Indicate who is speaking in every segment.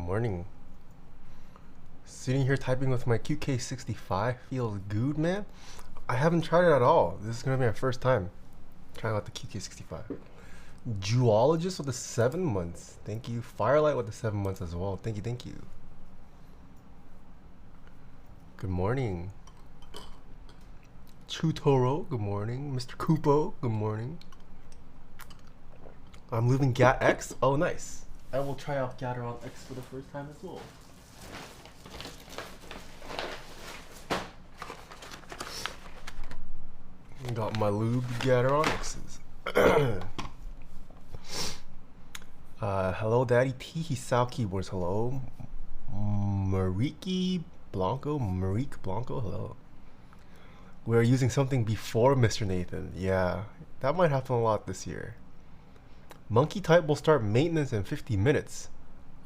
Speaker 1: morning. Sitting here typing with my QK65 feels good, man. I haven't tried it at all. This is gonna be my first time trying out the QK65. Geologist with the 7 months. Thank you. Firelight with the 7 months as well. Thank you, thank you. Good morning. Chutoro, good morning. Mr. Kupo, good morning. I'm leaving Gat X. Oh, nice. I will try out Gateron X for the first time as well. Got my Lube Gateron X's. Hello, Daddy. Taeha Sao keyboards. Hello. Marique Blanco. Hello. We're using something before Mr. Nathan. Yeah, that might happen a lot this year. Monkey type will start maintenance in 50 minutes.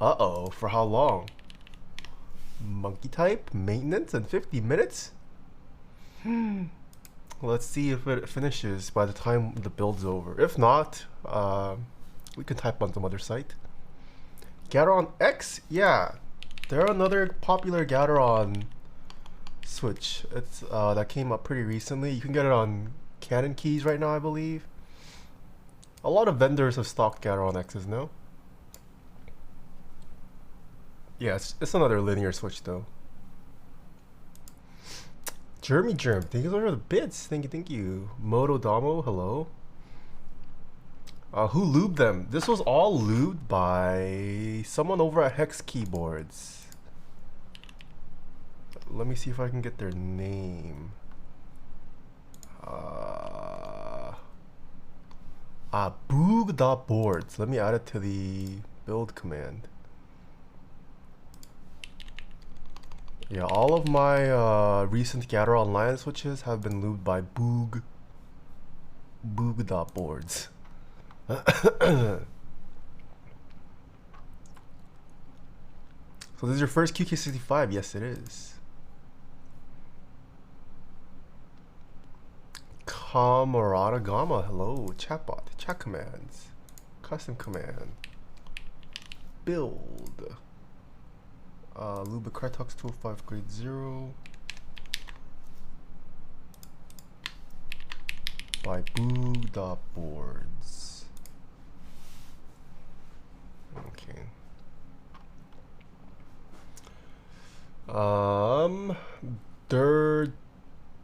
Speaker 1: Uh-oh, for how long? Monkey type maintenance in 50 minutes? Let's see if it finishes by the time the build's over. If not, we can type on some other site. Gateron X? Yeah, they're another popular Gateron switch. It's that came up pretty recently. You can get it on Canon keys right now, I believe. A lot of vendors have stocked Gateron X's, no? Yeah, it's another linear switch though. Jeremy Germ, thank you for the bits. Thank you. Moto Damo, hello. Who lubed them? This was all lubed by someone over at Hex Keyboards. Let me see if I can get their name. Boog.boards. Let me add it to the build command. Yeah, all of my recent Gateron line switches have been lubed by Boog.boards. So this is your first QK65? Yes, it is. Camarada Gamma, hello. Chatbot, chat commands, custom command, build. Lube Krytox 205 grade 0 by Boog.boards. Okay.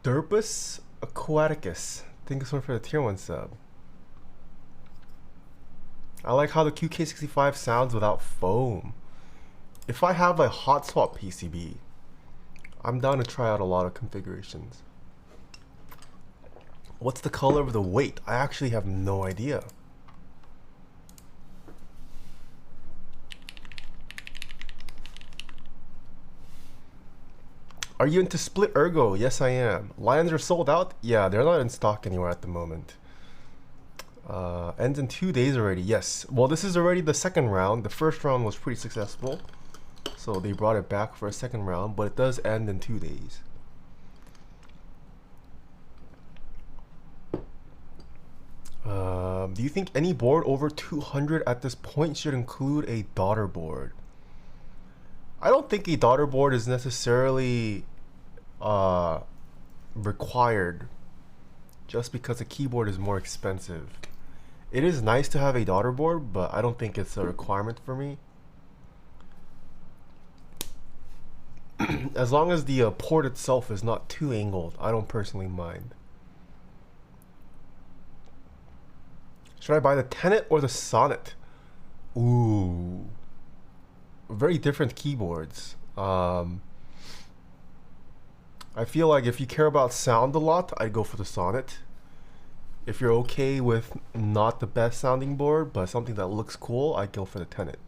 Speaker 1: Derpus Aquaticus. Thank you so much for the tier 1 sub. I like how the QK65 sounds without foam. If I have a hot swap PCB, I'm down to try out a lot of configurations. What's the color of the weight? I actually have no idea. Are you into split ergo? Yes, I am. Lions are sold out? Yeah, they're not in stock anywhere at the moment. Ends in 2 days already. Yes. Well, this is already the second round. The first round was pretty successful, so they brought it back for a second round, but it does end in 2 days. Do you think any board over 200 at this point should include a daughter board? I don't think a daughter board is necessarily required just because a keyboard is more expensive. It is nice to have a daughter board, but I don't think it's a requirement for me. As long as the port itself is not too angled, I don't personally mind. Should I buy the Tenet or the Sonnet? Ooh, very different keyboards. I feel like if you care about sound a lot, I'd go for the Sonnet. If you're okay with not the best sounding board, but something that looks cool, I'd go for the Tenet.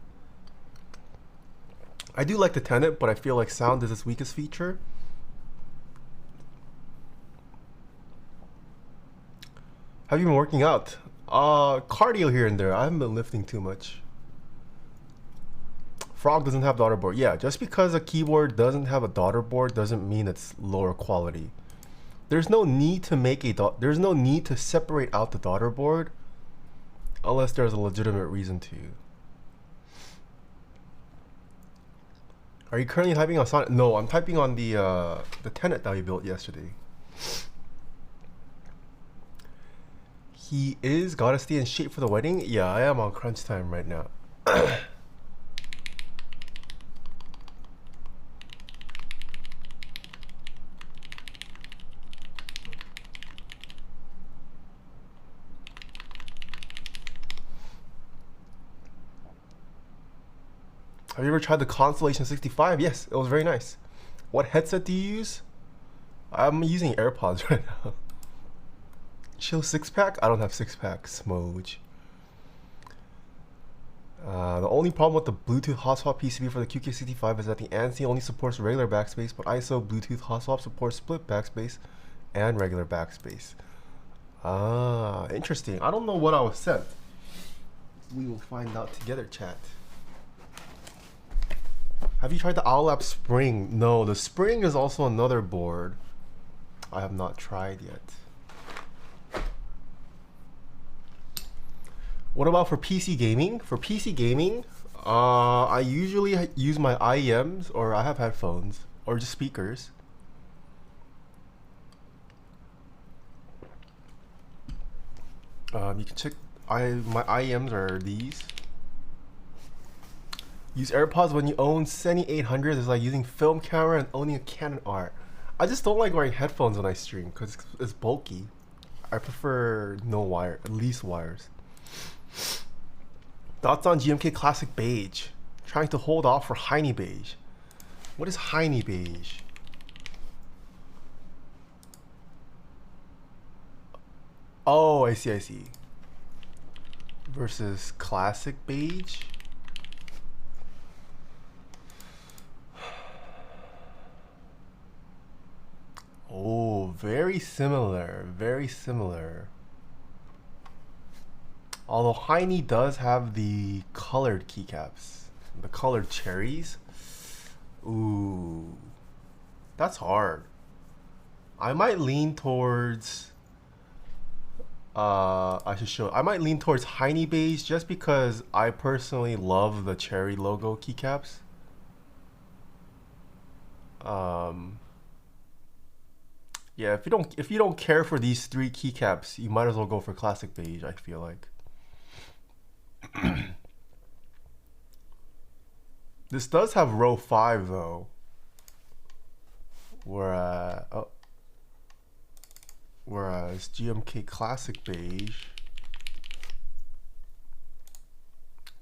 Speaker 1: I do like the Tenet, but I feel like sound is its weakest feature. Have you been working out? Cardio here and there. I haven't been lifting too much. Frog doesn't have daughter board. Yeah, just because a keyboard doesn't have a daughter board doesn't mean it's lower quality. There's no need to make there's no need to separate out the daughter board unless there's a legitimate reason to. Are you currently typing on Sonic? No, I'm typing on the tenant that we built yesterday. He is gotta stay in shape for the wedding. Yeah, I am on crunch time right now. Have you ever tried the Constellation 65? Yes, it was very nice. What headset do you use? I'm using AirPods right now. Chill 6-pack? I don't have 6-pack. Smooge. The only problem with the Bluetooth hotspot PCB for the QK65 is that the ANSI only supports regular backspace, but ISO Bluetooth hotspot supports split backspace and regular backspace. Ah, interesting. I don't know what I was sent. We will find out together, chat. Have you tried the Owlab Spring? No, the Spring is also another board I have not tried yet. What about for PC gaming? For PC gaming, I usually use my IEMs, or I have headphones, or just speakers. You can check, my IEMs are these. Use AirPods when you own Sony 800 is like using film camera and owning a Canon R. I just don't like wearing headphones when I stream because it's bulky. I prefer no wire, at least wires. Thoughts on GMK Classic Beige? Trying to hold off for Heine Beige. What is Heine Beige? Oh, I see, I see. Versus Classic Beige? Oh, very similar, very similar. Although Heine does have the colored keycaps, the colored cherries. Ooh, that's hard. I might lean towards, I should show, I might lean towards Heine Beige just because I personally love the cherry logo keycaps. Yeah, if you don't care for these three keycaps, you might as well go for Classic Beige, I feel like. This does have row 5 though. Whereas GMK Classic Beige,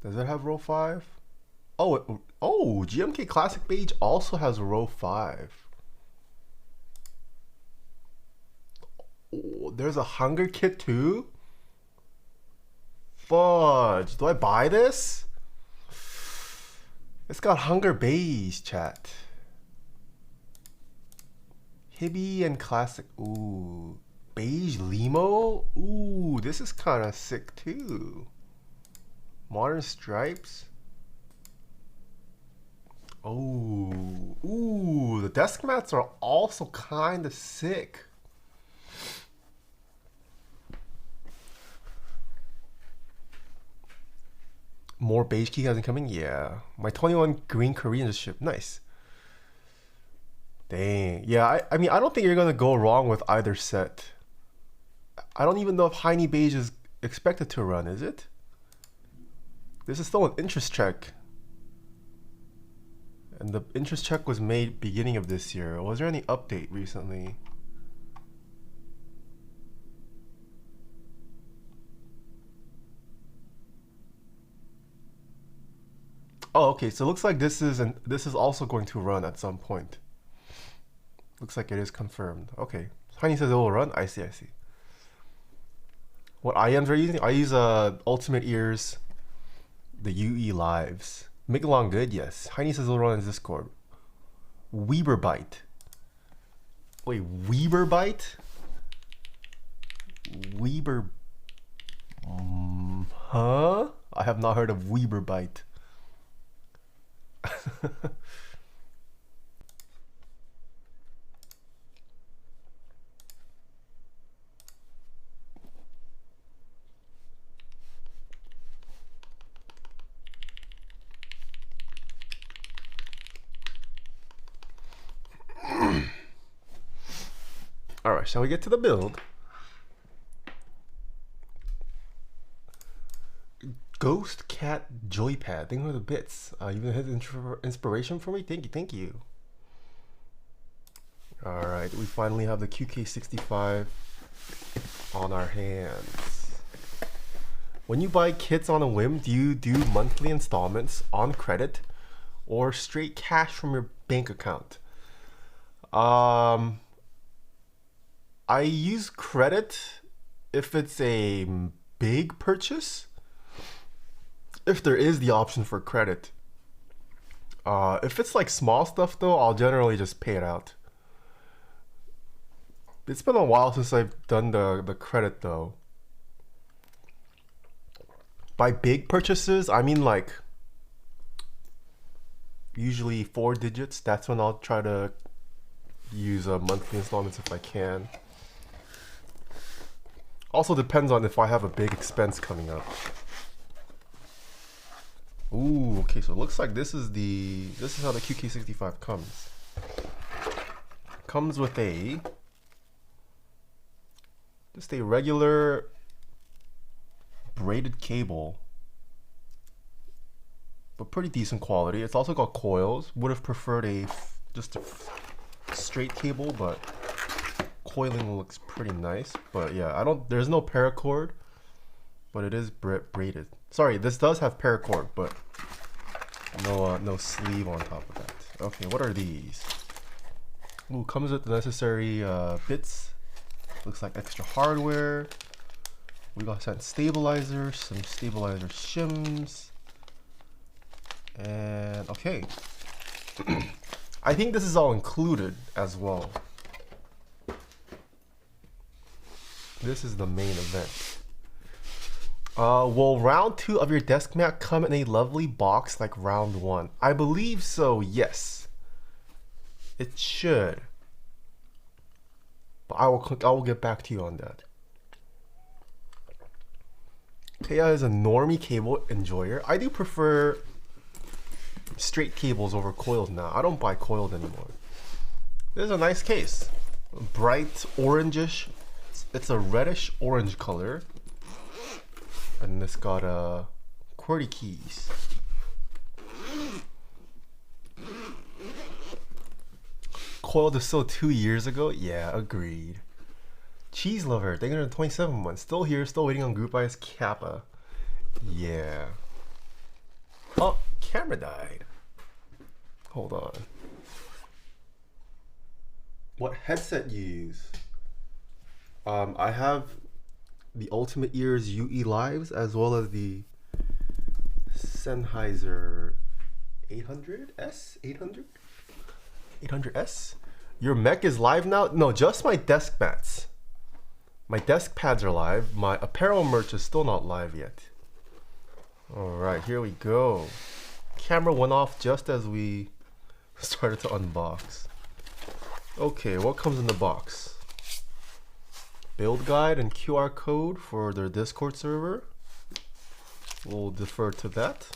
Speaker 1: does it have row 5? Oh, GMK Classic Beige also has row 5. Oh, there's a hunger kit too? Fudge, do I buy this? It's got hunger beige, chat. Hibby and classic. Ooh, beige limo. Ooh, this is kind of sick too. Modern stripes. Oh, ooh, the desk mats are also kind of sick. More beige key hasn't coming? Yeah. My 21 green Korean just shipped. Nice. Dang. Yeah, I mean, I don't think you're going to go wrong with either set. I don't even know if Heine Beige is expected to run, is it? This is still an interest check. And the interest check was made beginning of this year. Was there any update recently? Oh, okay. So it looks like this is also going to run at some point. Looks like it is confirmed. Okay. Heine says it will run. I see. I see. What IMs are you using? I use Ultimate Ears, the UE Lives. Make along good, yes. Heine says it'll run in Discord. Weberbyte. Wait, Weberbyte? Weber. Huh? I have not heard of Weberbyte. Alright, shall we get to the build? Ghost Cat Joypad, thank you for the bits. You've been his inspiration for me? Thank you. Alright, we finally have the QK65 on our hands. When you buy kits on a whim, do you do monthly installments on credit or straight cash from your bank account? I use credit if it's a big purchase, if there is the option for credit. If it's like small stuff though, I'll generally just pay it out. It's been a while since I've done the credit though. By big purchases, I mean like usually 4 digits. That's when I'll try to use monthly installments if I can. Also depends on if I have a big expense coming up. Ooh, okay, so it looks like this is how the QK65 comes. Comes with just a regular braided cable, but pretty decent quality. It's also got coils. Would have preferred just a straight cable, but coiling looks pretty nice. But yeah, there's no paracord, but it is braided. Sorry, this does have paracord, but no sleeve on top of that. Okay, what are these? Ooh, comes with the necessary bits. Looks like extra hardware. We got some stabilizers, some stabilizer shims, and okay. I think this is all included as well. This is the main event. Will round 2 of your desk mat come in a lovely box like round 1? I believe so, yes. It should. But I will get back to you on that. Taeha is a normie cable enjoyer. I do prefer straight cables over coiled now. I don't buy coiled anymore. This is a nice case. Bright orangish. It's a reddish orange color. And it's got QWERTY keys. Coiled is still 2 years ago? Yeah, agreed. Cheese Lover, 327 months. Still here, still waiting on Group I's Kappa. Yeah. Oh, camera died. Hold on. What headset you use? I have the Ultimate Ears UE Lives as well as the Sennheiser 800S? 800S? Your mech is live now? No, just my desk mats. My desk pads are live. My apparel merch is still not live yet. Alright, here we go. Camera went off just as we started to unbox. Okay, what comes in the box? Build guide and QR code for their Discord server. We'll defer to that.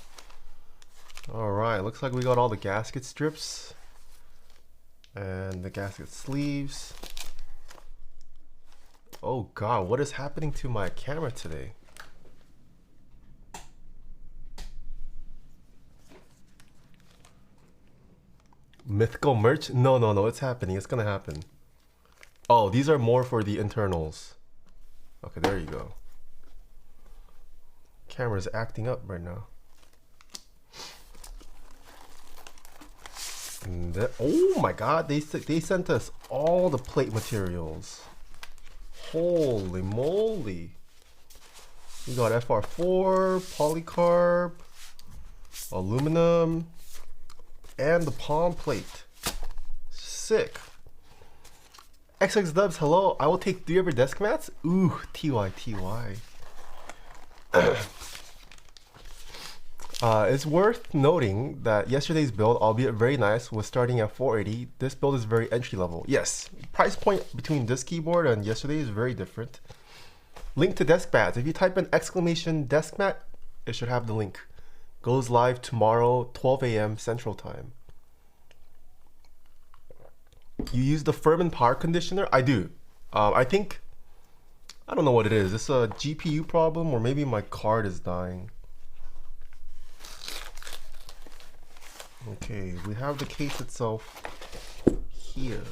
Speaker 1: Alright, looks like we got all the gasket strips and the gasket sleeves. Oh god, what is happening to my camera today? Mythical merch? No, it's happening. It's gonna happen. Oh, these are more for the internals. Okay, there you go. Camera's acting up right now. And oh my god, they sent us all the plate materials. Holy moly. We got FR4, polycarb, aluminum, and the palm plate. Sick. XX Dubs, hello. I will take 3 of your desk mats. Ooh, TY. It's worth noting that yesterday's build, albeit very nice, was starting at 480. This build is very entry level. Yes, price point between this keyboard and yesterday is very different. Link to desk mats. If you type in exclamation desk mat, it should have the link. Goes live tomorrow, 12 a.m. Central Time. You use the Firm and Power conditioner? I do. I think, I don't know what it is. It's a GPU problem, or maybe my card is dying. Okay, we have the case itself here.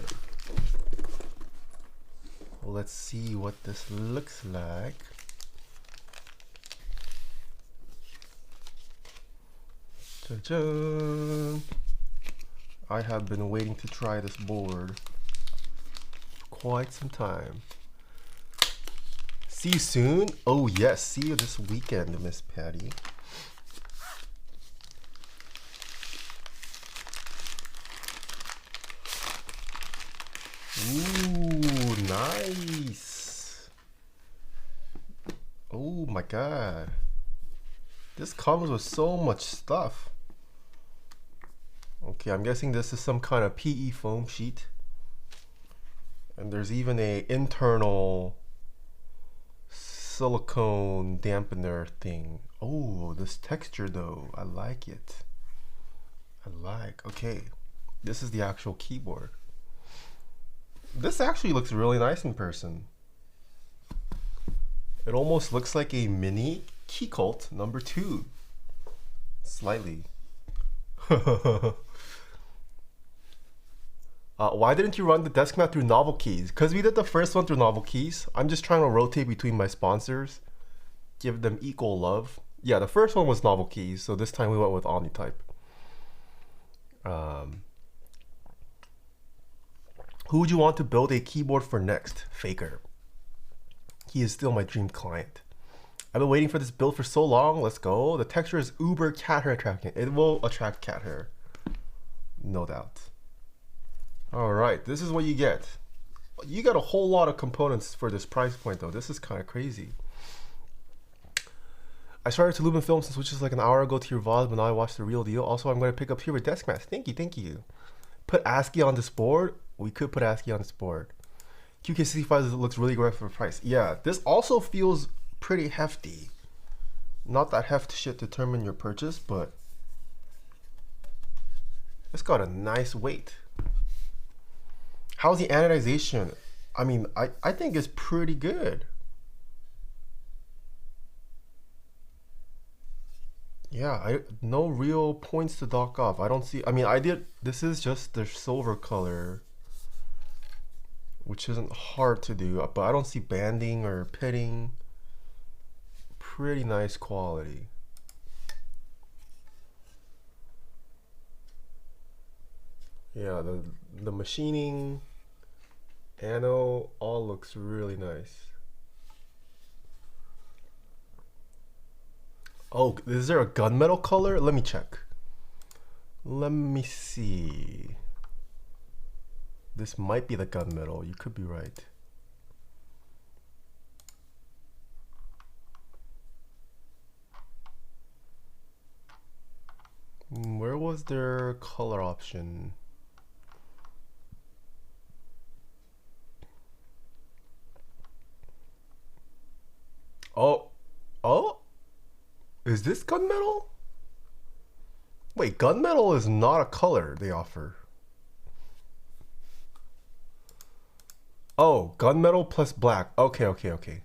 Speaker 1: Let's see what this looks like. Ta-da! I have been waiting to try this board for quite some time. See you soon. Oh yes, see you this weekend, Miss Patty. Ooh, nice. Oh my god. This comes with so much stuff. Okay, I'm guessing this is some kind of PE foam sheet. And there's even a internal silicone dampener thing. Oh, this texture though, I like it. Okay, this is the actual keyboard. This actually looks really nice in person. It almost looks like a mini Keycult number 2. Slightly. Why didn't you run the desk mat through Novel Keys? Because we did the first one through Novel Keys. I'm just trying to rotate between my sponsors. Give them equal love. Yeah, the first one was Novel Keys, so this time we went with Omnitype. Who would you want to build a keyboard for next? Faker. He is still my dream client. I've been waiting for this build for so long. Let's go. The texture is uber cat hair attracting. It will attract cat hair. No doubt. Alright, this is what you get. You got a whole lot of components for this price point though. This is kind of crazy. I started to Lube and film since which is like an hour ago to your VOD, but now I watched the real deal. Also, I'm going to pick up here with desk mats. Thank you. Put ASCII on this board. We could put ASCII on this board. QK65 looks really great for the price. Yeah, this also feels pretty hefty. Not that heft shit to determine your purchase, but it's got a nice weight. How's the anodization? I mean, I think it's pretty good. Yeah, no real points to dock off. I don't see, I mean, this is just the silver color, which isn't hard to do, but I don't see banding or pitting. Pretty nice quality. Yeah, the machining, ano, all looks really nice. Oh, is there a gunmetal color? Let me check. Let me see. This might be the gunmetal. You could be right. Where was their color option? Oh, is this gunmetal? Wait, gunmetal is not a color they offer. Oh, gunmetal plus black. Okay.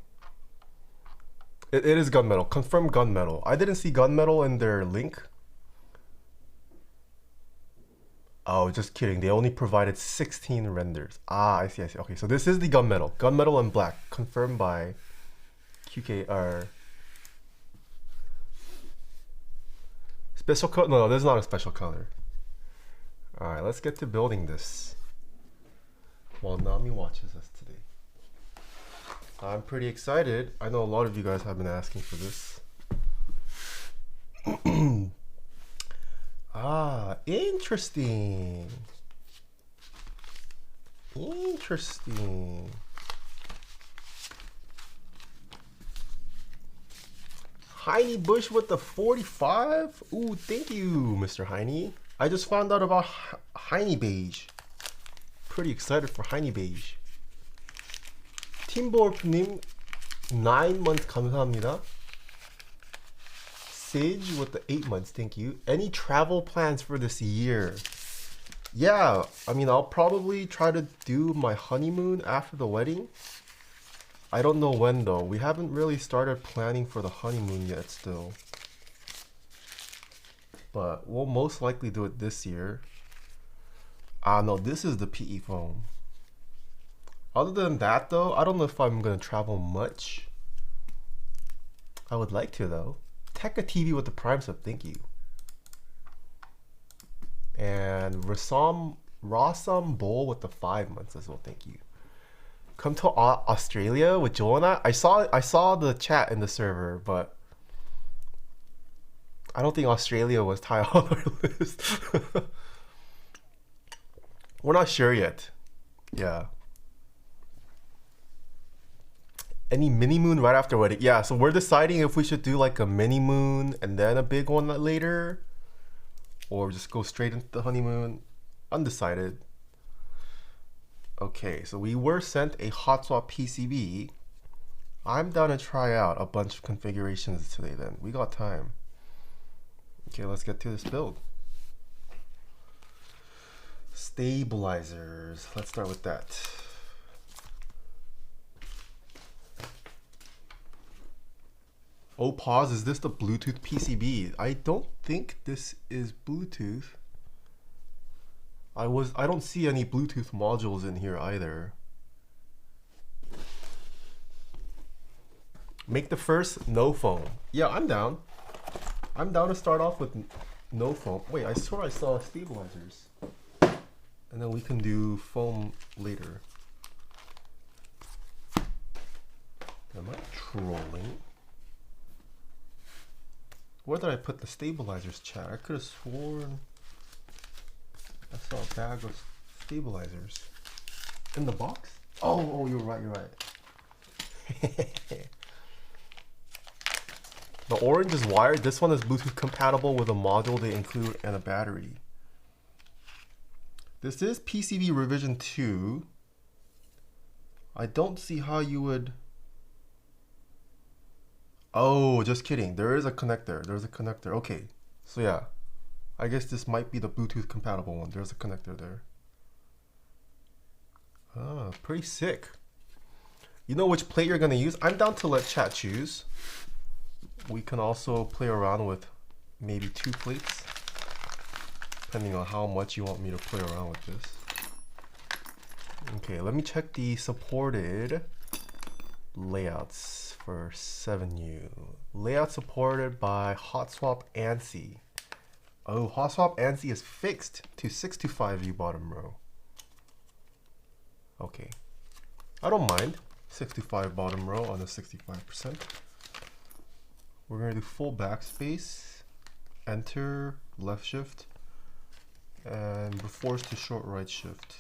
Speaker 1: It is gunmetal. Confirm gunmetal. I didn't see gunmetal in their link. Oh, just kidding. They only provided 16 renders. Ah, I see. Okay, so this is the gunmetal. Gunmetal and black. Confirmed by QK. Special color? No, this is not a special color. Alright, let's get to building this while Nami watches us today. I'm pretty excited. I know a lot of you guys have been asking for this. Ah, interesting. Heine Bush with the 45. Ooh, thank you, Mr. Heine. I just found out about Heine Beige. Pretty excited for Heine Beige. 팀보르프님 9 months 감사합니다. Sage with the 8 months, thank you. Any travel plans for this year? Yeah, I mean, I'll probably try to do my honeymoon after the wedding. I don't know when though. We haven't really started planning for the honeymoon yet still. But we'll most likely do it this year. Ah, no, this is the PE foam. Other than that though, I don't know if I'm gonna travel much. I would like to though. Taeha TV with the Prime sub, thank you. And Rasam Bowl with the 5 months as well, thank you. Come to Australia with Joanna. I saw the chat in the server, but I don't think Australia was high on our list. We're not sure yet. Yeah. Any mini moon right after wedding? Yeah, so we're deciding if we should do like a mini moon and then a big one later, or just go straight into the honeymoon. Undecided. Okay, so we were sent a hot swap PCB. I'm down to try out a bunch of configurations today then. We got time. Okay, let's get to this build. Stabilizers. Let's start with that. Oh, pause. Is this the Bluetooth PCB? I don't think this is Bluetooth. I don't see any Bluetooth modules in here either. Make the first no foam. Yeah, I'm down. I'm down to start off with no foam. Wait, I swear I saw stabilizers. And then we can do foam later. Am I trolling? Where did I put the stabilizers, chat? I could have sworn I saw a bag of stabilizers in the box. Oh, you're right. The orange is wired. This one is Bluetooth compatible with a module they include and a battery. This is PCB revision 2. I don't see how you would... Oh, just kidding. There is a connector. There's a connector. Okay. So yeah. I guess this might be the Bluetooth compatible one. There's a connector there. Ah, pretty sick. You know which plate you're going to use? I'm down to let chat choose. We can also play around with maybe 2 plates, depending on how much you want me to play around with this. Okay, let me check the supported layouts for 7U. Layout supported by Hot Swap ANSI. Oh, Hot Swap ANSI is fixed to 625U bottom row. Okay, I don't mind 65 bottom row on the 65%. We're going to do full backspace, enter, left shift, and we're forced to short right shift.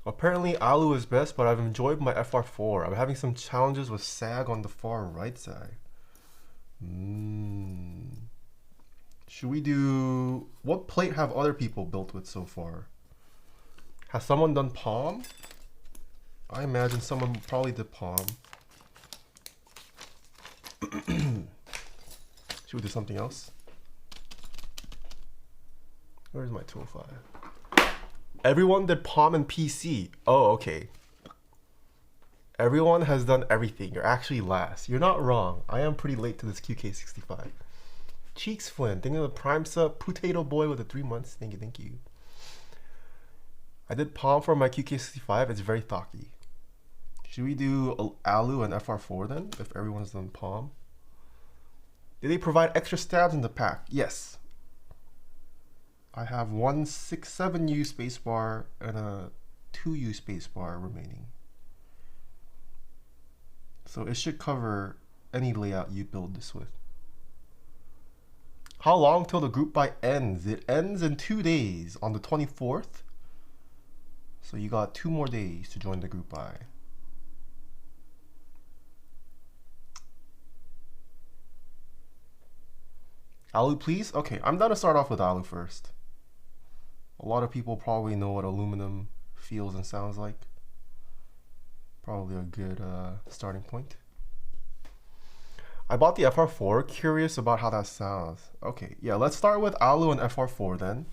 Speaker 1: Apparently ALU is best, but I've enjoyed my FR4. I'm having some challenges with sag on the far right side. Should we do... What plate have other people built with so far? Has someone done palm? I imagine someone probably did palm. Should we do something else? Where's my tool file? Everyone did palm and PC. Oh, okay. Everyone has done everything. You're actually last. You're not wrong. I am pretty late to this QK65. Cheeks Flynn, thank you for the Prime sub. Potato Boy with the 3 months. Thank you, thank you. I did palm for my QK65. It's very thocky. Should we do ALU and FR4 then, if everyone's done palm? Did they provide extra stabs in the pack? Yes. I have one 6-7U spacebar and a 2U spacebar remaining. So it should cover any layout you build this with. How long till the group buy ends? It ends in 2 days on the 24th. So you got 2 more days to join the group buy. ALU please? Okay, I'm down to start off with ALU first. A lot of people probably know what aluminum feels and sounds like. Probably a good starting point. I bought the FR4. Curious about how that sounds. Okay, yeah, let's start with Alu and FR4 then.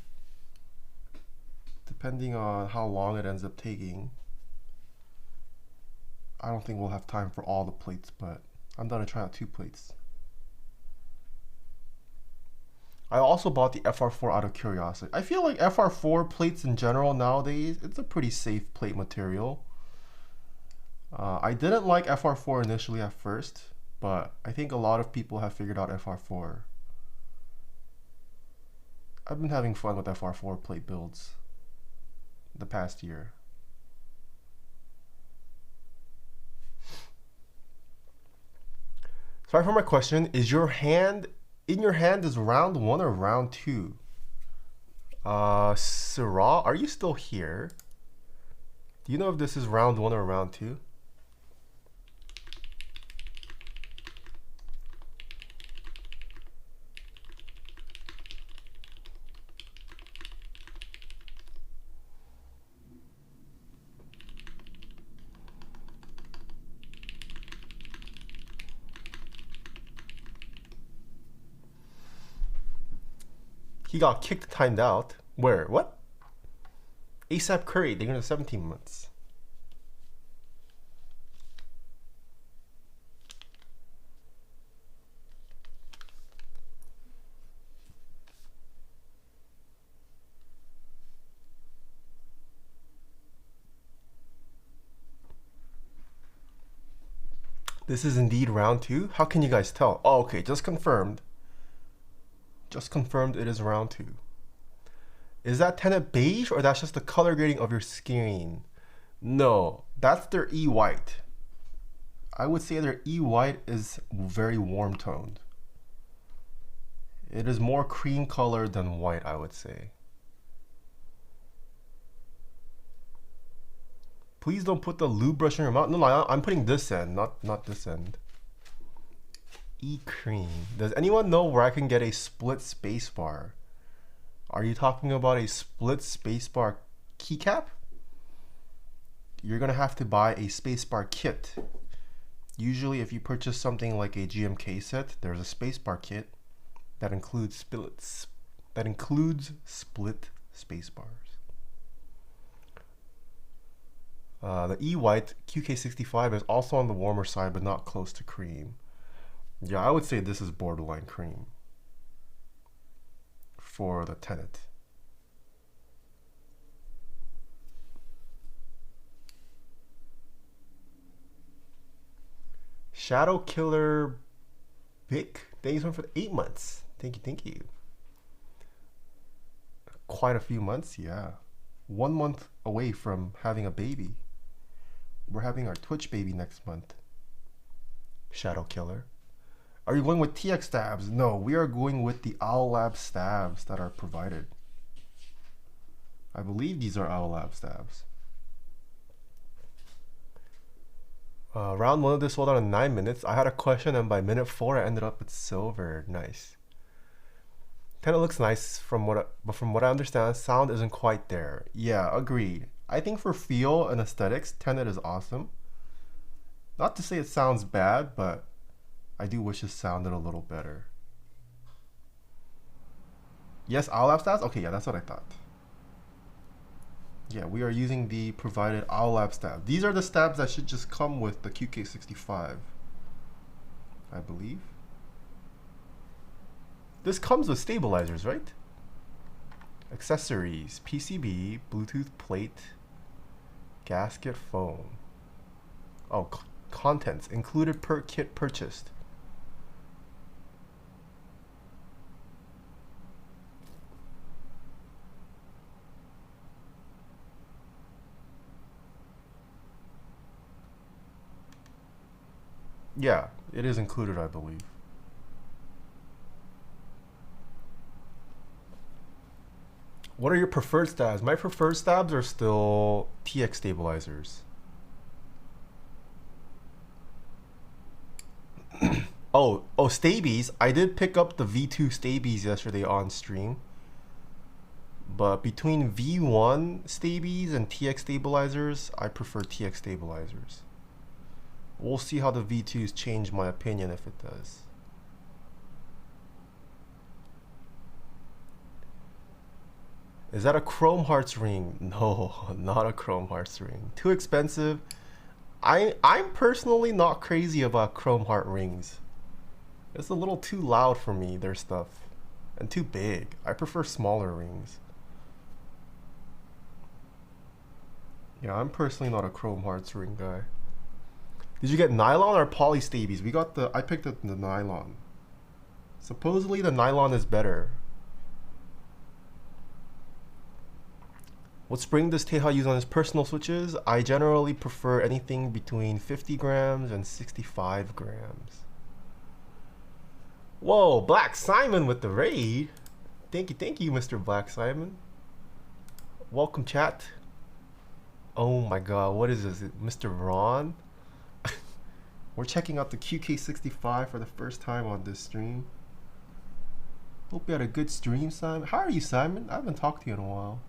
Speaker 1: Depending on how long it ends up taking. I don't think we'll have time for all the plates, but I'm gonna try out 2 plates. I also bought the FR4 out of curiosity. I feel like FR4 plates in general nowadays, it's a pretty safe plate material. I didn't like FR4 initially at first, but I think a lot of people have figured out FR4. I've been having fun with FR4 plate builds the past year. Sorry for my question. Is your hand, in your hand is round 1 or round 2? Syrah, are you still here? Do you know if this is round 1 or round 2? He got kicked, timed out. Where? What? ASAP Curry, they're going to 17 months. This is indeed round 2? How can you guys tell? Oh, okay, just confirmed. Just confirmed it is round 2. Is that tenant beige or that's just the color grading of your screen? No, that's their E white. I would say their E white is very warm toned. It is more cream colored than white, I would say. Please don't put the lube brush in your mouth. No, I'm putting this end, not this end. E-cream. Does anyone know where I can get a split spacebar? Are you talking about a split spacebar keycap? You're gonna have to buy a spacebar kit. Usually if you purchase something like a GMK set, there's a spacebar kit that includes split spacebars. The E-White QK65 is also on the warmer side but not close to cream. Yeah, I would say this is borderline cream for the tenant. Shadow Killer Bic, thank you so much for the 8 months. Thank you. Quite a few months, yeah. 1 month away from having a baby. We're having our Twitch baby next month. Shadow Killer. Are you going with TX stabs? No, we are going with the Owlab stabs that are provided. I believe these are Owlab stabs. Round 1 of this sold out in 9 minutes. I had a question and by minute 4 I ended up with silver. Nice. Kind of looks nice but from what I understand, sound isn't quite there. Yeah, agreed. I think for feel and aesthetics, Tenet is awesome. Not to say it sounds bad, but I do wish it sounded a little better. Yes, Owlab stabs? Okay, yeah, that's what I thought. Yeah, we are using the provided Owlab stab. These are the stabs that should just come with the QK65, I believe. This comes with stabilizers, right? Accessories, PCB, Bluetooth plate, gasket foam. Oh, contents included per kit purchased. Yeah, it is included, I believe. What are your preferred stabs? My preferred stabs are still TX stabilizers. Oh, stabies. I did pick up the V2 stabies yesterday on stream. But between V1 stabies and TX stabilizers, I prefer TX stabilizers. We'll see how the V2s change my opinion if it does. Is that a Chrome Hearts ring? No, not a Chrome Hearts ring. Too expensive. I'm personally not crazy about Chrome Heart rings. It's a little too loud for me, their stuff. And too big. I prefer smaller rings. Yeah, I'm personally not a Chrome Hearts ring guy. Did you get nylon or polystabies? We got I picked up the nylon. Supposedly the nylon is better. What spring does Taeha use on his personal switches? I generally prefer anything between 50 grams and 65 grams. Whoa, Black Simon with the raid. Thank you, Mr. Black Simon. Welcome, chat. Oh my god, what is this? Mr. Ron? We're checking out the QK65 for the first time on this stream. Hope you had a good stream, Simon. How are you, Simon? I haven't talked to you in a while.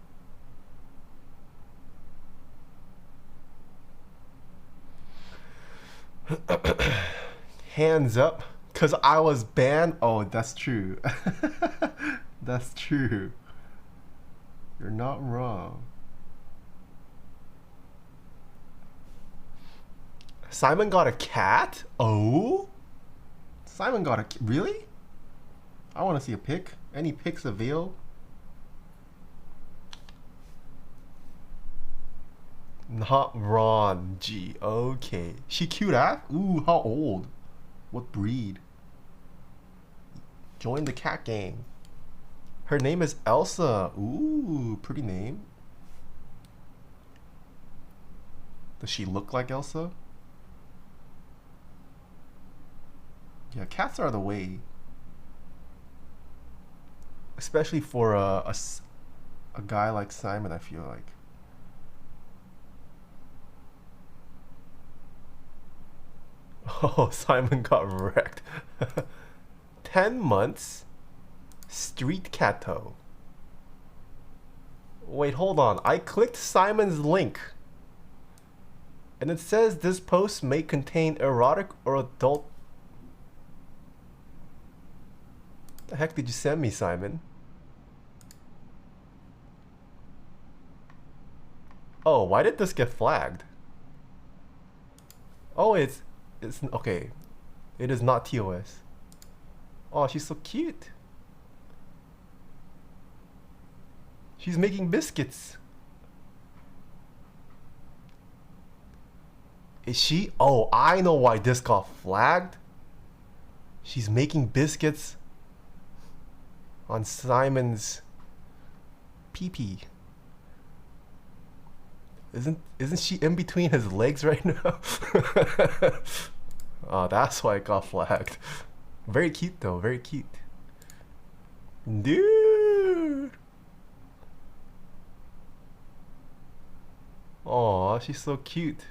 Speaker 1: Hands up, cause I was banned. Oh, that's true. That's true. You're not wrong. Simon got a cat? Oh? Simon got a really? I want to see a pic. Any pics available? Not Ron G. Okay. She cute, huh? Ooh, how old? What breed? Join the cat gang. Her name is Elsa. Ooh, pretty name. Does she look like Elsa? Yeah, cats are the way. Especially for a guy like Simon, I feel like. Oh, Simon got wrecked. 10 months? Street Catto. Wait, hold on. I clicked Simon's link. And it says this post may contain erotic or adult. The heck did you send me, Simon? Oh, why did this get flagged? Oh, it's okay. It is not TOS. Oh, she's so cute. She's making biscuits. Is she? Oh, I know why this got flagged. She's making biscuits on Simon's pee-pee. Isn't she in between his legs right now? Oh, that's why it got flagged. Very cute though, very cute. Dude. Oh, she's so cute.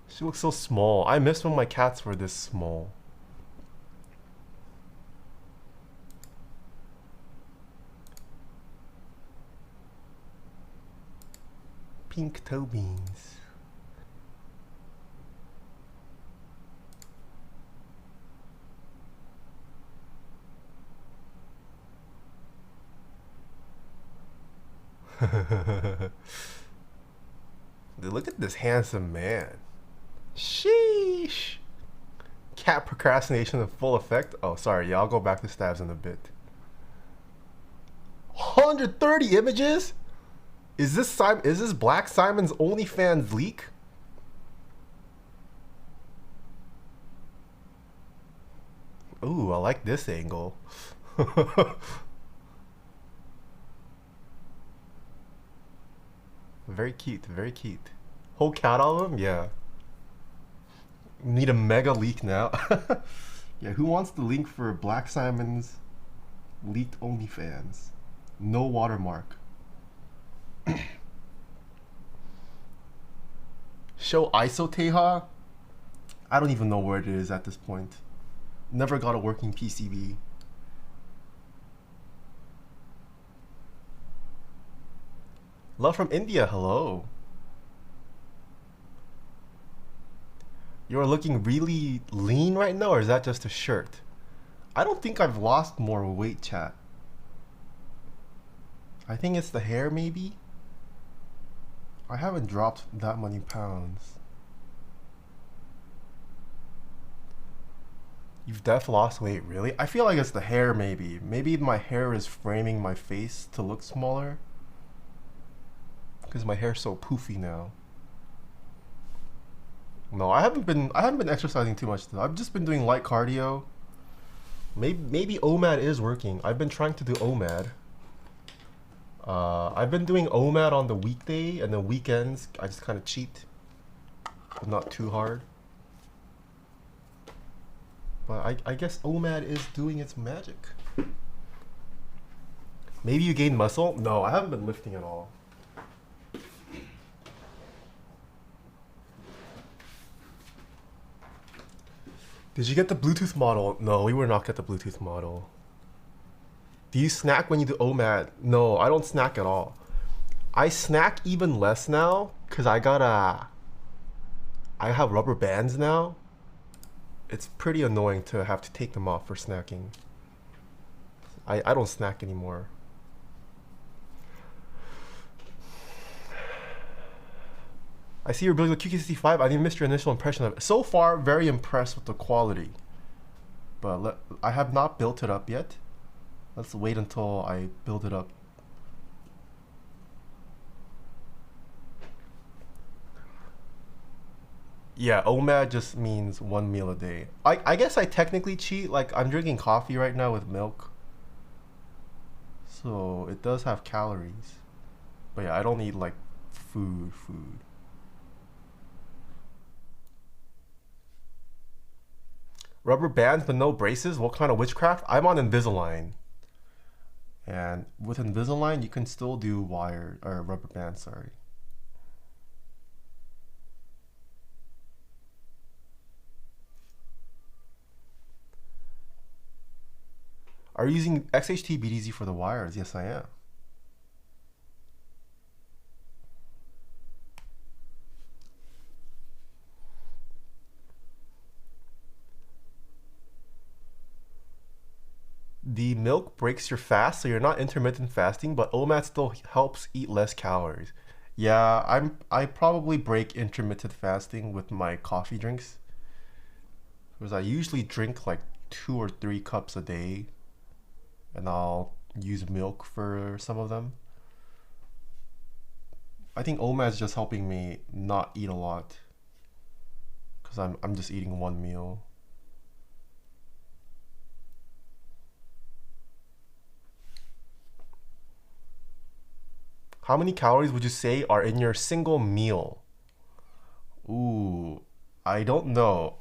Speaker 1: She looks so small. I miss when my cats were this small. Pink toe beans. Look at this handsome man. Sheesh. Cat procrastination in full effect. Oh, sorry. Yeah, I'll go back to stabs in a bit. 130 images? Is this Black Simon's OnlyFans leak? Ooh, I like this angle. Very cute, very cute. Whole cat album? Yeah. Need a mega leak now. Yeah, who wants the link for Black Simon's leaked OnlyFans? No watermark. Show ISO Taeha. I don't even know where it is at this point. Never got a working PCB. Love from India, hello. You're looking really lean right now, or is that just a shirt? I don't think I've lost more weight, chat. I think it's the hair, maybe? I haven't dropped that many pounds. You've def lost weight, really? I feel like it's the hair, maybe. Maybe my hair is framing my face to look smaller. Because my hair's so poofy now. No, I haven't been exercising too much though. I've just been doing light cardio. Maybe OMAD is working. I've been trying to do OMAD. I've been doing OMAD on the weekday, and the weekends I just kind of cheat, but not too hard. But I guess OMAD is doing its magic. Maybe you gained muscle? No, I haven't been lifting at all. Did you get the Bluetooth model? No, we will not get the Bluetooth model. Do you snack when you do OMAD? No, I don't snack at all. I snack even less now because I have rubber bands now. It's pretty annoying to have to take them off for snacking. I don't snack anymore. I see you're building the QK65. I didn't miss your initial impression of it. So far, very impressed with the quality. But I have not built it up yet. Let's wait until I build it up. Yeah, OMAD just means 1 meal a day. I guess I technically cheat. Like, I'm drinking coffee right now with milk. So it does have calories. But yeah, I don't eat like food. Rubber bands but no braces? What kind of witchcraft? I'm on Invisalign. And with Invisalign, you can still do wire or rubber bands, sorry. Are you using XHT BDZ for the wires? Yes, I am. The milk breaks your fast, so you're not intermittent fasting, but OMAD still helps eat less calories. Yeah, I probably break intermittent fasting with my coffee drinks. Because I usually drink like 2 or 3 cups a day, and I'll use milk for some of them. I think OMAD is just helping me not eat a lot, because I'm just eating 1 meal. How many calories would you say are in your single meal? Ooh, I don't know.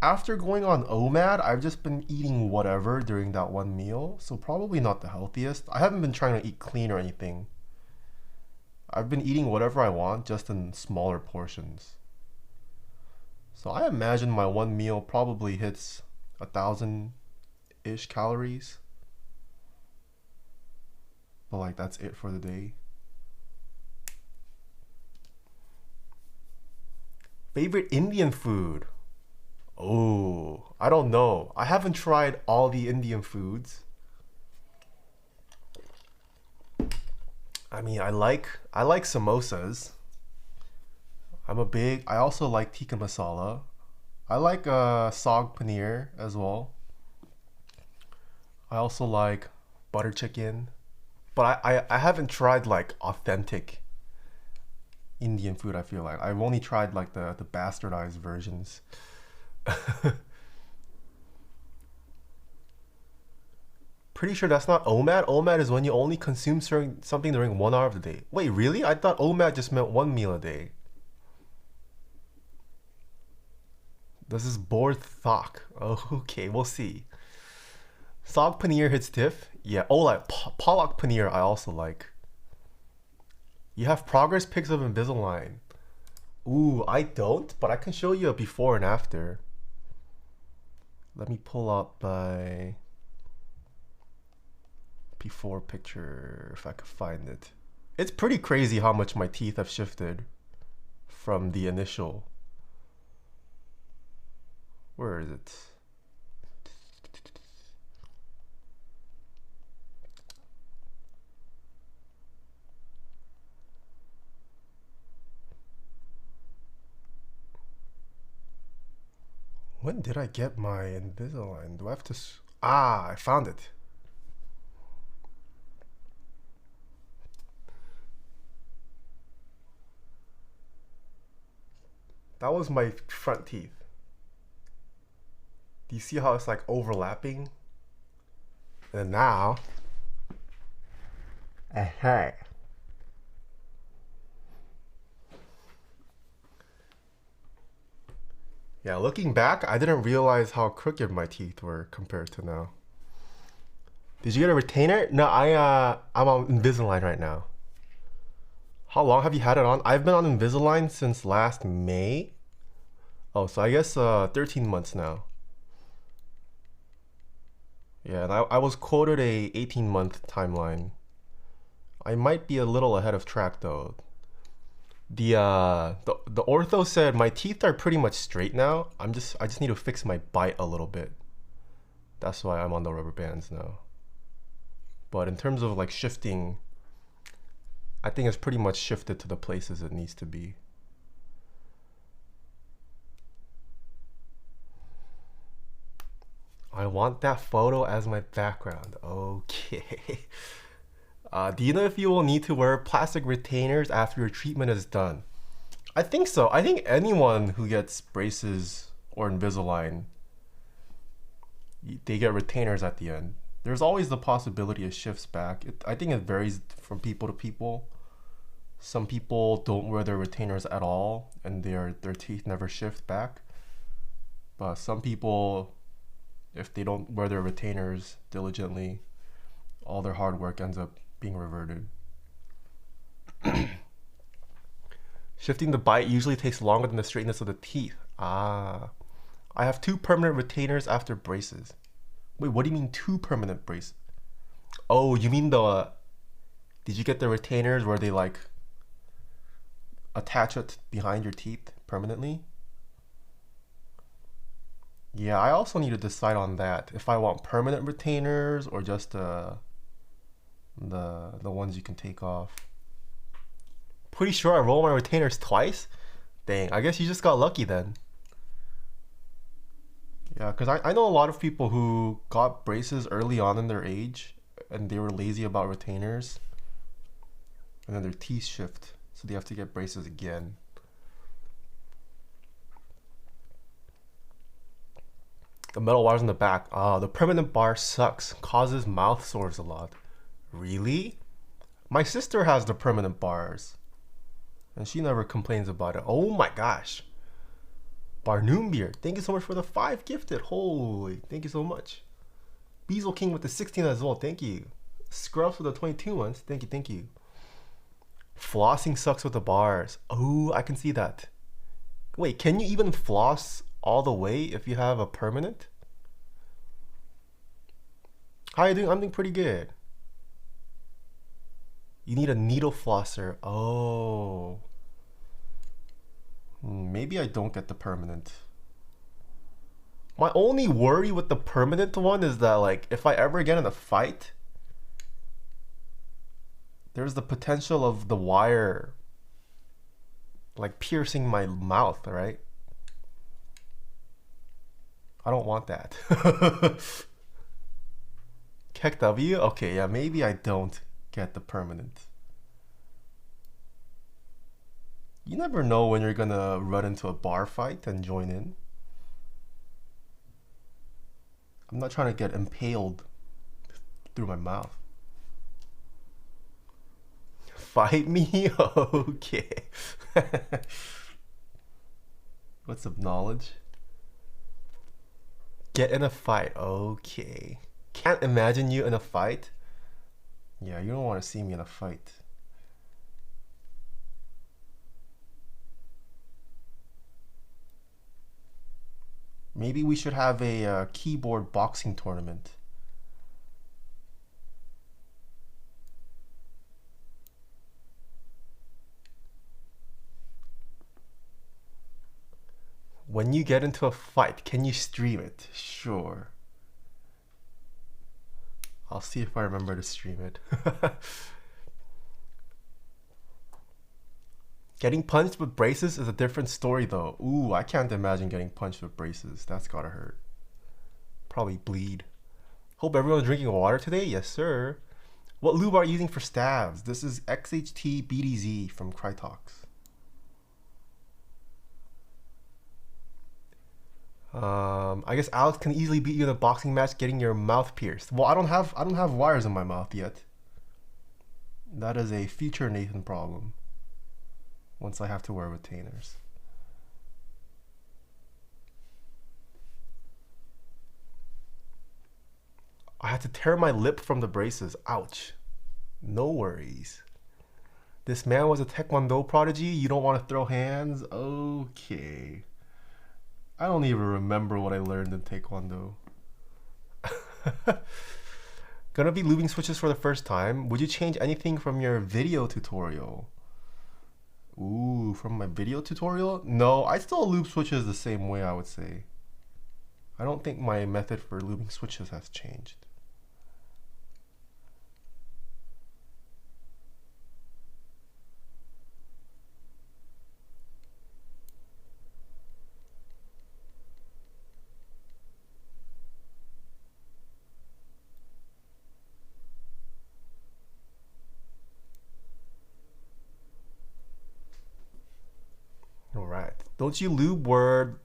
Speaker 1: After going on OMAD, I've just been eating whatever during that 1 meal, so probably not the healthiest. I haven't been trying to eat clean or anything. I've been eating whatever I want, just in smaller portions. So I imagine my 1 meal probably hits 1,000-ish calories. But like, that's it for the day. Favorite Indian food? Oh, I don't know. I haven't tried all the Indian foods. I mean, I like samosas. I also like tikka masala. I like saag paneer as well. I also like butter chicken. But I haven't tried like authentic Indian food, I feel like. I've only tried like the bastardized versions. Pretty sure that's not OMAD. OMAD is when you only consume something during 1 hour of the day. Wait, really? I thought OMAD just meant 1 meal a day. This is Borthak. Oh, okay, we'll see. Saag paneer hits diff. Yeah, Owlab. Palak paneer I also like. You have progress pics of Invisalign. Ooh, I don't, but I can show you a before and after. Let me pull up my before picture if I can find it. It's pretty crazy how much my teeth have shifted from the initial. Where is it? When did I get my Invisalign? Do I have to... I found it. That was my front teeth. Do you see how it's like overlapping? And now... Aha. Yeah, looking back, I didn't realize how crooked my teeth were compared to now. Did you get a retainer? No, I'm on Invisalign right now. How long have you had it on? I've been on Invisalign since last May. Oh, so I guess 13 months now. Yeah, and I was quoted a 18-month timeline. I might be a little ahead of track though. The ortho said my teeth are pretty much straight now. I just need to fix my bite a little bit. That's why I'm on the rubber bands now. But in terms of like shifting, I think it's pretty much shifted to the places it needs to be. I want that photo as my background. Okay. Do you know if you will need to wear plastic retainers after your treatment is done? I think so. I think anyone who gets braces or Invisalign, they get retainers at the end. There's always the possibility it shifts back. I think it varies from people to people. Some people don't wear their retainers at all and their teeth never shift back. But some people, if they don't wear their retainers diligently, all their hard work ends up being reverted. Shifting the bite usually takes longer than the straightness of the teeth. I have 2 permanent retainers after braces. Wait, what do you mean 2 permanent braces? Oh, you mean did you get the retainers where they like attach it behind your teeth permanently? Yeah, I also need to decide on that. If I want permanent retainers or just the ones you can take off. Pretty sure I roll my retainers twice. Dang, I guess you just got lucky then. Yeah, because I know a lot of people who got braces early on in their age and they were lazy about retainers. And then their teeth shift, so they have to get braces again. The metal wires in the back. The permanent bar sucks. Causes mouth sores a lot. Really? My sister has the permanent bars. And she never complains about it. Oh my gosh. Barnoombeer, thank you so much for the 5 gifted. Holy, thank you so much. Beazle King with the 16 as well, thank you. Scrubs with the 22 ones, thank you, thank you. Flossing sucks with the bars. Oh, I can see that. Wait, can you even floss all the way if you have a permanent? How are you doing? I'm doing pretty good. You need a needle flosser. Oh. Maybe I don't get the permanent. My only worry with the permanent one is that like if I ever get in a fight, there's the potential of the wire like piercing my mouth, right? I don't want that. Kek W? Okay, yeah, maybe I don't get the permanent. You never know when you're gonna run into a bar fight and join in. I'm not trying to get impaled through my mouth. Fight me? Okay. What's up, knowledge? Get in a fight. Okay. Can't imagine you in a fight. Yeah, you don't want to see me in a fight. Maybe we should have a keyboard boxing tournament. When you get into a fight, can you stream it? Sure. I'll see if I remember to stream it. Getting punched with braces is a different story though. Ooh, I can't imagine getting punched with braces. That's gotta hurt. Probably bleed. Hope everyone's drinking water today? Yes, sir. What lube are you using for stabs? This is XHT BDZ from Krytox. I guess Alex can easily beat you in a boxing match getting your mouth pierced. Well, I don't have wires in my mouth yet. That is a future Nathan problem. Once I have to wear retainers. I had to tear my lip from the braces. Ouch. No worries. This man was a Taekwondo prodigy. You don't want to throw hands? Okay. I don't even remember what I learned in Taekwondo. Gonna be lubing switches for the first time. Would you change anything from your video tutorial? Ooh, from my video tutorial? No, I still lube switches the same way, I would say. I don't think my method for lubing switches has changed. Alright. Don't you lube where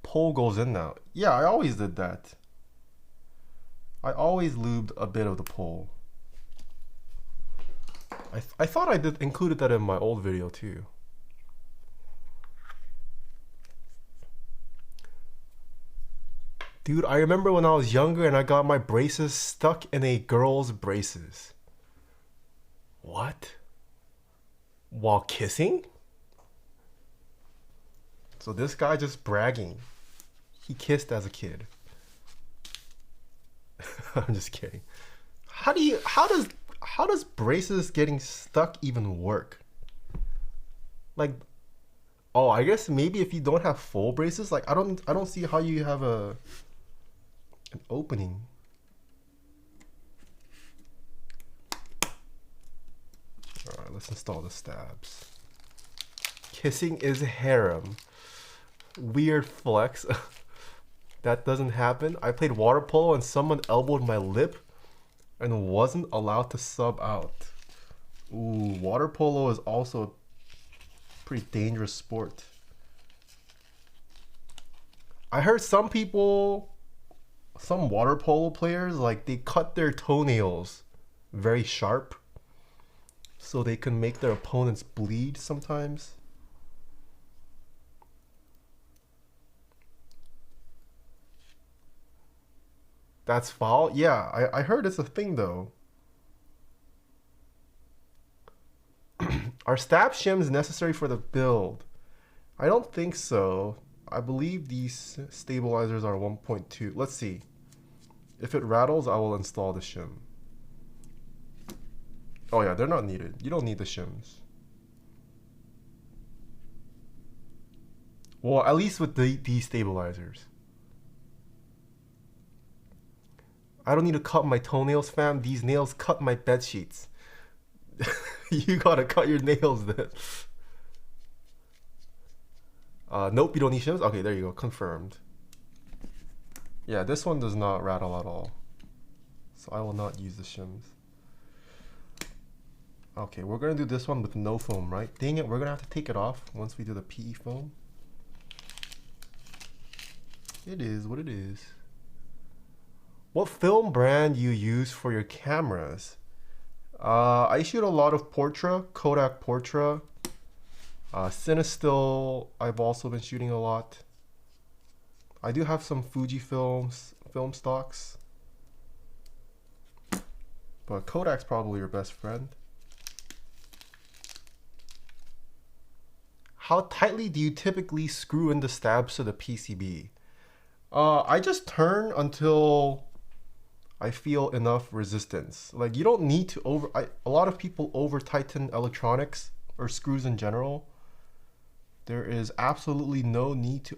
Speaker 1: pole goes in now? Yeah, I always did that. I always lubed a bit of the pole. I thought I did included that in my old video too. Dude, I remember when I was younger and I got my braces stuck in a girl's braces. What? While kissing? So this guy just bragging. He kissed as a kid. I'm just kidding. How does braces getting stuck even work? Like, oh, I guess maybe if you don't have full braces, like I don't see how you have an opening. All right, let's install the stabs. Kissing is harem. Weird flex. That doesn't happen. I played water polo and someone elbowed my lip and wasn't allowed to sub out. Ooh, water polo is also a pretty dangerous sport. I heard some water polo players, like they cut their toenails very sharp so they can make their opponents bleed sometimes. That's foul? Yeah, I heard it's a thing though. Are stab shims necessary for the build? I don't think so. I believe these stabilizers are 1.2. Let's see. If it rattles, I will install the shim. Oh yeah, they're not needed. You don't need the shims. Well, at least with these stabilizers. I don't need to cut my toenails, fam. These nails cut my bed sheets. You gotta cut your nails then. Nope, you don't need shims. Okay, there you go. Confirmed. Yeah, this one does not rattle at all. So I will not use the shims. Okay, we're gonna do this one with no foam, right? Dang it, we're gonna have to take it off once we do the PE foam. It is what it is. What film brand you use for your cameras? I shoot a lot of Portra, Kodak Portra. Cinestill, I've also been shooting a lot. I do have some Fujifilm film stocks. But Kodak's probably your best friend. How tightly do you typically screw in the stabs to the PCB? I just turn until I feel enough resistance. Like you don't need to a lot of people over tighten electronics or screws in general. There is absolutely no need to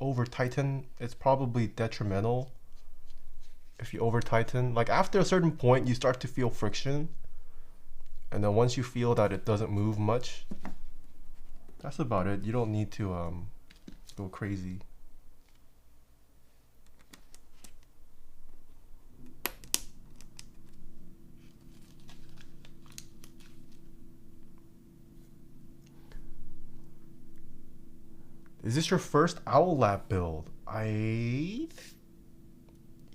Speaker 1: over tighten. It's probably detrimental if you over tighten. Like after a certain point you start to feel friction, and then once you feel that it doesn't move much, that's about it. You don't need to go crazy. Is this your first Owlab build?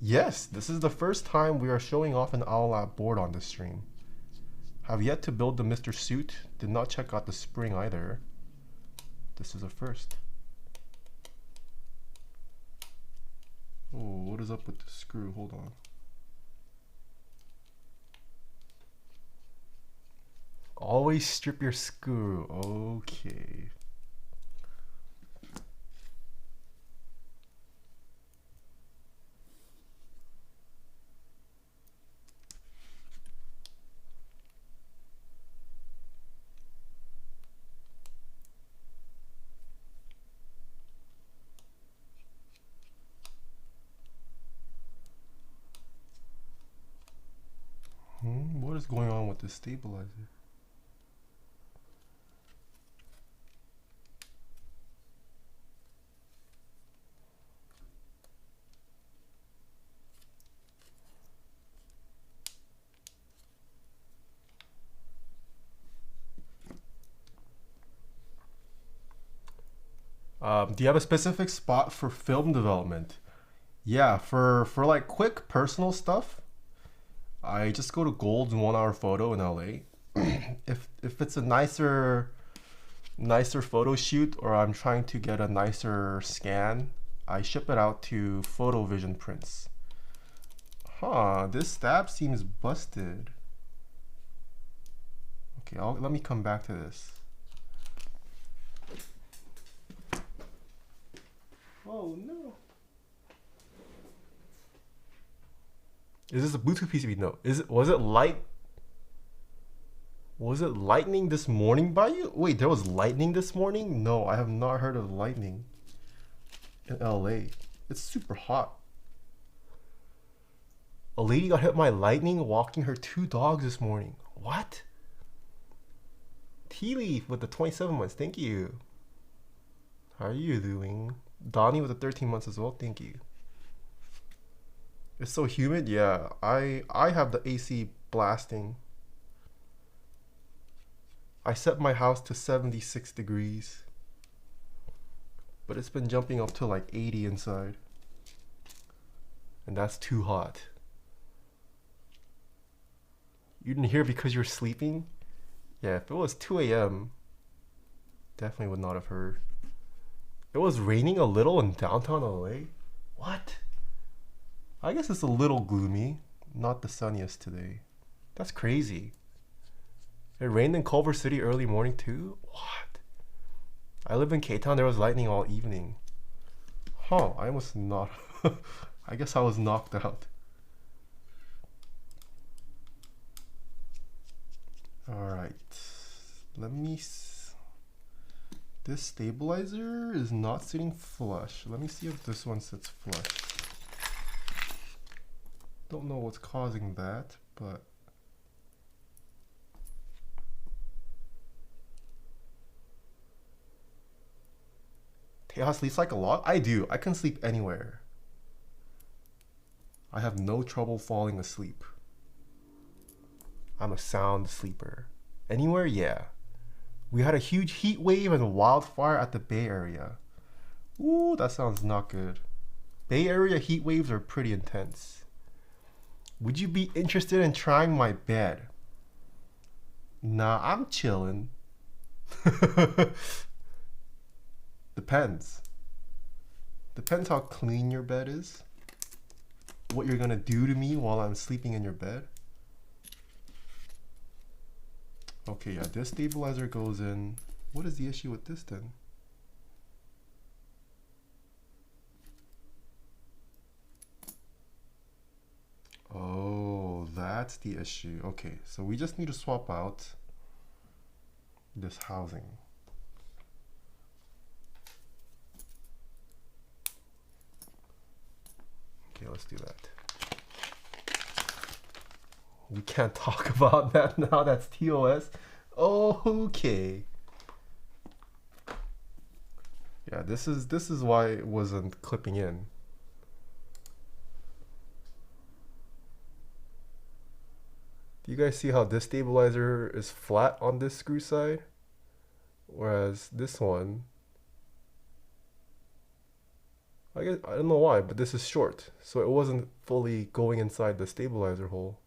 Speaker 1: Yes, this is the first time we are showing off an Owlab board on this stream. Have yet to build the Mr. Suit. Did not check out the spring either. This is a first. Oh, what is up with the screw? Hold on. Always strip your screw. Okay. What is going on with this stabilizer? Do you have a specific spot for film development? Yeah, for like quick personal stuff, I just go to Gold's 1 hour photo in LA. if it's a nicer photo shoot, or I'm trying to get a nicer scan, I ship it out to Photo Vision Prints. Huh, this stab seems busted. Okay, let me come back to this. Oh no. Is this a Bluetooth PCB? No. Was it lightning this morning by you? Wait, there was lightning this morning? No, I have not heard of lightning in LA. It's super hot. A lady got hit by lightning walking her 2 dogs this morning. What? Tea Leaf with the 27 months. Thank you. How are you doing? Donnie with the 13 months as well. Thank you. It's so humid. Yeah, I have the AC blasting. I set my house to 76 degrees, but it's been jumping up to like 80 inside, and that's too hot. You didn't hear because you're sleeping? Yeah, if it was 2 a.m., definitely would not have heard. It was raining a little in downtown LA? What? I guess it's a little gloomy. Not the sunniest today. That's crazy. It rained in Culver City early morning too? What? I live in K-Town. There was lightning all evening. Huh, I almost not. I guess I was knocked out. Alright. Let me... This stabilizer is not sitting flush. Let me see if this one sits flush. Don't know what's causing that, but... Taeha sleeps like a lot? I do. I can sleep anywhere. I have no trouble falling asleep. I'm a sound sleeper. Anywhere? Yeah. We had a huge heat wave and wildfire at the Bay Area. Ooh, that sounds not good. Bay Area heat waves are pretty intense. Would you be interested in trying my bed? Nah, I'm chilling. Depends. Depends how clean your bed is. What you're gonna do to me while I'm sleeping in your bed. Okay, yeah, this stabilizer goes in. What is the issue with this then? Oh, that's the issue. Okay, so we just need to swap out this housing. Okay, let's do that. We can't talk about that now. That's TOS. Okay. Yeah, this is why it wasn't clipping in. Do you guys see how this stabilizer is flat on this screw side? Whereas this one, I don't know why, but this is short. So it wasn't fully going inside the stabilizer hole.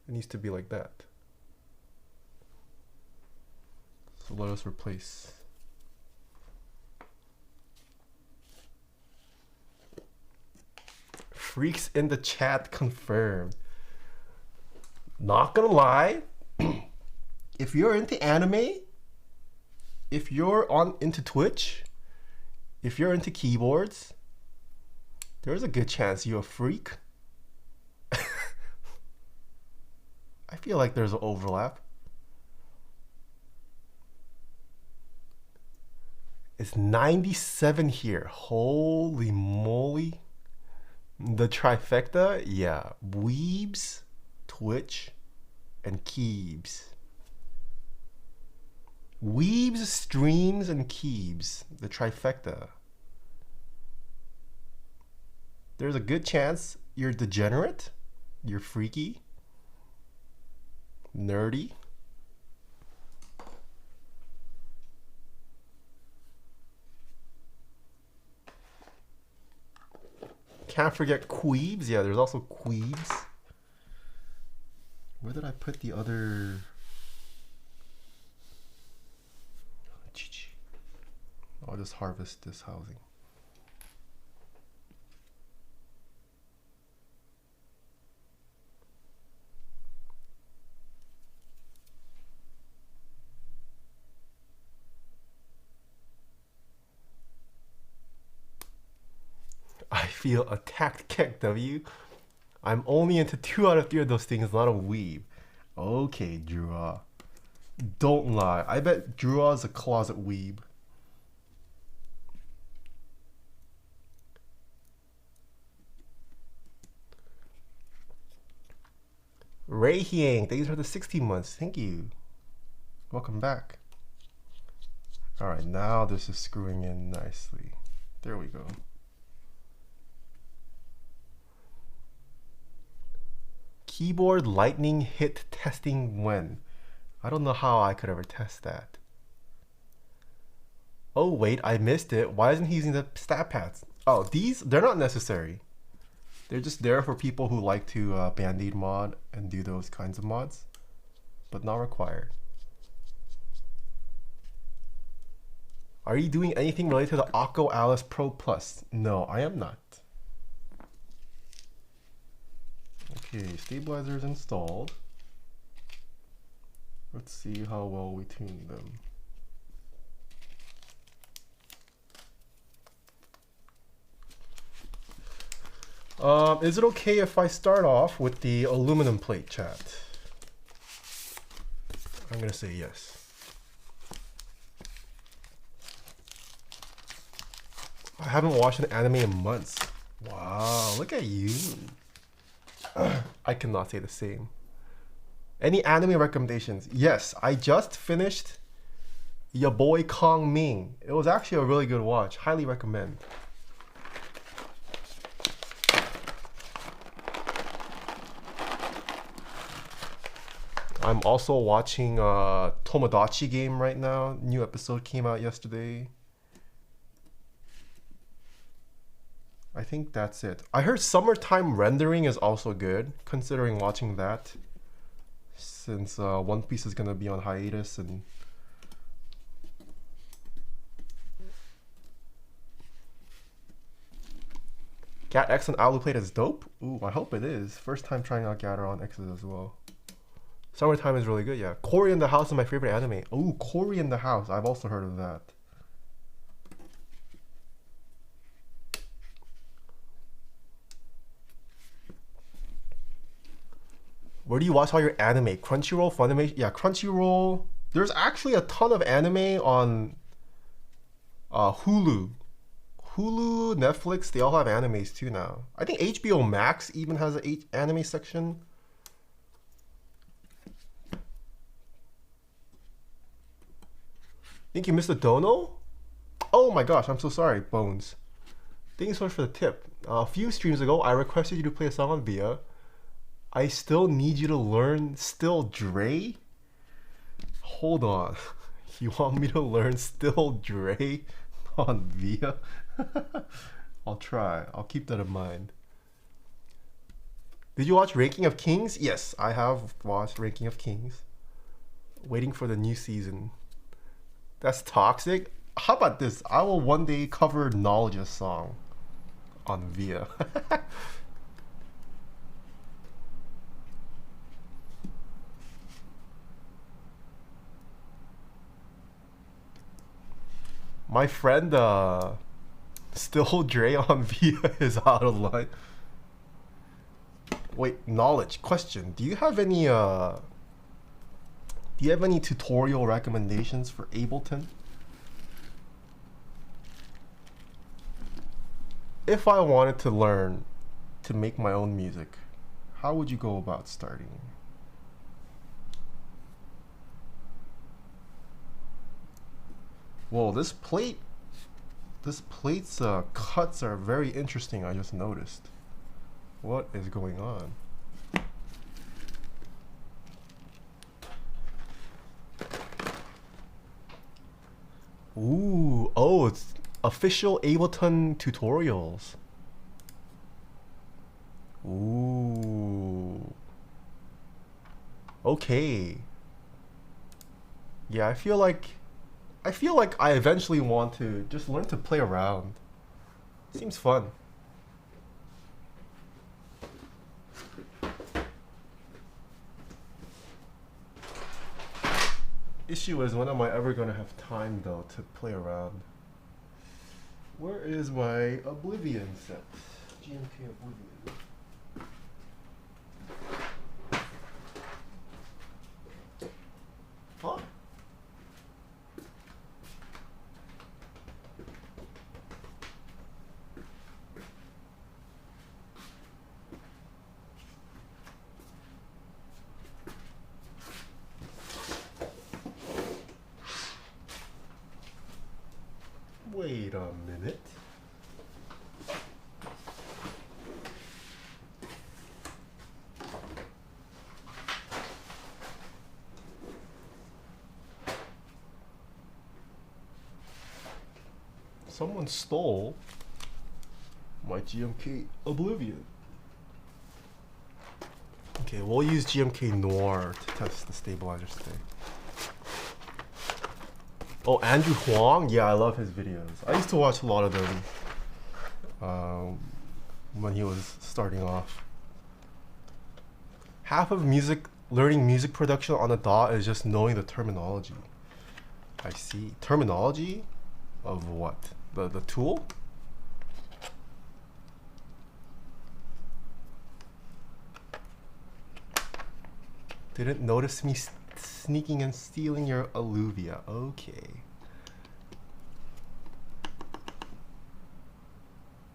Speaker 1: It needs to be like that. So let us replace. Freaks in the chat confirmed. Not gonna lie, if you're into anime, if you're into Twitch, if you're into keyboards, there's a good chance you're a freak. I feel like there's an overlap. It's 97 here. Holy moly. The trifecta, yeah. Weebs, Twitch, and Keebs. Weebs, streams, and Keebs. The trifecta. There's a good chance you're degenerate, you're freaky, nerdy. Can't forget queebs. Yeah, there's also queebs. Where did I put the other? I'll just harvest this housing. I feel attacked, KW. I'm only into 2 out of 3 of those things, not a weeb. Okay, Drewa. Don't lie. I bet Drewa's a closet weeb. Ray Hyang, thanks for the 60 months. Thank you. Welcome back. Alright, now this is screwing in nicely. There we go. Keyboard lightning hit testing when? I don't know how I could ever test that. Oh wait, I missed it. Why isn't he using the stat pads? Oh, they're not necessary. They're just there for people who like to band-aid mod and do those kinds of mods, but not required. Are you doing anything related to the Akko Alice Pro Plus? No, I am not. Okay, stabilizer is installed. Let's see how well we tune them. Is it okay if I start off with the aluminum plate, chat? I'm gonna say yes. I haven't watched an anime in months. Wow, look at you. I cannot say the same. Any anime recommendations? Yes, I just finished Ya Boy Kong Ming. It was actually a really good watch. Highly recommend. I'm also watching Tomodachi Game right now. New episode came out yesterday. I think that's it. I heard Summertime Rendering is also good, considering watching that, since One Piece is gonna be on hiatus and Gat X and Owlab plate is dope. Ooh, I hope it is. First time trying out Gateron X's as well. Summertime is really good, yeah. Cory in the House is my favorite anime. Ooh, Cory in the House. I've also heard of that. Where do you watch all your anime? Crunchyroll, Funimation? Yeah, Crunchyroll. There's actually a ton of anime on Hulu. Hulu, Netflix, they all have animes too now. I think HBO Max even has an anime section. Think you missed a dono? Oh my gosh, I'm so sorry, Bones. Thank you so much for the tip. A few streams ago, I requested you to play a song on Via. I still need you to learn Still Dre? Hold on. You want me to learn Still Dre on Via? I'll try. I'll keep that in mind. Did you watch Ranking of Kings? Yes, I have watched Ranking of Kings. Waiting for the new season. That's toxic. How about this? I will one day cover Knowledge's song on Via. My friend Still Dre on Via is out of line. Wait, Knowledge. Question. Do you have any tutorial recommendations for Ableton? If I wanted to learn to make my own music, how would you go about starting? Whoa, this plate's cuts are very interesting, I just noticed. What is going on? Ooh, oh, it's official Ableton tutorials. Ooh. Okay. Yeah, I feel like I eventually want to just learn to play around. Seems fun. Issue is, when am I ever gonna have time though to play around? Where is my Oblivion set? GMK Oblivion. Huh? Wait a minute. Someone stole my GMK Oblivion. Okay, we'll use GMK Noire to test the stabilizers today. Oh, Andrew Huang? Yeah, I love his videos. I used to watch a lot of them when he was starting off. Half of learning music production on a DAW is just knowing the terminology. I see. Terminology? Of what? The tool? Didn't notice me sneaking and stealing your Alluvia. Okay.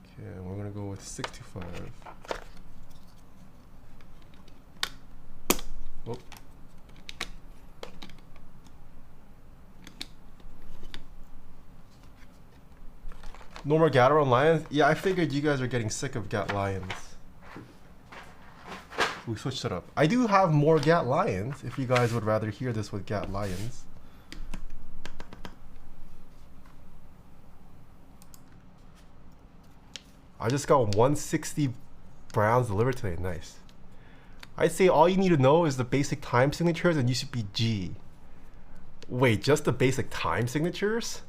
Speaker 1: Okay, we're gonna go with 625. Oh. No more Gateron Lions? Yeah, I figured you guys are getting sick of Gat Lions. We switched it up. I do have more Gat Lions, if you guys would rather hear this with Gat Lions. I just got 160 Browns delivered today. Nice. I'd say all you need to know is the basic time signatures and you should be G. Wait, just the basic time signatures?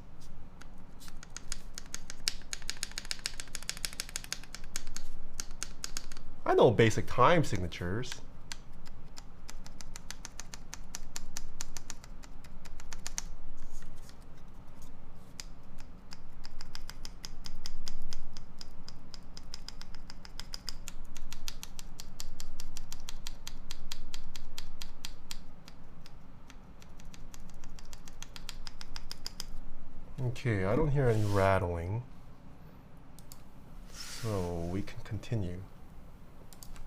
Speaker 1: I know basic time signatures. Okay, I don't hear any rattling, so we can continue.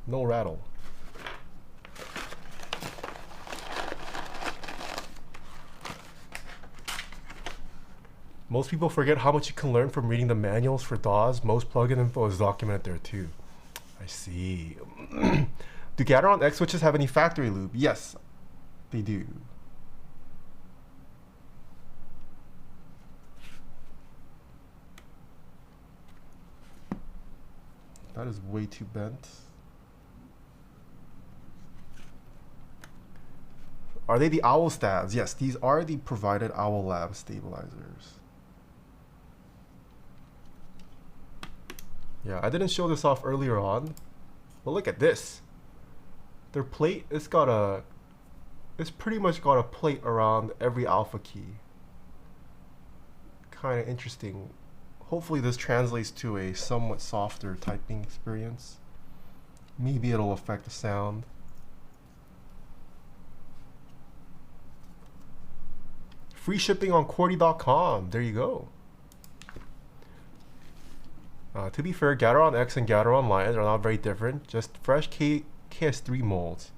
Speaker 1: No rattle. Most people forget how much you can learn from reading the manuals for DAWs. Most plugin info is documented there too. I see. Do Gateron X switches have any factory lube? Yes, they do. That is way too bent. Are they the Owl stabs? Yes, these are the provided Owlab stabilizers. Yeah, I didn't show this off earlier on, but look at this. Their plate, it's pretty much got a plate around every alpha key. Kind of interesting. Hopefully this translates to a somewhat softer typing experience. Maybe it'll affect the sound. Free shipping on QWERTY.com. There you go. To be fair, Gateron X and Gateron lines are not very different, just fresh KS3 molds.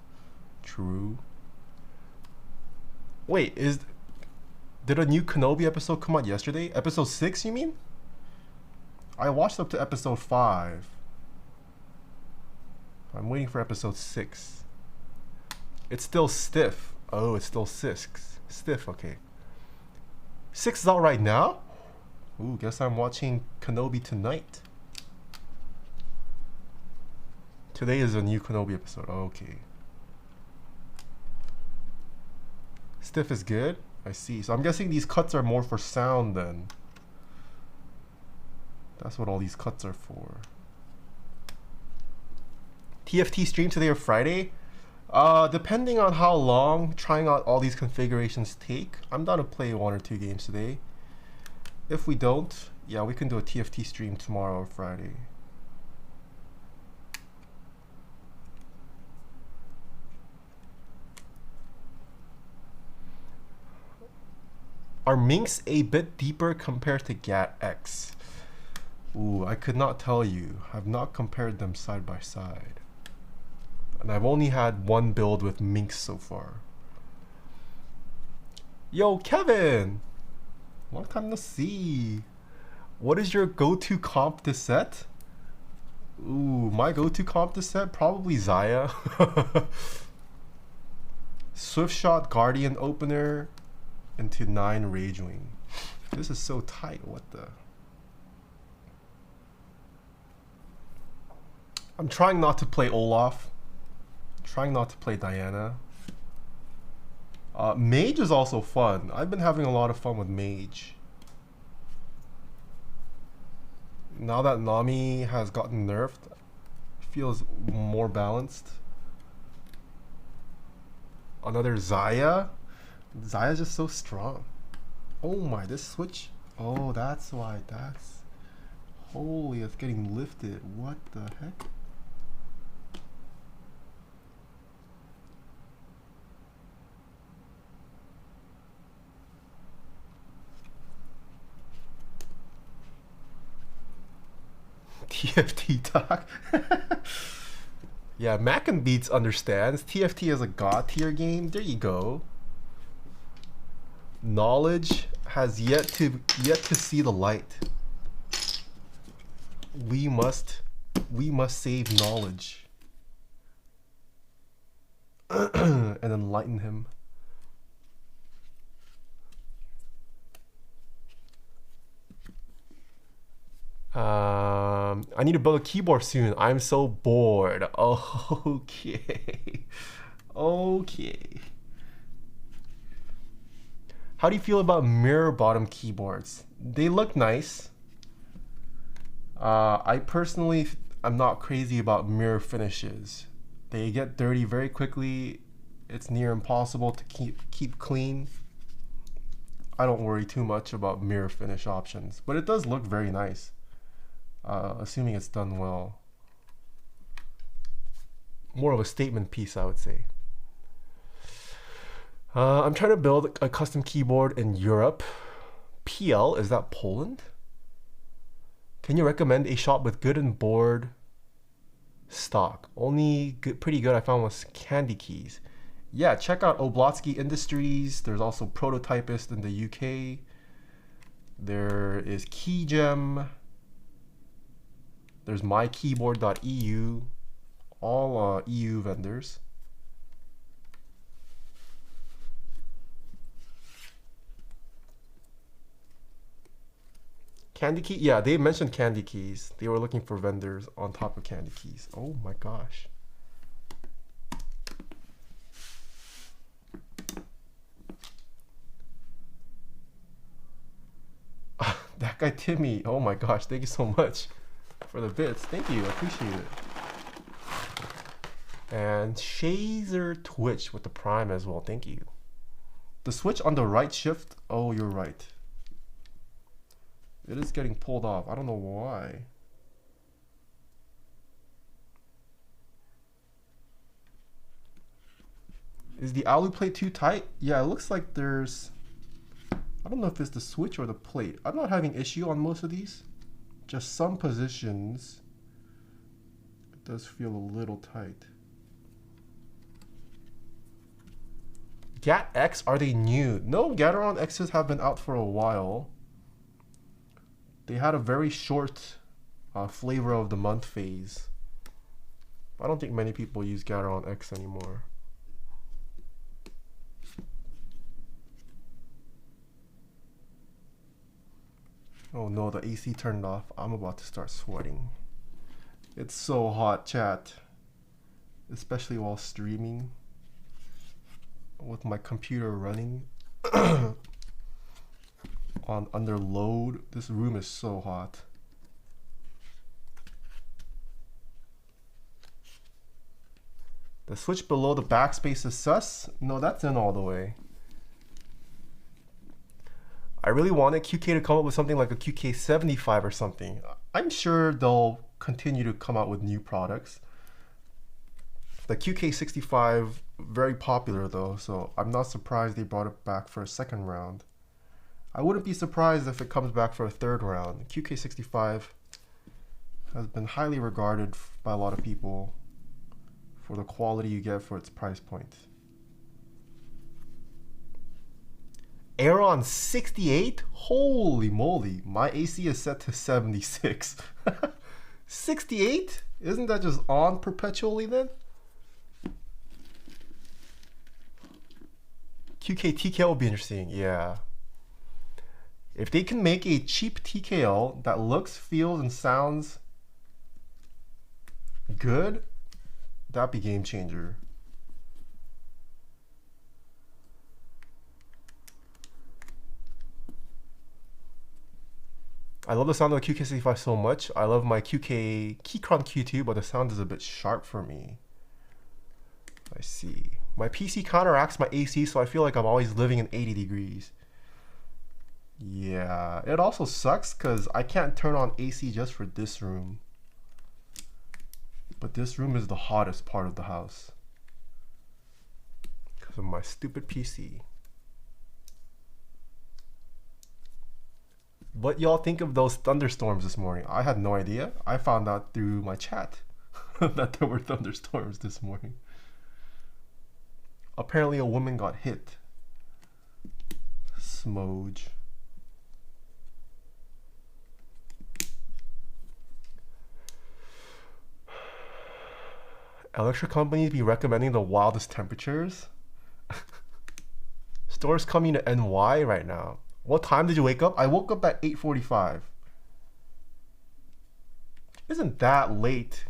Speaker 1: True. Wait, did a new Kenobi episode come out yesterday? Episode 6, you mean? I watched up to episode 5. I'm waiting for episode 6. It's still stiff. Oh, it's still 6. Stiff, okay. 6 is out right now? Ooh, guess I'm watching Kenobi tonight. Today is a new Kenobi episode. Okay. Stiff is good. I see. So I'm guessing these cuts are more for sound then. That's what all these cuts are for. TFT stream today or Friday? Depending on how long trying out all these configurations take, I'm down to play 1 or 2 games today. If we don't, yeah, we can do a TFT stream tomorrow or Friday. Are minks a bit deeper compared to Gat X? Ooh, I could not tell you. I've not compared them side by side. And I've only had one build with minks so far. Yo, Kevin! Long time no see. What is your go-to comp to set? Ooh, my go-to comp to set? Probably Zaya. Swift Shot Guardian Opener into 9 Ragewing. This is so tight, what the? I'm trying not to play Olaf. Trying not to play Diana. Mage is also fun. I've been having a lot of fun with Mage. Now that Nami has gotten nerfed, it feels more balanced. Another Zaya. Zaya's just so strong. Oh my, this switch. Oh, that's why. That's... Holy, it's getting lifted. What the heck? TFT talk. Yeah, Mac and Beats understands. TFT is a god tier game. There you go. Knowledge has yet to see the light. We must save knowledge and enlighten him. I need to build a keyboard soon. I'm so bored. Okay. Okay. How do you feel about mirror bottom keyboards? They look nice. I personally, I'm not crazy about mirror finishes. They get dirty very quickly. It's near impossible to keep clean. I don't worry too much about mirror finish options, but it does look very nice. Assuming it's done well. More of a statement piece, I would say. I'm trying to build a custom keyboard in Europe. PL, is that Poland? Can you recommend a shop with good and board stock? Only good, pretty good I found was Candy Keys. Yeah, check out Oblotsky Industries. There's also Prototypist in the UK. There is Keygem. There's mykeyboard.eu. All EU vendors. Candy Key? Yeah, they mentioned Candy Keys. They were looking for vendors on top of Candy Keys. Oh my gosh. That guy Timmy. Oh my gosh, thank you so much for the bits. Thank you, I appreciate it. And Shazer Twitch with the Prime as well. Thank you. The switch on the right shift. Oh, you're right. It is getting pulled off. I don't know why. Is the Owlab plate too tight? Yeah, it looks like there's... I don't know if it's the switch or the plate. I'm not having issue on most of these. Just some positions. It does feel a little tight. Gat X, are they new? No, Gateron X's have been out for a while. They had a very short flavor of the month phase. I don't think many people use Gateron X anymore. Oh no, the AC turned off. I'm about to start sweating. It's so hot, chat. Especially while streaming. With my computer running. Under load. This room is so hot. The switch below the backspace is sus? No, that's in all the way. I really wanted QK to come up with something like a QK65 or something. I'm sure they'll continue to come out with new products. The QK65, very popular though, so I'm not surprised they brought it back for a second round. I wouldn't be surprised if it comes back for a third round. QK65 has been highly regarded by a lot of people for the quality you get for its price point. Aeron 68? Holy moly, my AC is set to 76. 68? Isn't that just on perpetually then? QK TKL will be interesting, yeah. If they can make a cheap TKL that looks, feels, and sounds good, that'd be game changer. I love the sound of the QK65 so much. I love my QK Keychron Q2, but the sound is a bit sharp for me. I see. My PC counteracts my AC, so I feel like I'm always living in 80 degrees. Yeah, it also sucks because I can't turn on AC just for this room. But this room is the hottest part of the house because of my stupid PC. What y'all think of those thunderstorms this morning? I had no idea. I found out through my chat that there were thunderstorms this morning. Apparently a woman got hit. Smoge. Electric companies be recommending the wildest temperatures? Stores coming to NY right now. What time did you wake up? I woke up at 8:45. Isn't that late?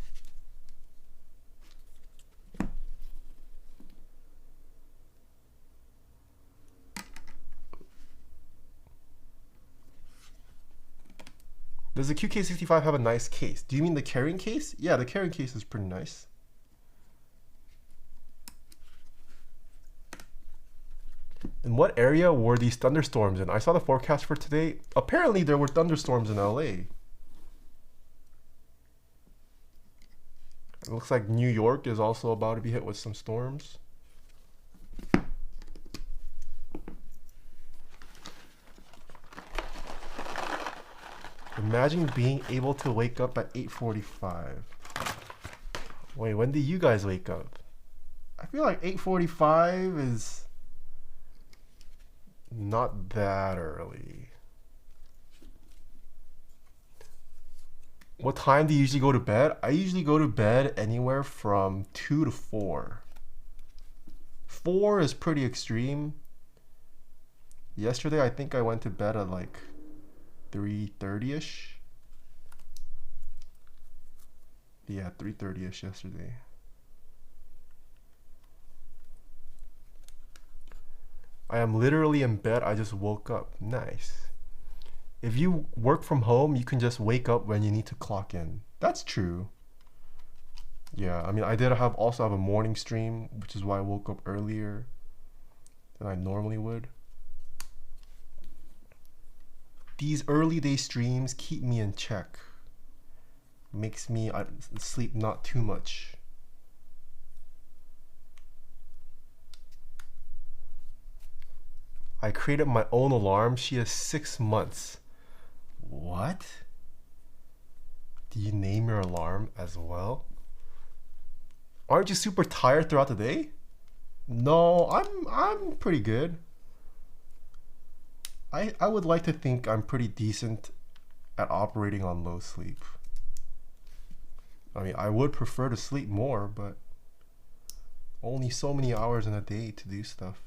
Speaker 1: Does the QK65 have a nice case? Do you mean the carrying case? Yeah, the carrying case is pretty nice. In what area were these thunderstorms in? I saw the forecast for today. Apparently there were thunderstorms in LA. It looks like New York is also about to be hit with some storms. Imagine being able to wake up at 8:45. Wait, when do you guys wake up? I feel like 8:45 is not that early. What time do you usually go to bed? I usually go to bed anywhere from 2 to 4. 4 is pretty extreme. Yesterday, I think I went to bed at like 3:30ish. Yeah, 3:30ish yesterday. I am literally in bed. I just woke up. Nice. If you work from home, you can just wake up when you need to clock in. That's true. Yeah, I mean, I did also have a morning stream, which is why I woke up earlier than I normally would. These early day streams keep me in check. Makes me sleep not too much. I created my own alarm. She is 6 months. What? Do you name your alarm as well? Aren't you super tired throughout the day? No, I'm pretty good. I would like to think I'm pretty decent at operating on low sleep. I mean, I would prefer to sleep more, but only so many hours in a day to do stuff.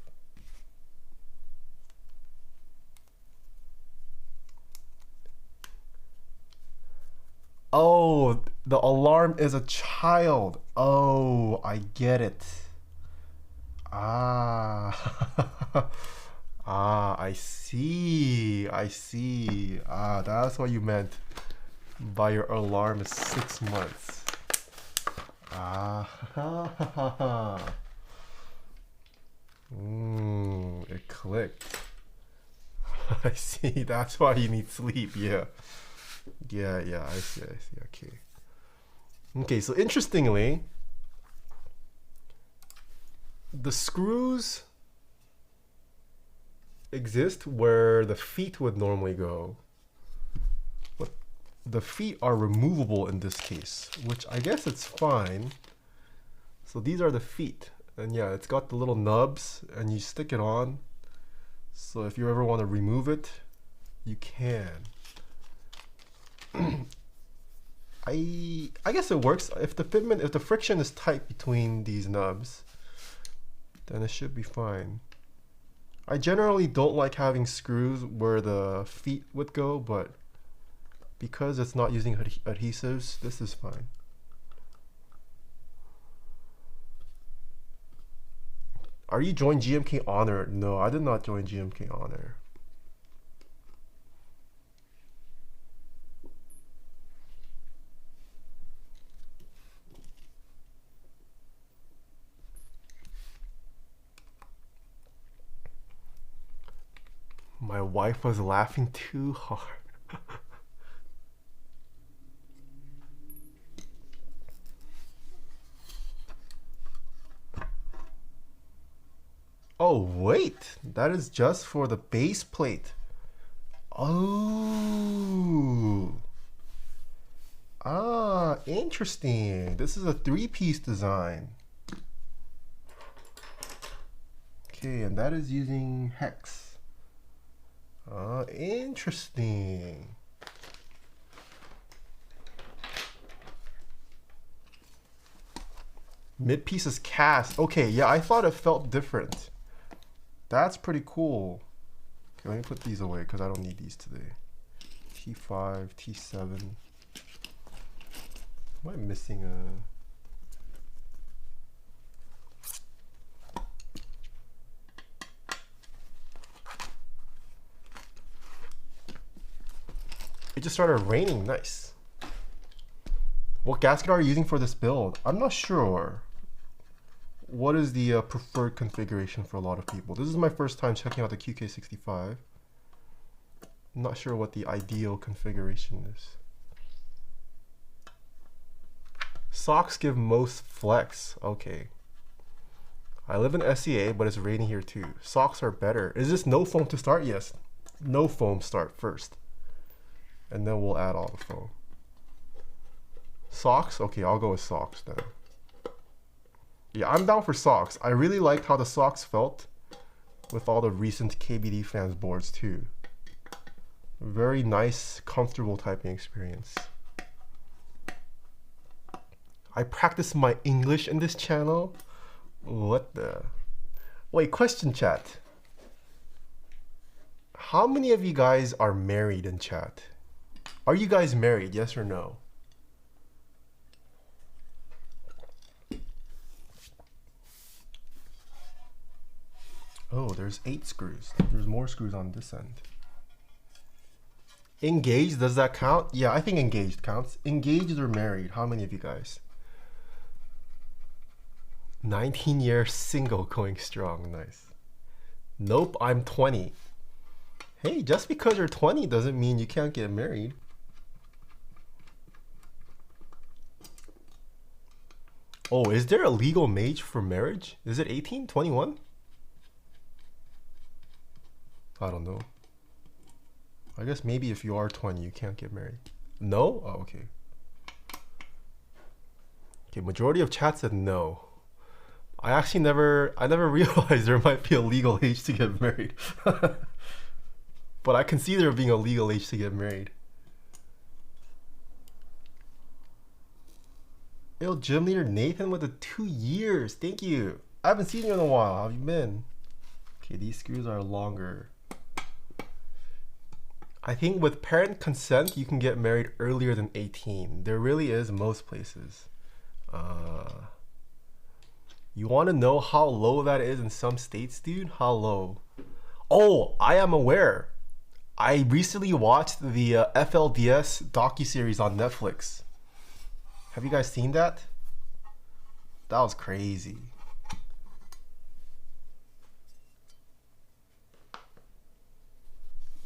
Speaker 1: Oh, the alarm is a child. Oh, I get it. Ah. Ah, I see. I see. Ah, that's what you meant by your alarm is 6 months. Ah. It clicked. I see. That's why you need sleep. Yeah. Yeah, I see. Okay. Okay, so interestingly, the screws exist where the feet would normally go. But the feet are removable in this case, which I guess it's fine. So these are the feet. And yeah, it's got the little nubs and you stick it on. So if you ever want to remove it, you can. I guess it works. If the friction is tight between these nubs, then it should be fine. I generally don't like having screws where the feet would go, but because it's not using adhesives, this is fine. Are you joined GMK Honor? No, I did not join GMK Honor. My wife was laughing too hard. Oh, wait. That is just for the base plate. Oh. Ah, interesting. This is a 3-piece design. Okay, and that is using hex. Ah, interesting. Mid piece is cast. Okay, yeah, I thought it felt different. That's pretty cool. Okay, let me put these away because I don't need these today. T5, T7. Am I missing a... It just started raining. Nice. What gasket are you using for this build? I'm not sure. What is the preferred configuration for a lot of people? This is my first time checking out the QK65. I'm not sure what the ideal configuration is. Socks give most flex. Okay. I live in SEA, but it's raining here too. Socks are better. Is this no foam to start? Yes. No foam start first. and then we'll add all the foam. Socks? Okay, I'll go with socks then. Yeah, I'm down for socks. I really liked how the socks felt with all the recent KBD fans boards too. Very nice, comfortable typing experience. I practice my English in this channel. What the? Wait, question chat. How many of you guys are married in chat? Are you guys married, yes or no? Oh, there's 8 screws. There's more screws on this end. Engaged, does that count? Yeah, I think engaged counts. Engaged or married? How many of you guys? 19 years single going strong. Nice. Nope, I'm 20. Hey, just because you're 20 doesn't mean you can't get married. Oh, is there a legal age for marriage? Is it 18, 21? I don't know. I guess maybe if you are 20, you can't get married. No? Oh, okay. Okay, majority of chat said no. I actually never realized there might be a legal age to get married. But I can see there being a legal age to get married. Yo, gym leader Nathan with the 2 years. Thank you. I haven't seen you in a while. How have you been? Okay, these screws are longer. I think with parent consent, you can get married earlier than 18. There really is most places. You want to know how low that is in some states, dude? How low? Oh, I am aware. I recently watched the FLDS docuseries on Netflix. Have you guys seen that? That was crazy.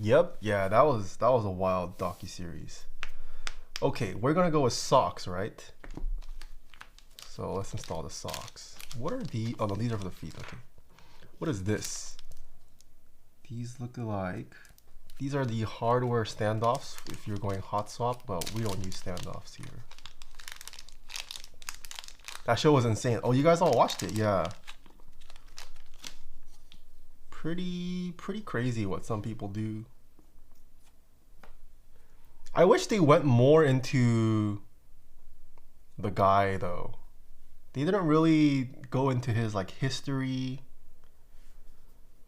Speaker 1: Yep, yeah, that was a wild docuseries. Okay, we're gonna go with socks, right? So let's install the socks. What are the? Oh no, these are for the feet. Okay. What is this? These look like. These are the hardware standoffs if you're going hot swap, but we don't use standoffs here. That show was insane. Oh, you guys all watched it? Yeah. Pretty crazy what some people do. I wish they went more into the guy though. They didn't really go into his like history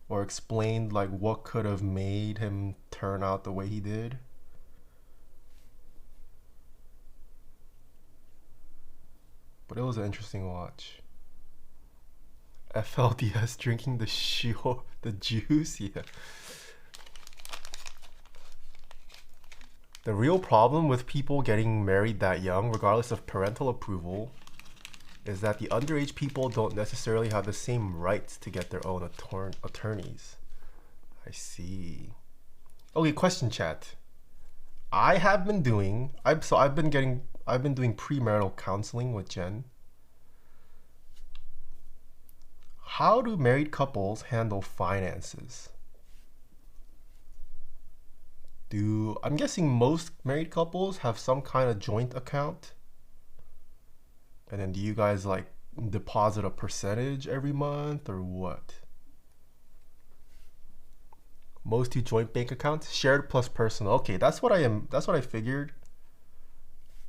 Speaker 1: or explained like what could have made him turn out the way he did. But it was an interesting watch. FLDS drinking the shio, the juice, yeah. The real problem with people getting married that young, regardless of parental approval, is that the underage people don't necessarily have the same rights to get their own attorneys. I see. Okay, question chat. I've been doing premarital counseling with Jen. How do married couples handle finances? I'm guessing most married couples have some kind of joint account? And then do you guys like deposit a percentage every month or what? Most do joint bank accounts, shared plus personal. Okay, that's what I figured.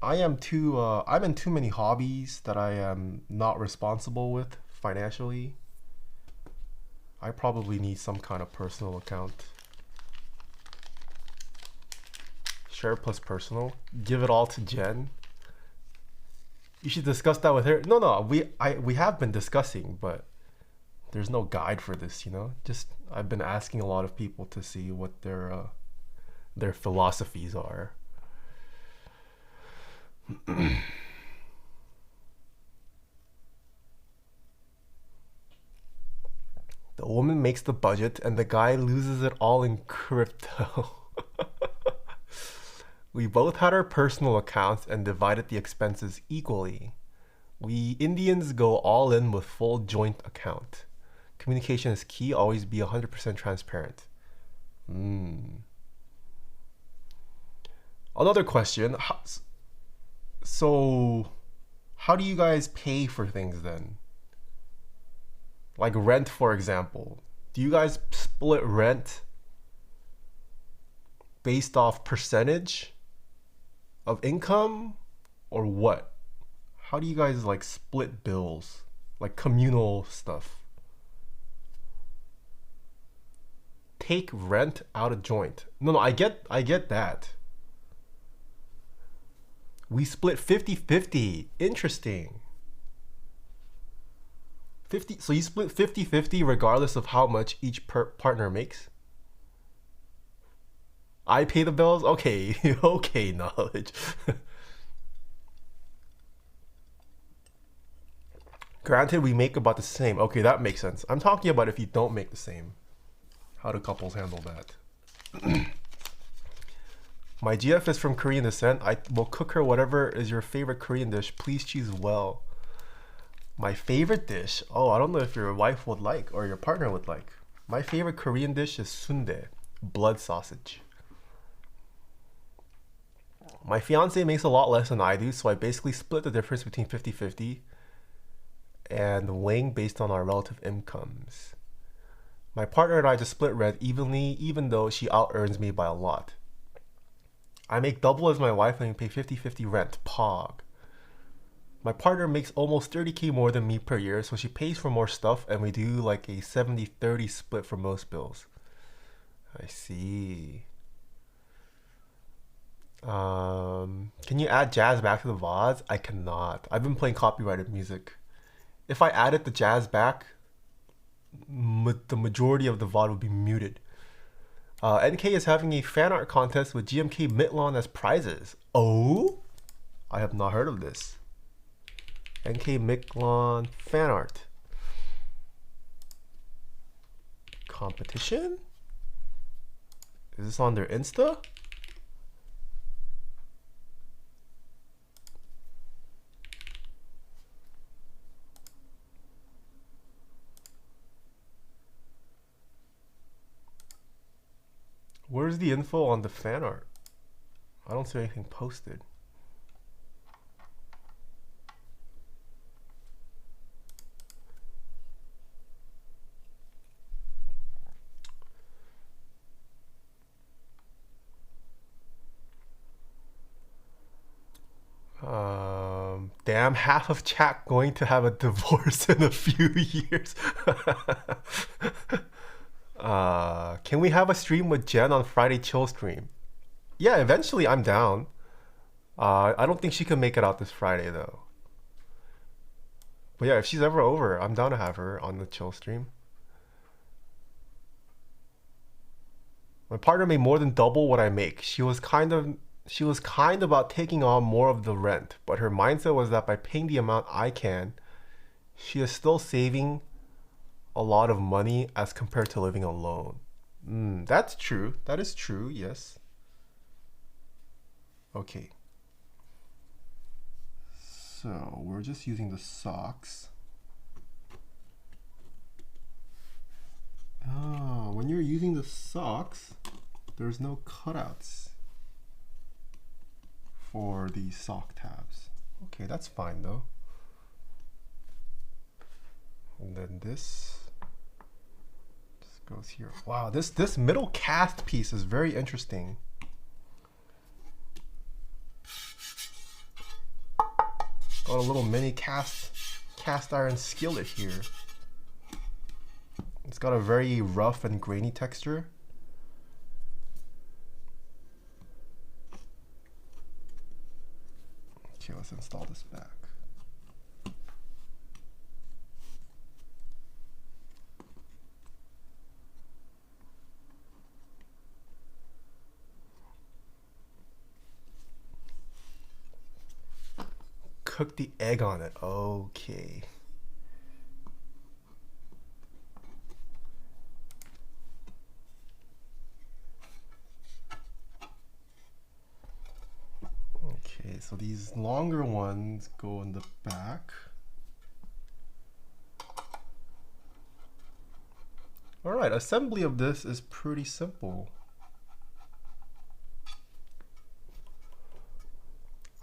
Speaker 1: I'm in too many hobbies that I am not responsible with financially. I probably need some kind of personal account. Share plus personal. Give it all to Jen. You should discuss that with her. No, we have been discussing, but there's no guide for this, you know? Just I've been asking a lot of people to see what their philosophies are. The woman makes the budget and the guy loses it all in crypto. We both had our personal accounts and divided the expenses equally. We Indians go all in with full joint account. Communication is key, always be 100% transparent. Another question. So how do you guys pay for things then? Like rent, for example. Do you guys split rent based off percentage of income or what? How do you guys like split bills? Like communal stuff. Take rent out of joint. No, I get that. We split 50-50. Interesting. 50, so you split 50-50 regardless of how much each partner makes? I pay the bills? Okay, okay, knowledge. Granted, we make about the same. Okay, that makes sense. I'm talking about if you don't make the same. How do couples handle that? My GF is from Korean descent. I will cook her whatever is your favorite Korean dish. Please choose well. My favorite dish? Oh, I don't know if your wife would like or your partner would like. My favorite Korean dish is sundae, blood sausage. My fiance makes a lot less than I do, so I basically split the difference between 50-50 and weighing based on our relative incomes. My partner and I just split rent evenly, even though she out-earns me by a lot. I make double as my wife and we pay 50-50 rent, pog. My partner makes almost 30K more than me per year, so she pays for more stuff and we do like a 70-30 split for most bills. I see. Can you add jazz back to the VODs? I cannot. I've been playing copyrighted music. If I added the jazz back, the majority of the VOD would be muted. NK is having a fan art contest with GMK Mitlon as prizes. Oh? I have not heard of this. NK Mitlon fan art. Competition? Is this on their Insta? Where's the info on the fan art? I don't see anything posted. Damn, half of chat going to have a divorce in a few years. Can we have a stream with Jen on Friday chill stream? Yeah, eventually I'm down. I don't think she can make it out this Friday though. But yeah, if she's ever over, I'm down to have her on the chill stream. My partner made more than double what I make. She was kind about taking on more of the rent, but her mindset was that by paying the amount I can, she is still saving a lot of money as compared to living alone. That's true. That is true, yes. Okay. So we're just using the socks. Oh, when you're using the socks, there's no cutouts for the sock tabs. Okay, that's fine though. And then this just goes here. Wow, this middle cast piece is very interesting. Got a little mini cast iron skillet here. It's got a very rough and grainy texture. Okay, let's install this back. Cook the egg on it. Okay. Okay, so these longer ones go in the back. All right, assembly of this is pretty simple.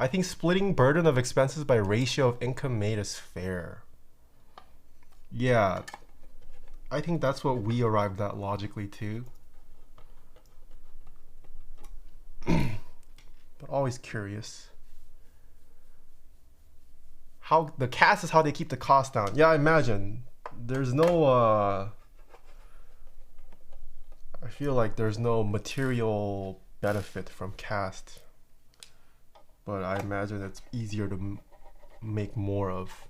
Speaker 1: I think splitting burden of expenses by ratio of income made is fair. Yeah, I think that's what we arrived at logically too. But always curious. How the cast is how they keep the cost down. Yeah, I imagine. There's no I feel like there's no material benefit from cast. But I imagine it's easier to make more of.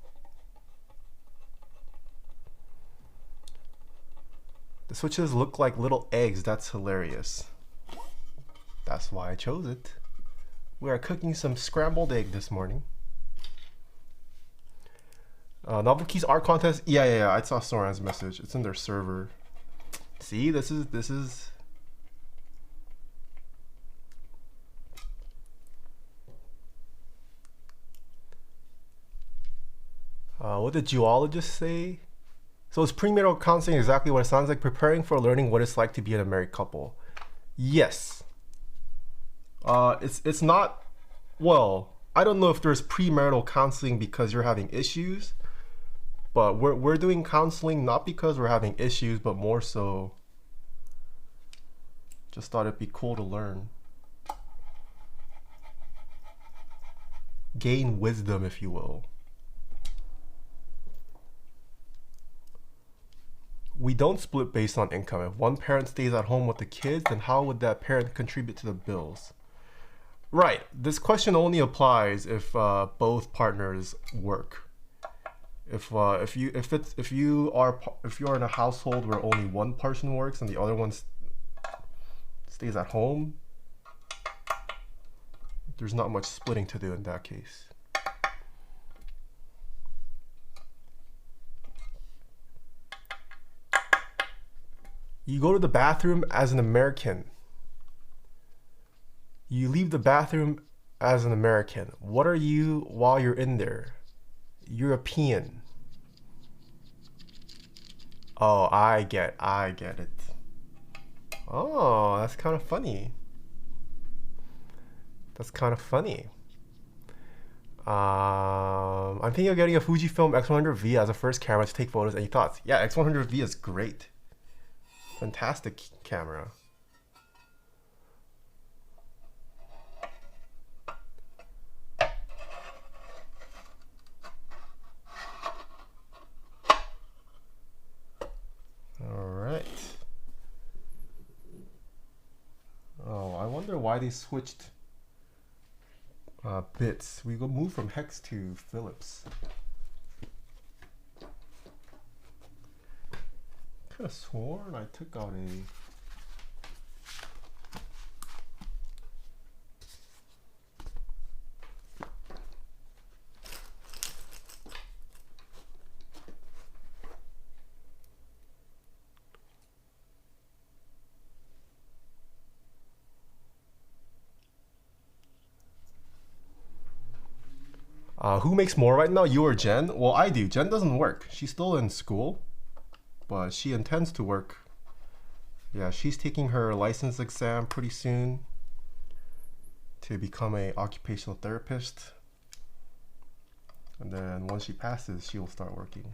Speaker 1: The switches look like little eggs. That's hilarious. That's why I chose it. We are cooking some scrambled egg this morning. Novel Keys art contest. Yeah. I saw Soran's message. It's in their server. See, this is. What did geologist say? So is premarital counseling exactly what it sounds like? Preparing for learning what it's like to be in a married couple. Yes. It's not. Well, I don't know if there's premarital counseling because you're having issues, but we're doing counseling not because we're having issues, but more so. Just thought it'd be cool to learn. Gain wisdom, if you will. We don't split based on income. If one parent stays at home with the kids, then how would that parent contribute to the bills? Right. This question only applies if both partners work. If you're in a household where only one person works and the other one stays at home, there's not much splitting to do in that case. You go to the bathroom as an American. You leave the bathroom as an American. What are you while you're in there? European. Oh, I get it. Oh, that's kind of funny. That's kind of funny. I'm thinking of getting a Fujifilm X100V as a first camera to take photos. Any thoughts? Yeah, X100V is great. Fantastic camera. All right. Oh, I wonder why they switched bits. We go move from hex to Phillips. Could have sworn I took out who makes more right now, you or Jen? Well, I do. Jen doesn't work. She's still in school, but she intends to work. Yeah, she's taking her license exam pretty soon to become an occupational therapist. And then once she passes, she will start working.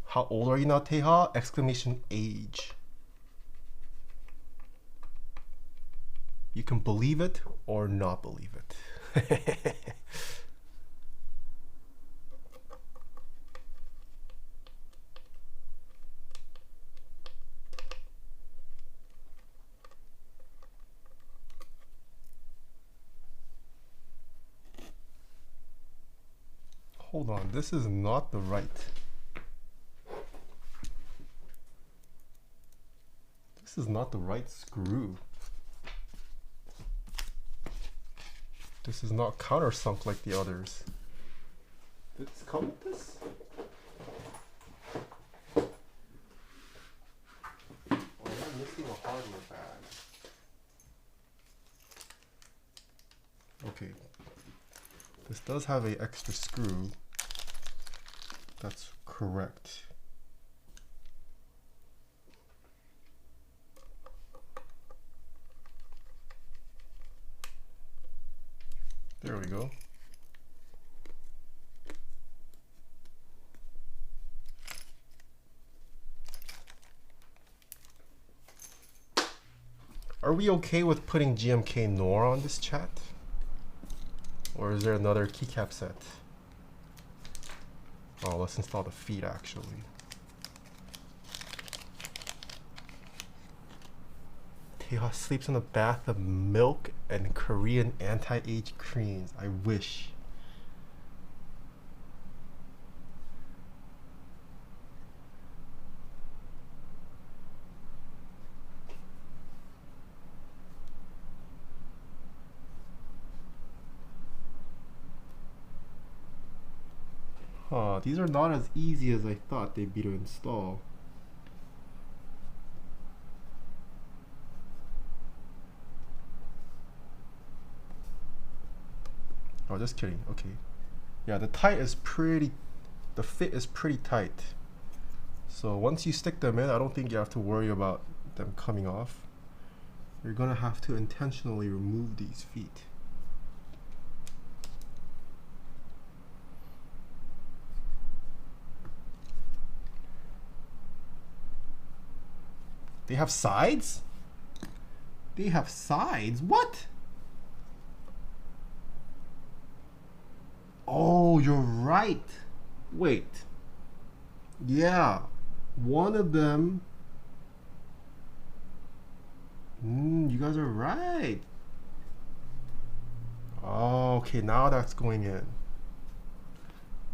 Speaker 1: How old are you now, Taeha? Exclamation age. You can believe it or not believe it. Hold on, this is not the right. This is not the right screw. This is not countersunk like the others. Did it come with this? Or am I missing a hardware bag? Okay. This does have an extra screw. that's correct. There we go. Are we okay with putting GMK Noire on this chat? Or is there another keycap set? Oh, let's install the feed actually. Taeha sleeps in a bath of milk and Korean anti-age creams. I wish. Huh, these are not as easy as I thought they'd be to install. Oh, just kidding. Okay. Yeah, the fit is pretty tight. So once you stick them in, I don't think you have to worry about them coming off. You're gonna have to intentionally remove these feet. They have sides? They have sides? What? Oh, you're right. Wait. Yeah. One of them. You guys are right. Oh, okay, now that's going in.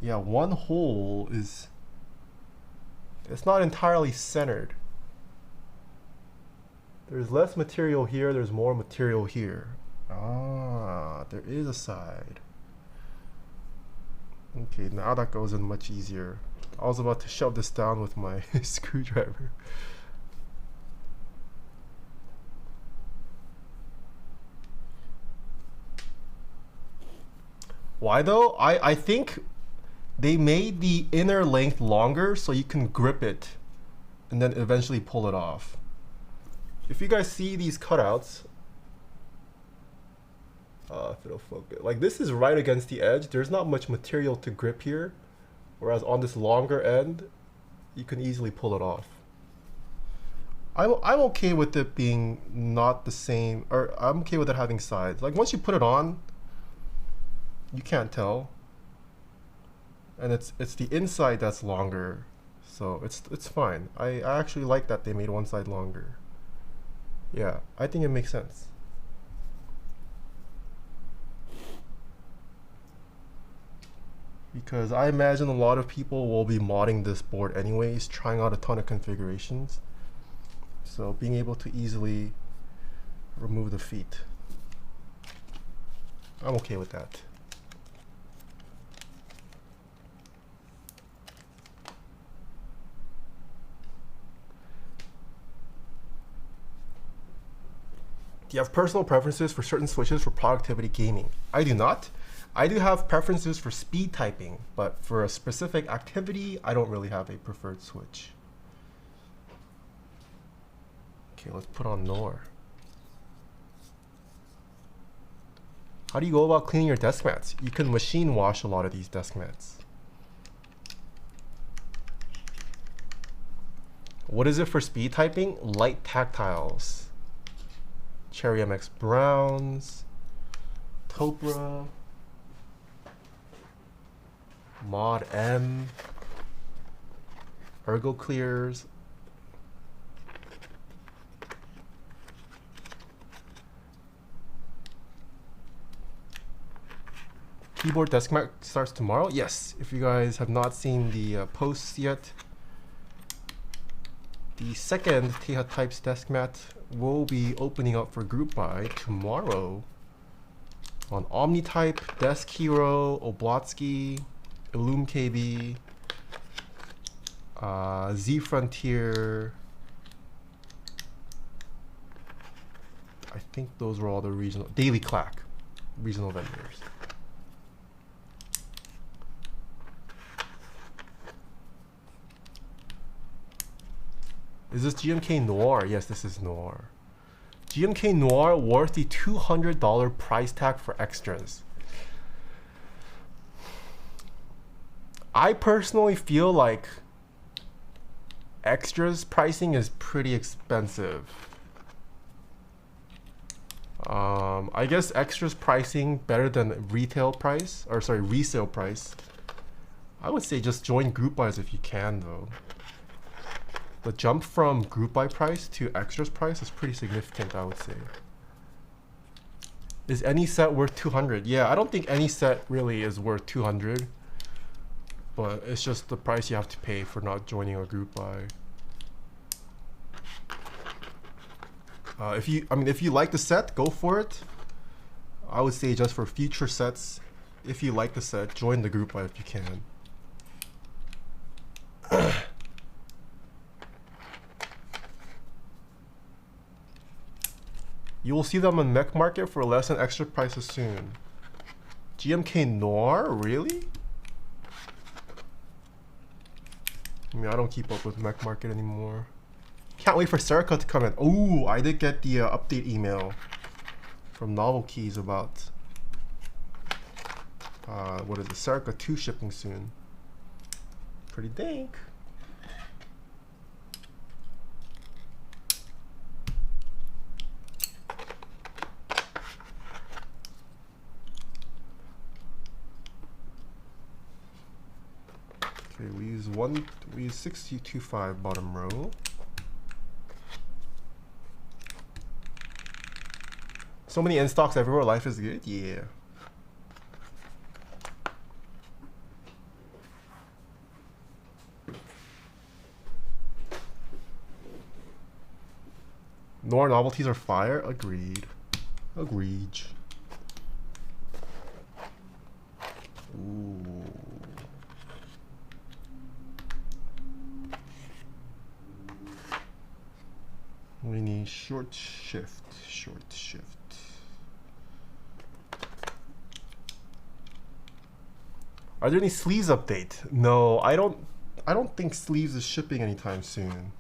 Speaker 1: Yeah, one hole is... It's not entirely centered. There's less material here, there's more material here. Ah, there is a side. Okay, now that goes in much easier. I was about to shove this down with my screwdriver. Why though? I think they made the inner length longer so you can grip it and then eventually pull it off. If you guys see these cutouts, if it'll focus, like this is right against the edge. There's not much material to grip here, whereas on this longer end, you can easily pull it off. I'm okay with it being not the same, or I'm okay with it having sides. Like once you put it on, you can't tell, and it's the inside that's longer, so it's fine. I actually like that they made one side longer. Yeah, I think it makes sense. Because I imagine a lot of people will be modding this board anyways, trying out a ton of configurations. So being able to easily remove the feet, I'm okay with that. Do you have personal preferences for certain switches for productivity gaming? I do not. I do have preferences for speed typing, but for a specific activity, I don't really have a preferred switch. Okay, let's put on Noire. How do you go about cleaning your desk mats? You can machine wash a lot of these desk mats. What is it for speed typing? Light tactiles. Cherry MX Browns, Topra, Mod M, Ergo Clears. Keyboard desk mat starts tomorrow? Yes, if you guys have not seen the posts yet. The second Taeha Types desk mat will be opening up for group buy tomorrow on OmniType, Desk Hero, Oblotsky, Illum KB, Z Frontier. I think those were all the regional, Daily Clack, regional vendors. Is this GMK Noire? Yes, this is Noire. GMK Noire worth the $200 price tag for extras. I personally feel like extras pricing is pretty expensive. I guess extras pricing better than retail price, or sorry, resale price. I would say just join group buys if you can though. The jump from group buy price to extras price is pretty significant, I would say. Is any set worth 200? Yeah, I don't think any set really is worth 200. But it's just the price you have to pay for not joining a group buy. If you like the set, go for it. I would say just for future sets, if you like the set, join the group buy if you can. You will see them on Mech Market for less than extra prices soon. GMK Noire? Really? I mean, I don't keep up with Mech Market anymore. Can't wait for Serica to come in. Oh, I did get the update email from Novel Keys about what is it? Serica 2 shipping soon. Pretty dank. Okay, we use 6225 bottom row. So many in stocks everywhere. Life is good. Yeah. Noir novelties are fire. Agreed. Agreed. Ooh. We need short shift. Short shift. Are there any sleeves update? No, I don't think sleeves is shipping anytime soon.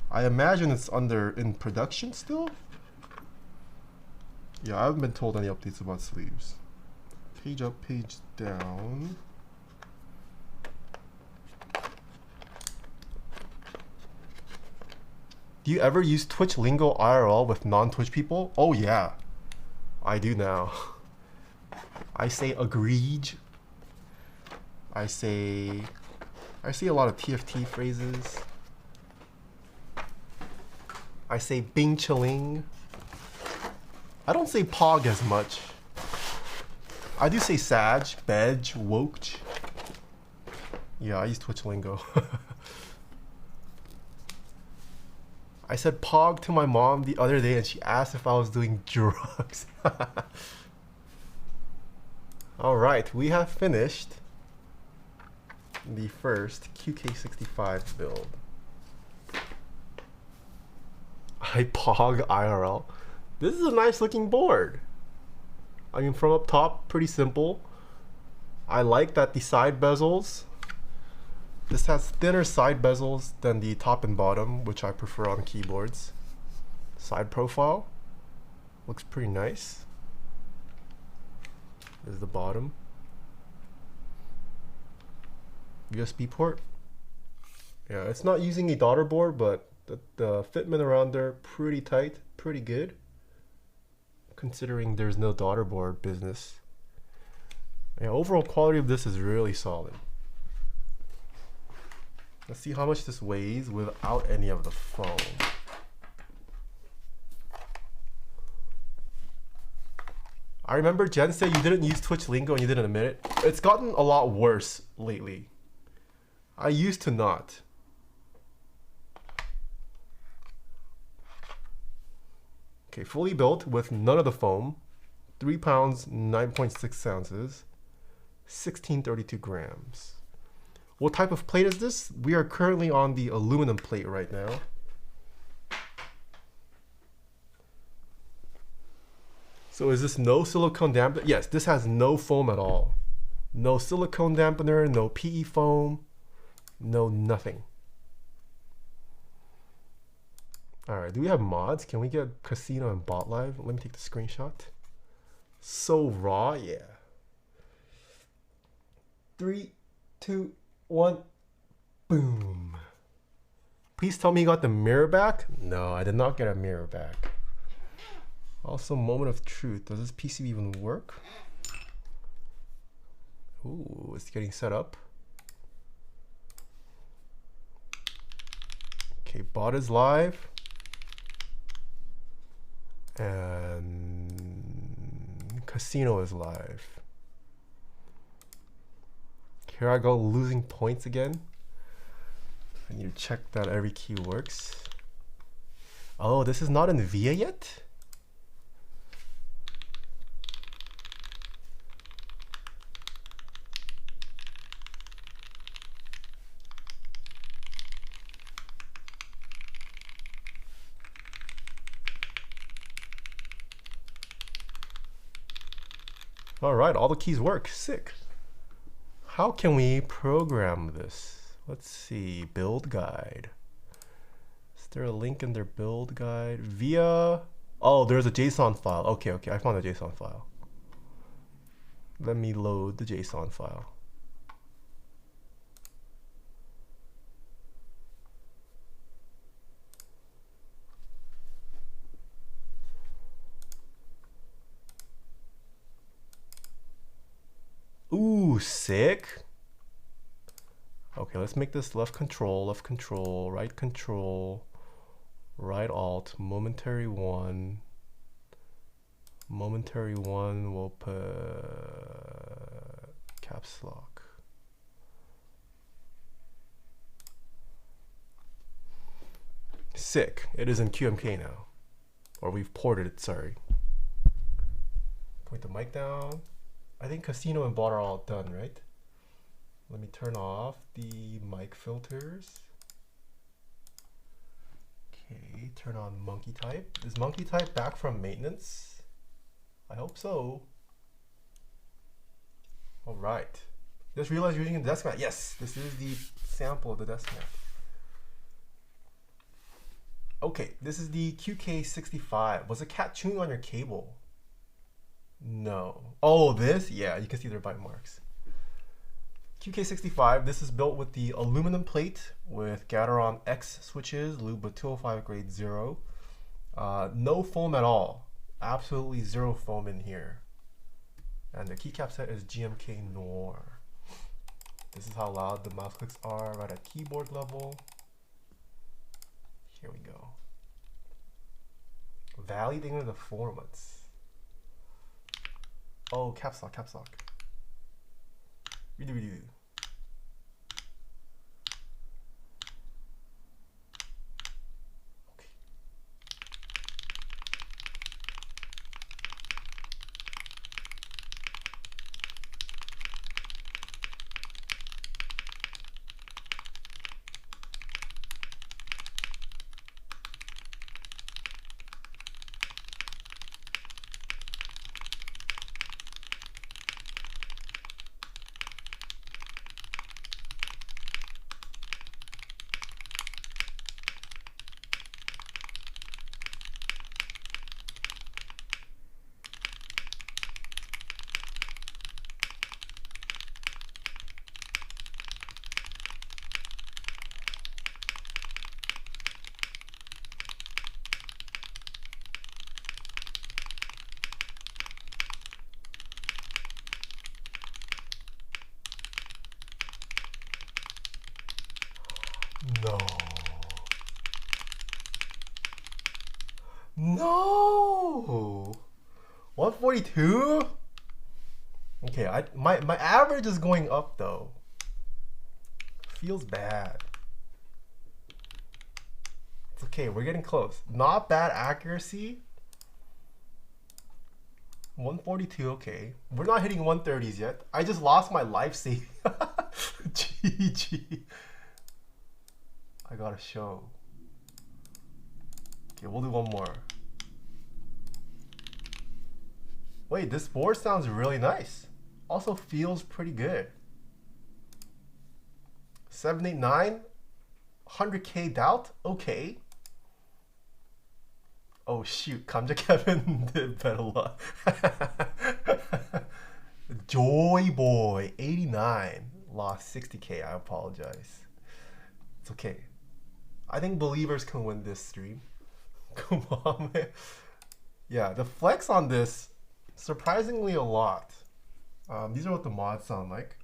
Speaker 1: I imagine it's in production still. Yeah, I haven't been told any updates about sleeves. Page up, page down. Do you ever use Twitch lingo IRL with non-Twitch people? Oh yeah, I do now. I say agreed. I say a lot of TFT phrases. I say bing chilling. I don't say pog as much. I do say sag, bedge, woked. Yeah, I use Twitch lingo. I said pog to my mom the other day and she asked if I was doing drugs. Alright, we have finished the first QK65 build. I pog IRL. This is a nice looking board. I mean, from up top, pretty simple. I like that the side bezels, this has thinner side bezels than the top and bottom, which I prefer on keyboards. Side profile looks pretty nice. This is the bottom. USB port. Yeah, it's not using a daughter board, but the fitment around there pretty tight, pretty good, considering there's no daughter board business. Yeah, overall quality of this is really solid. Let's see how much this weighs without any of the foam. I remember Jen said you didn't use Twitch lingo and you didn't admit it. It's gotten a lot worse lately. I used to not. Okay, fully built with none of the foam. 3 pounds, 9.6 ounces, 1632 grams. What type of plate is this? We are currently on the aluminum plate right now. So is this no silicone dampener? Yes, this has no foam at all. No silicone dampener, no PE foam, no nothing. Alright, do we have mods? Can we get Casino and Bot Live? Let me take the screenshot. So raw, yeah. 3, 2, 1, boom. Please tell me you got the mirror back. No, I did not get a mirror back. Also, moment of truth. Does this PCB even work? Ooh, it's getting set up. Okay, bot is live. And Casino is live. Here I go losing points again. I need to check that every key works. Oh, this is not in VIA yet? All right, all the keys work. Sick. How can we program this? Let's see. Build guide. Is there a link in their build guide? Via... Oh, there's a JSON file. Okay, okay. I found a JSON file. Let me load the JSON file. Ooh, sick. Okay, let's make this left control, right alt, momentary one. Momentary one, we'll put caps lock. Sick. It is in QMK now. Or we've ported it, sorry. Point the mic down. I think Casino and Bot are all done, right? Let me turn off the mic filters. Okay, turn on monkey type. Is monkey type back from maintenance? I hope so. All right. Just realized you're using the desk mat. Yes, this is the sample of the desk mat. Okay, this is the QK65. Was a cat chewing on your cable? No. Oh, this? Yeah, you can see their bite marks. QK65, this is built with the aluminum plate with Gateron X switches, Lube with 205 grade 0. No foam at all. Absolutely zero foam in here. And the keycap set is GMK Noire. This is how loud the mouse clicks are right at keyboard level. Here we go. Validating the formats. Oh, caps lock, caps lock. Redo. Okay. No. No. 142? Okay, my average is going up though. Feels bad. It's okay, we're getting close. Not bad accuracy. 142, okay. We're not hitting 130s yet. I just lost my life saving. GG. I gotta show. Okay, we'll do one more. Wait, this board sounds really nice. Also feels pretty good. 789, 100K doubt, okay. Oh shoot, Kamja Kevin did bet a lot. Joy Boy 89 lost 60k. I apologize. It's okay. I think believers can win this stream. Come on, man. Yeah, the flex on this, surprisingly a lot. These are what the mods sound like.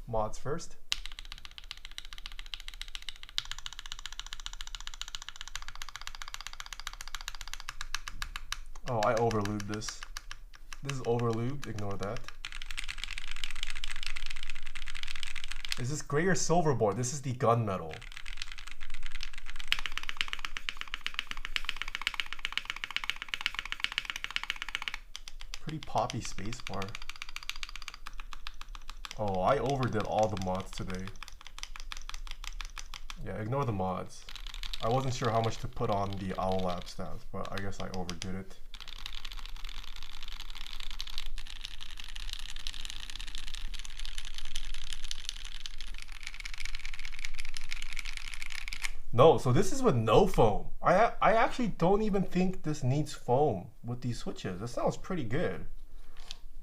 Speaker 1: Mods first. Oh, I overlubed this. This is overlubed, ignore that. Is this gray or silver board? This is the gunmetal. Pretty poppy spacebar. Oh, I overdid all the mods today. Yeah, ignore the mods. I wasn't sure how much to put on the Owlab stats, but I guess I overdid it. No, so this is with no foam. I actually don't even think this needs foam with these switches. This sounds pretty good.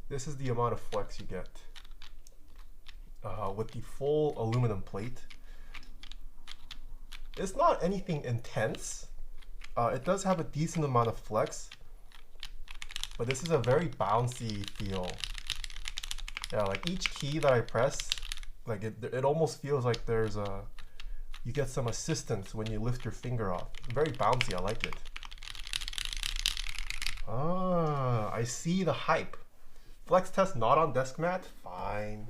Speaker 1: This is the amount of flex you get with the full aluminum plate. It's not anything intense. It does have a decent amount of flex, but this is a very bouncy feel. Yeah, like each key that I press, like it almost feels like there's a, you get some assistance when you lift your finger off. Very bouncy, I like it. Ah, I see the hype. Flex test not on desk mat? Fine.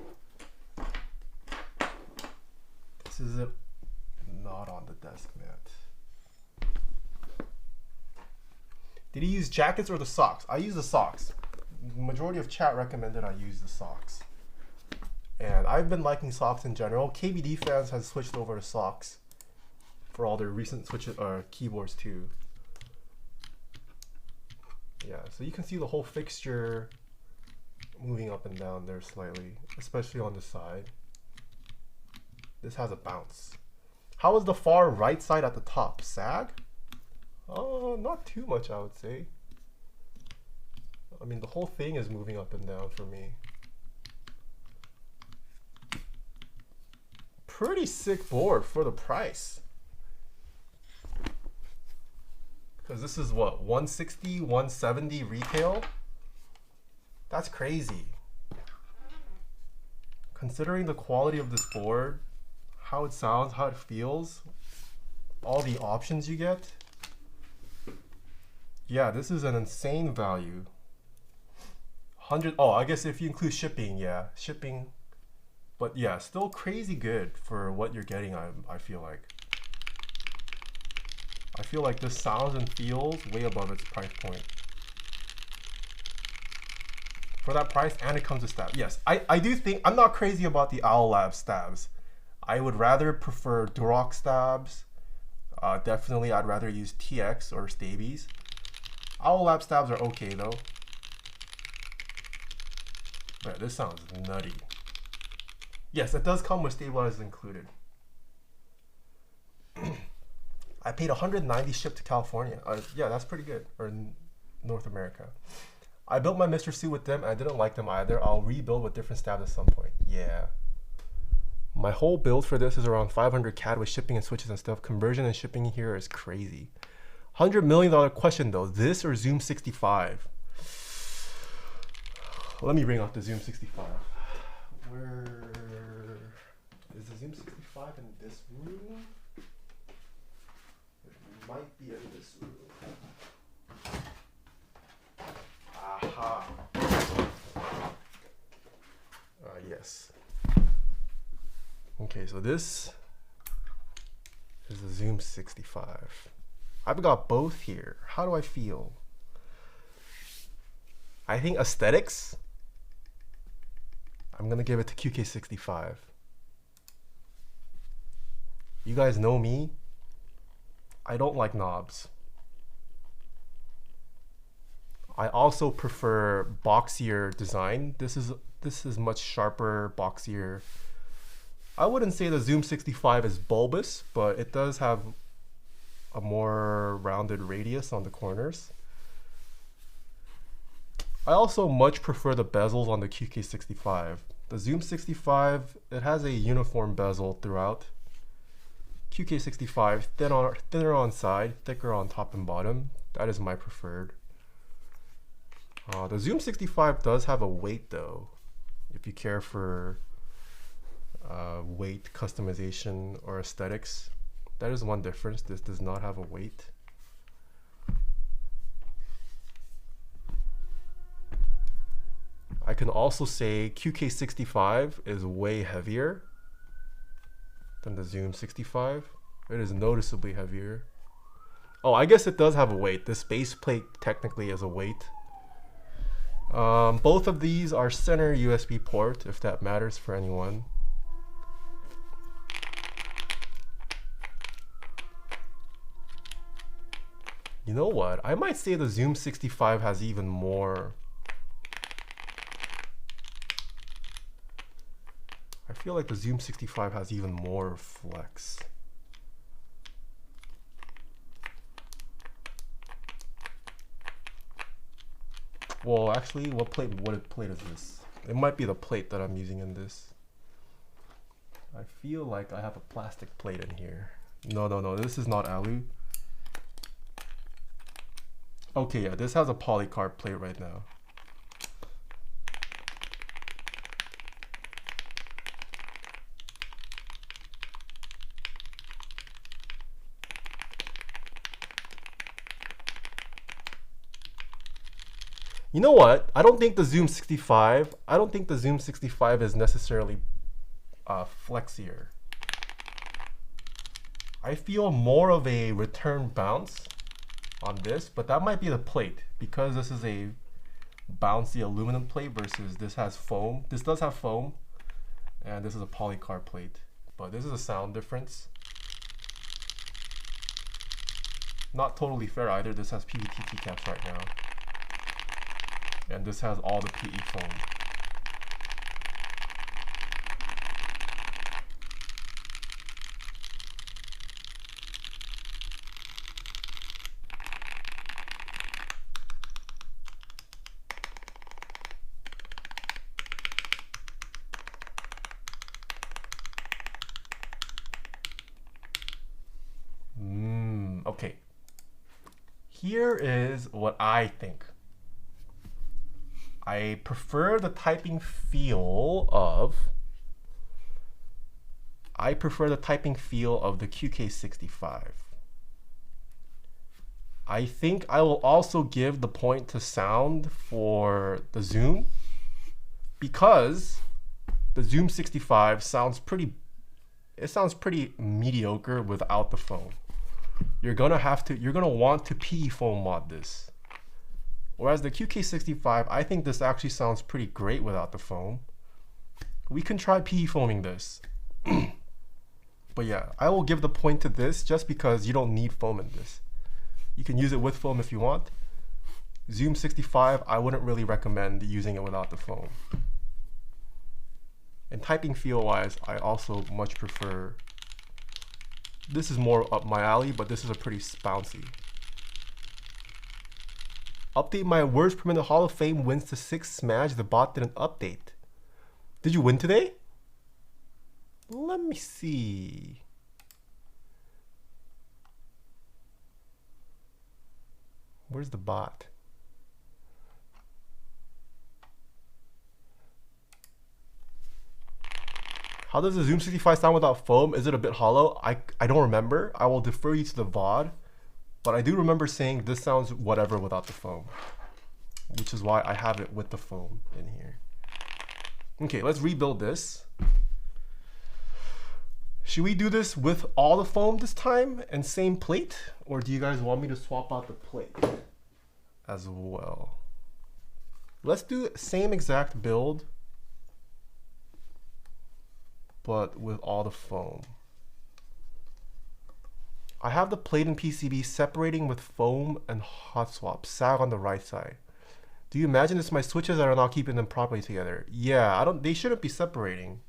Speaker 1: This is it, not on the desk mat. Did he use jackets or the socks? I use the socks. The majority of chat recommended I use the socks. And I've been liking socks in general. KBD fans has switched over to socks for all their recent switches or keyboards too. Yeah, so you can see the whole fixture moving up and down there slightly, especially on the side. This has a bounce. How is the far right side at the top? Sag? Oh, not too much, I would say. I mean, the whole thing is moving up and down for me. Pretty sick board for the price. Because this is what, 160, 170 retail? That's crazy. Considering the quality of this board, how it sounds, how it feels, all the options you get. Yeah, this is an insane value. 100, oh, I guess if you include shipping, yeah, shipping. But yeah, still crazy good for what you're getting, I feel like. I feel like this sounds and feels way above its price point. For that price, and it comes with stabs. Yes, I do think, I'm not crazy about the Owlab stabs. I would rather prefer Duroc stabs. Definitely, I'd rather use TX or Stabies. Owlab stabs are okay though. But this sounds nutty. Yes, it does come with stabilizers included. I paid 190 shipped to California. Yeah, that's pretty good. Or North America. I built my Mr. Suit with them. I didn't like them either. I'll rebuild with different stabs at some point. Yeah. My whole build for this is around 500 CAD with shipping and switches and stuff. Conversion and shipping here is crazy. $100 million question though. This or Zoom 65? Let me bring out the Zoom 65. Where is the Zoom 65 in this room? It might be in this room. Aha. Yes. Okay, so this is the Zoom 65. I've got both here. How do I feel? I think aesthetics, I'm gonna give it to QK65. You guys know me. I don't like knobs. I also prefer boxier design. This is much sharper, boxier. I wouldn't say the Zoom 65 is bulbous, but it does have a more rounded radius on the corners. I also much prefer the bezels on the QK65. The Zoom 65, it has a uniform bezel throughout. QK65, thinner on side, thicker on top and bottom. That is my preferred. The Zoom 65 does have a weight though, if you care for weight customization or aesthetics. That is one difference. This does not have a weight. I can also say QK65 is way heavier than the Zoom 65. It is noticeably heavier. Oh, I guess it does have a weight. This base plate technically is a weight. Both of these are center USB port, if that matters for anyone. You know what? I might say the Zoom 65 has even more. I feel like the Zoom 65 has even more flex. Well, actually, what plate is this? It might be the plate that I'm using in this. I feel like I have a plastic plate in here. No, this is not alu. Okay, yeah, this has a polycarb plate right now. You know what? I don't think the Zoom 65 is necessarily flexier. I feel more of a return bounce on this, but that might be the plate, because this is a bouncy aluminum plate versus this has foam. This does have foam, and this is a polycarb plate, but this is a sound difference. Not totally fair either. This has PVT keycaps right now, and this has all the PE foam. Okay, here is what I think. I prefer the typing feel of the QK65. I think I will also give the point to sound for the Zoom, because the Zoom 65 sounds pretty mediocre without the foam. You're gonna want to PE foam mod this. Whereas the QK65, I think this actually sounds pretty great without the foam. We can try PE foaming this. But yeah, I will give the point to this just because you don't need foam in this. You can use it with foam if you want. Zoom 65, I wouldn't really recommend using it without the foam. And typing feel wise, I also much prefer. This is more up my alley, but this is a pretty bouncy. Update my words per minute Hall of Fame wins to 6 smash. The bot didn't update. Did you win today? Let me see. Where's the bot? How does the Zoom 65 sound without foam? Is it a bit hollow? I don't remember. I will defer you to the VOD. But I do remember saying this sounds whatever without the foam, which is why I have it with the foam in here. Okay, let's rebuild this. Should we do this with all the foam this time and same plate? Or do you guys want me to swap out the plate as well? Let's do same exact build, but with all the foam. I have the plate and PCB separating with foam and hot swap, sag on the right side. Do you imagine this? My switches are not keeping them properly together. Yeah, they shouldn't be separating.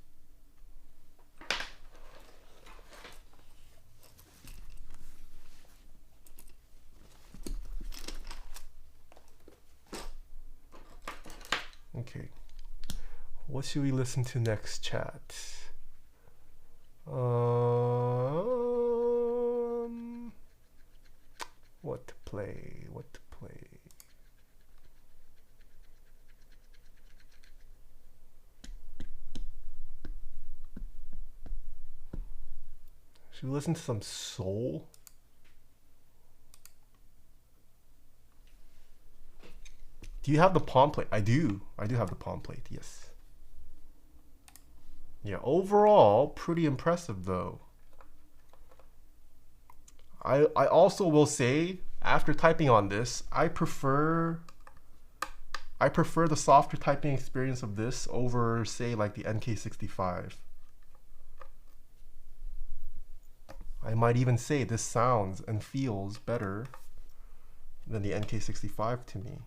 Speaker 1: What should we listen to next, chat? What to play? What to play? Should we listen to some soul? Do you have the palm plate? I do. I do have the palm plate, yes. Yeah, overall, pretty impressive though. I also will say, after typing on this, I prefer the softer typing experience of this over, say, like the NK65. I might even say this sounds and feels better than the NK65 to me.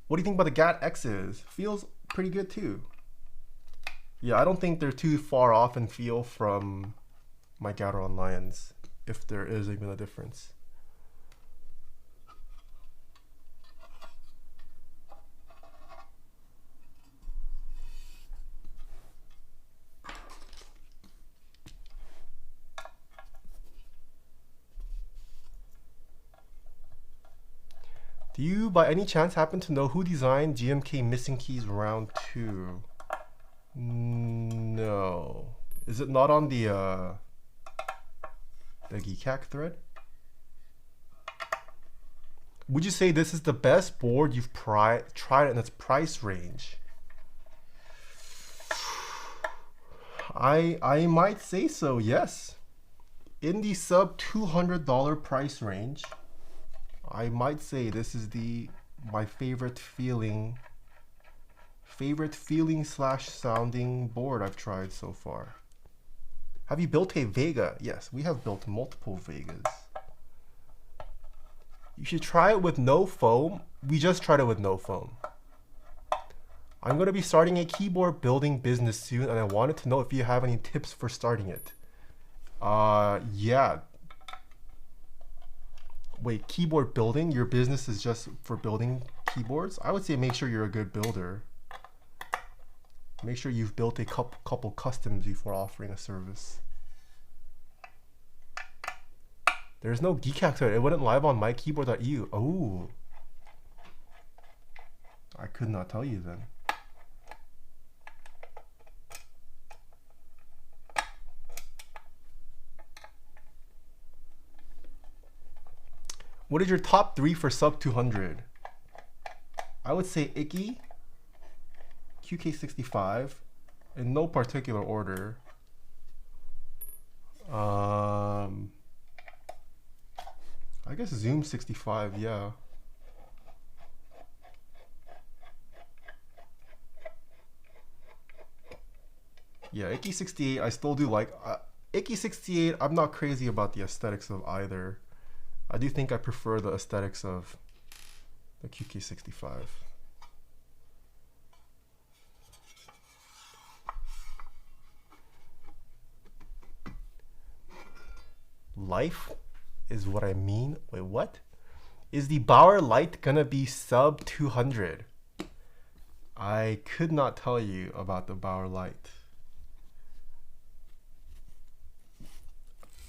Speaker 1: What do you think about the GAT X's? Feels pretty good too. Yeah, I don't think they're too far off in feel from my Gateron Lions, if there is even a difference. Do you, by any chance, happen to know who designed GMK Missing Keys Round 2? No. Is it not on the Keycap thread? Would you say this is the best board you've tried in its price range? I might say so, yes. In the sub $200 price range, I might say this is my favorite feeling slash sounding board I've tried so far. Have you built a Vega? Yes, we have built multiple Vegas. You should try it with no foam. We just tried it with no foam. I'm going to be starting a keyboard building business soon, and I wanted to know if you have any tips for starting it. Yeah. Wait, keyboard building? Your business is just for building keyboards? I would say make sure you're a good builder. Make sure you've built a couple customs before offering a service. There's no Keycaps. It wouldn't live on mykeyboard.eu. Oh. I could not tell you then. What is your top 3 for sub 200? I would say Icky, QK65, in no particular order. I guess Zoom 65, yeah. Yeah, Icky 68, I still do like. Icky 68, I'm not crazy about the aesthetics of either. I do think I prefer the aesthetics of the QK65. Life is what I mean. Wait, what? Is the Bauer Light gonna be sub 200? I could not tell you about the Bauer Light.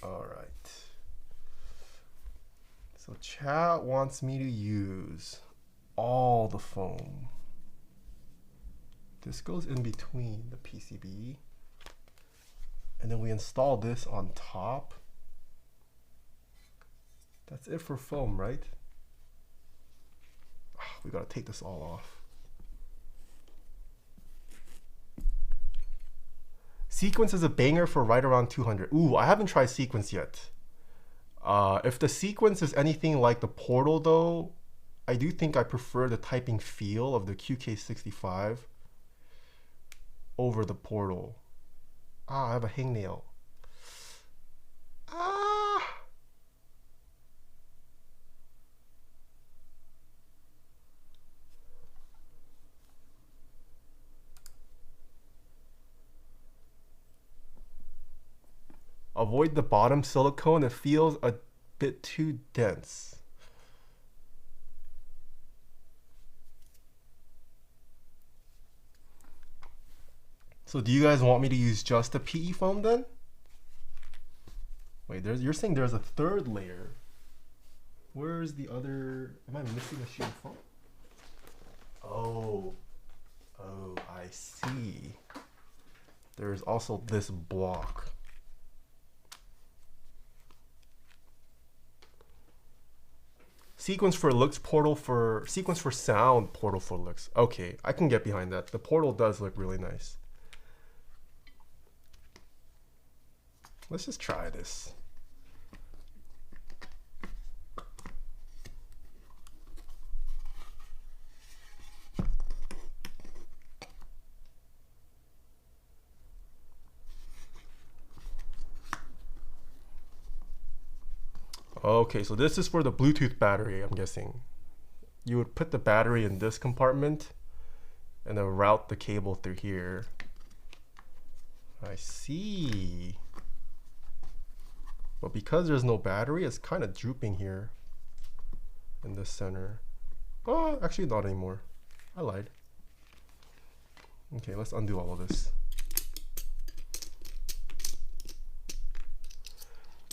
Speaker 1: All right. So chat wants me to use all the foam. This goes in between the PCB. And then we install this on top. That's it for foam, right? We gotta take this all off. Sequence is a banger for right around 200. Ooh, I haven't tried Sequence yet. If the Sequence is anything like the Portal though, I do think I prefer the typing feel of the QK65 over the Portal. Ah, I have a hangnail. Ah! Avoid the bottom silicone, it feels a bit too dense. So do you guys want me to use just the PE foam then? Wait, you're saying there's a third layer. Where's the other? Am I missing a sheet of foam? Oh, I see. There's also this block. Sequence for looks, portal for sequence for sound, portal for looks. Okay, I can get behind that. The portal does look really nice. Let's just try this. Okay, so this is for the Bluetooth battery, I'm guessing. You would put the battery in this compartment and then route the cable through here. I see. But because there's no battery, it's kind of drooping here in the center. Oh, actually not anymore. I lied. Okay, let's undo all of this.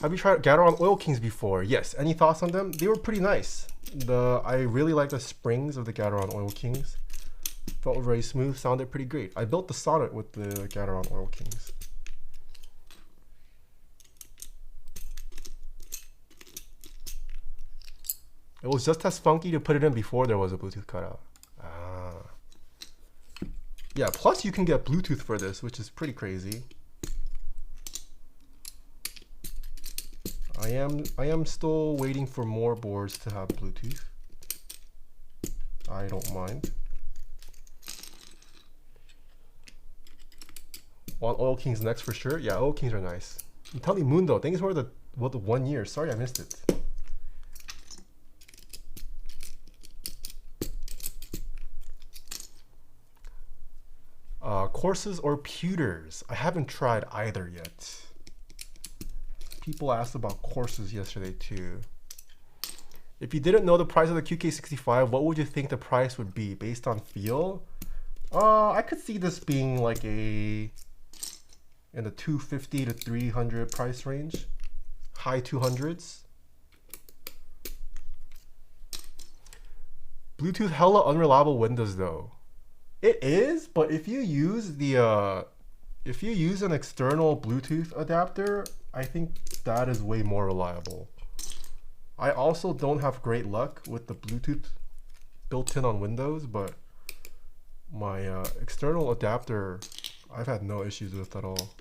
Speaker 1: Have you tried Gateron Oil Kings before? Yes. Any thoughts on them? They were pretty nice. I really like the springs of the Gateron Oil Kings. Felt very smooth, sounded pretty great. I built the sonnet with the Gateron Oil Kings. It was just as funky to put it in before there was a Bluetooth cutout. Ah. Yeah, plus you can get Bluetooth for this, which is pretty crazy. I am still waiting for more boards to have Bluetooth. I don't mind. Want Oil Kings next for sure? Yeah, Oil Kings are nice. I'm telling you, Mundo, thanks for the 1 year. Sorry I missed it. Courses or pewters? I haven't tried either yet. People asked about courses yesterday too. If you didn't know the price of the QK65, what would you think the price would be based on feel? I could see this being like in the 250 to 300 price range, high 200s. Bluetooth hella unreliable Windows though. It is, but if you use an external Bluetooth adapter, I think that is way more reliable. I also don't have great luck with the Bluetooth built in on Windows, but my external adapter, I've had no issues with at all.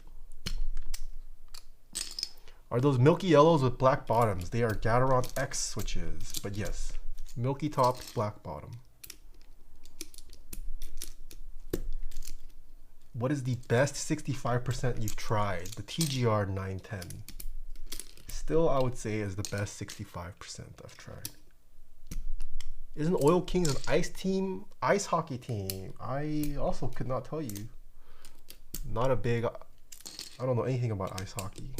Speaker 1: Are those milky yellows with black bottoms? They are Gateron X switches, but yes, milky top, black bottom. What is the best 65% you've tried? The TGR 910. Still, I would say is the best 65% I've tried. Isn't Oil Kings an ice hockey team? I also could not tell you. Not a big, I don't know anything about ice hockey.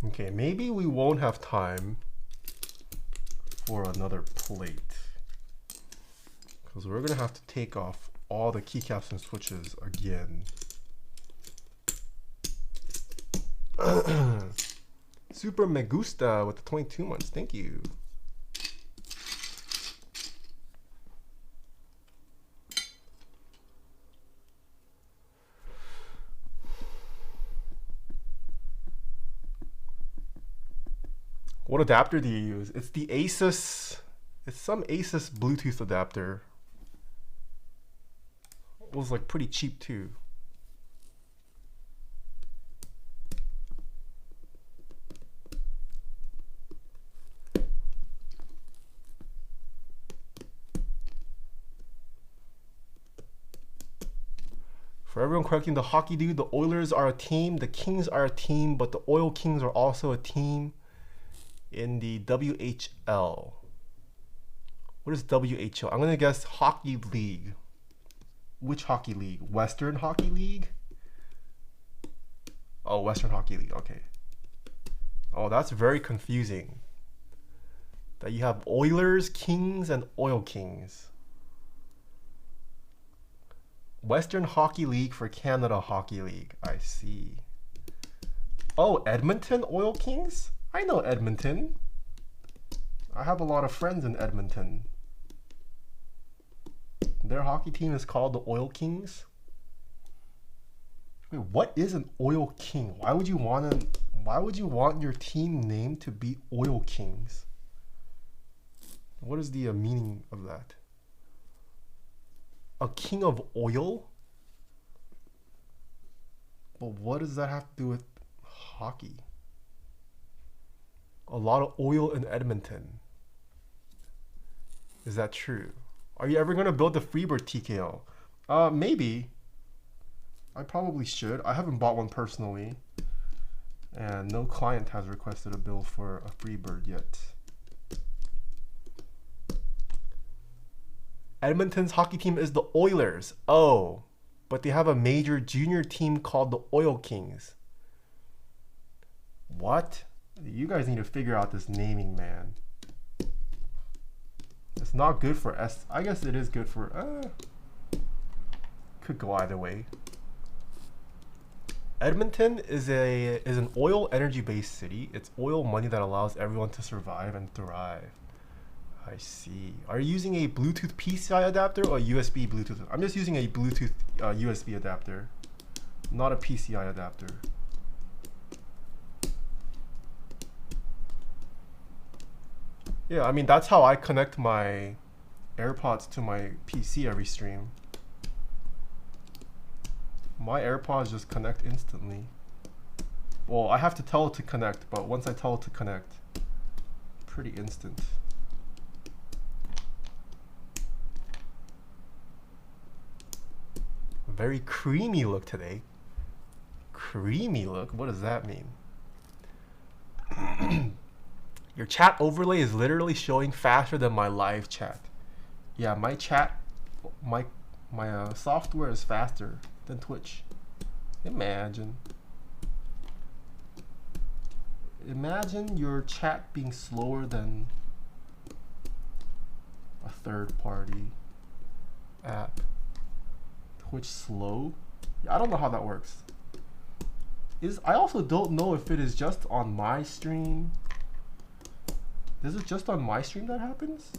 Speaker 1: Okay, maybe we won't have time for another plate because we're gonna have to take off all the keycaps and switches again. Super me gusta with the 22 months, thank you. What adapter do you use? It's the Asus, it's some Asus Bluetooth adapter. It was like pretty cheap too. For everyone correcting the hockey dude, the Oilers are a team, the Kings are a team, but the Oil Kings are also a team in the WHL. What is WHL? I'm gonna guess Hockey League. which hockey league? Western Hockey League? Oh, Western Hockey League, okay. Oh, that's very confusing. That you have Oilers, Kings, and Oil Kings. Western Hockey League for Canada Hockey League. I see. Oh, Edmonton Oil Kings? I know Edmonton. I have a lot of friends in Edmonton. Their hockey team is called the Oil Kings. Wait, what is an Oil King? Why would you want your team name to be Oil Kings? What is the meaning of that? A king of oil? But what does that have to do with hockey? A lot of oil in Edmonton. Is that true? Are you ever going to build the Freebird TKO? Maybe. I probably should. I haven't bought one personally. And no client has requested a build for a Freebird yet. Edmonton's hockey team is the Oilers. Oh, but they have a major junior team called the Oil Kings. What? You guys need to figure out this naming, man. It's not good for S. I guess it is good for. Could go either way. Edmonton is an oil energy based city. It's oil money that allows everyone to survive and thrive. I see. Are you using a Bluetooth PCI adapter or a USB Bluetooth? I'm just using a Bluetooth USB adapter, not a PCI adapter. Yeah, I mean, that's how I connect my AirPods to my PC every stream. My AirPods just connect instantly. Well, I have to tell it to connect, but once I tell it to connect, pretty instant. Very creamy look today. Creamy look? What does that mean? Your chat overlay is literally showing faster than my live chat. Yeah, my chat, my software is faster than Twitch. Imagine your chat being slower than a third-party app. Twitch slow? I don't know how that works. I also don't know if it is just on my stream. Is it just on my stream that happens?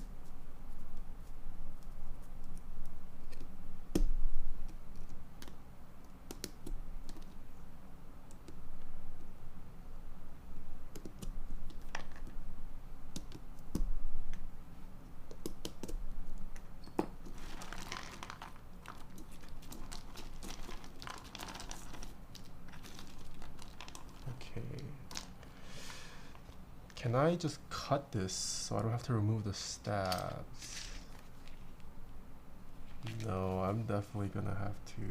Speaker 1: Can I just cut this so I don't have to remove the stabs? No, I'm definitely gonna have to.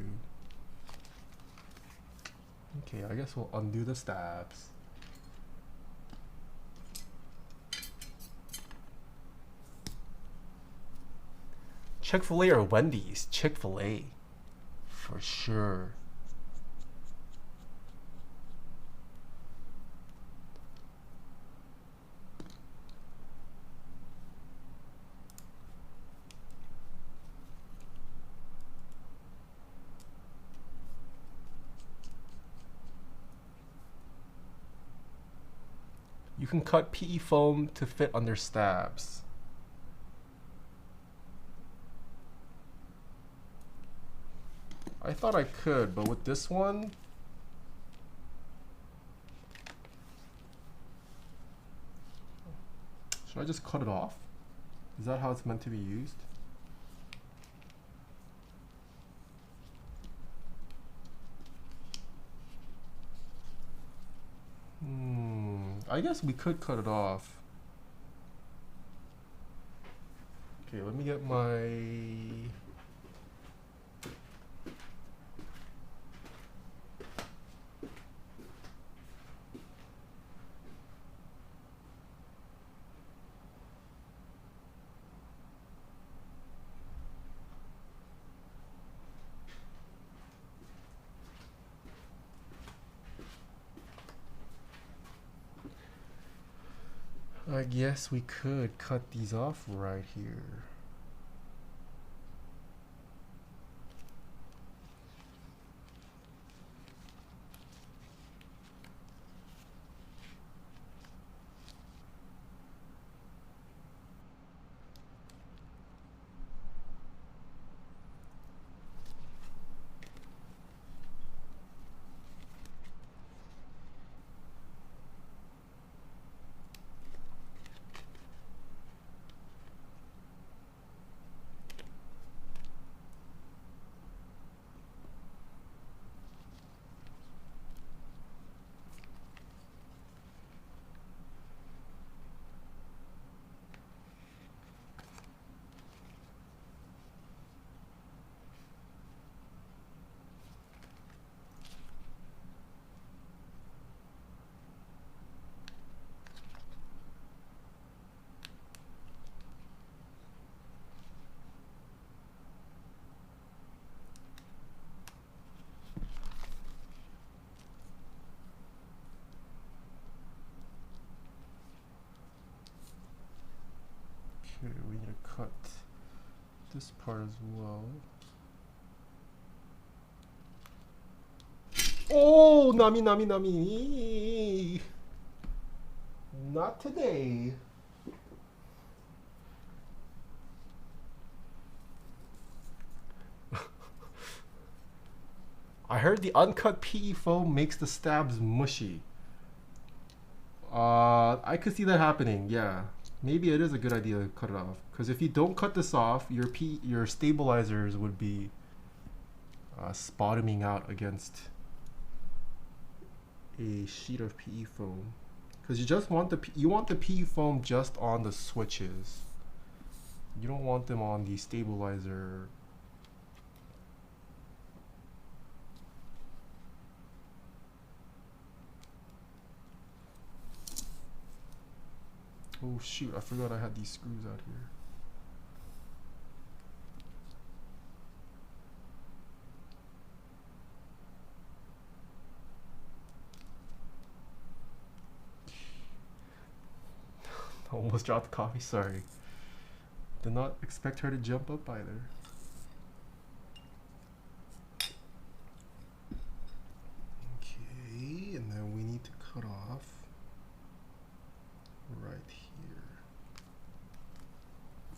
Speaker 1: Okay, I guess we'll undo the stabs. Chick-fil-A or Wendy's? Chick-fil-A, for sure. You can cut PE foam to fit under stabs. I thought I could, but with this one, should I just cut it off? Is that how it's meant to be used? I guess we could cut it off. Okay, let me get my... I guess we could cut these off right here. Okay, we need to cut this part as well. Oh, Nami, Nami, Nami. Not today. I heard the uncut PE foam makes the stabs mushy. I could see that happening, yeah. Maybe it is a good idea to cut it off. Because if you don't cut this off, your stabilizers would be bottoming out against a sheet of PE foam. Because you just want the PE foam just on the switches. You don't want them on the stabilizer. Oh shoot, I forgot I had these screws out here. Almost dropped the coffee, sorry. Did not expect her to jump up either. Okay, and then we need to cut off right here.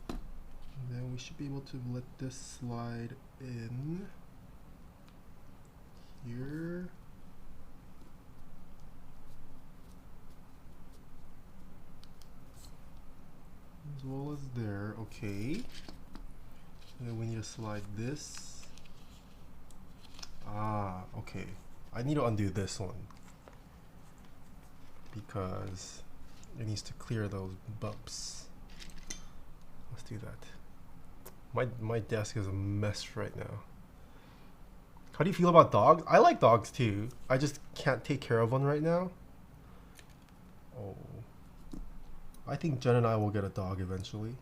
Speaker 1: And then we should be able to let this slide in here. As well as there, okay. And then we need to slide this. Ah, okay. I need to undo this one because it needs to clear those bumps. Let's do that. My desk is a mess right now. How do you feel about dogs? I like dogs too. I just can't take care of one right now. Oh. I think Jen and I will get a dog eventually.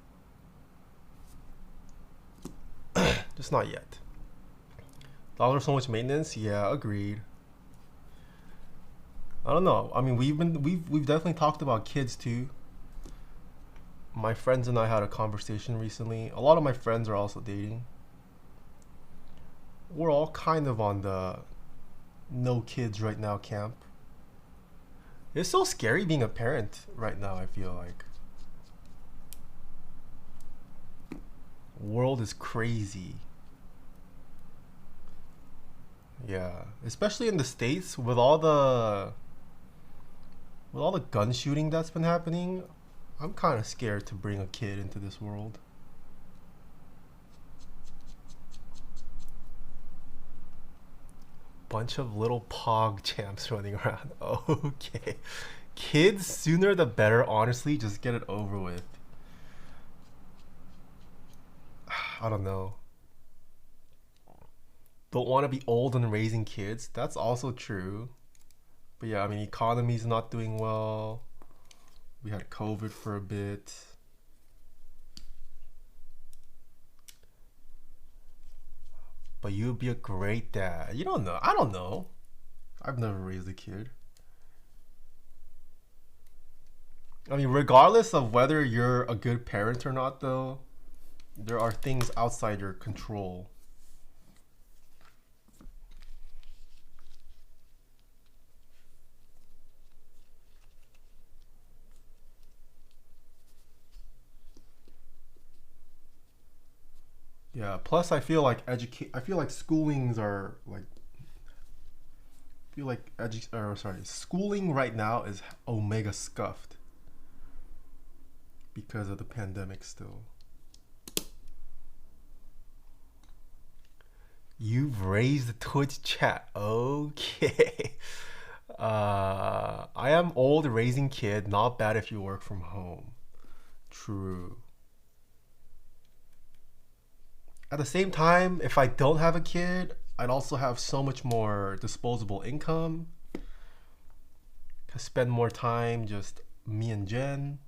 Speaker 1: Just not yet. Dogs are so much maintenance. Yeah, agreed. I don't know. I mean, we've definitely talked about kids too. My friends and I had a conversation recently. A lot of my friends are also dating. We're all kind of on the no kids right now camp. It's so scary being a parent right now, I feel like. World is crazy. Yeah, especially in the States with all the gun shooting that's been happening. I'm kind of scared to bring a kid into this world. Bunch of little pog champs running around. Okay. Kids, sooner the better, honestly. Just get it over with. I don't know. Don't want to be old and raising kids. That's also true. But yeah, I mean, economy's not doing well. We had COVID for a bit. But you would be a great dad. You don't know. I don't know. I've never raised a kid. I mean, regardless of whether you're a good parent or not, though, there are things outside your control. Yeah. Plus, I feel like schoolings are like. I feel like schooling right now is omega scuffed because of the pandemic still. You've raised the Twitch chat. Okay. I am old, raising kid. Not bad if you work from home. True. At the same time, if I don't have a kid, I'd also have so much more disposable income. Could spend more time just me and Jen.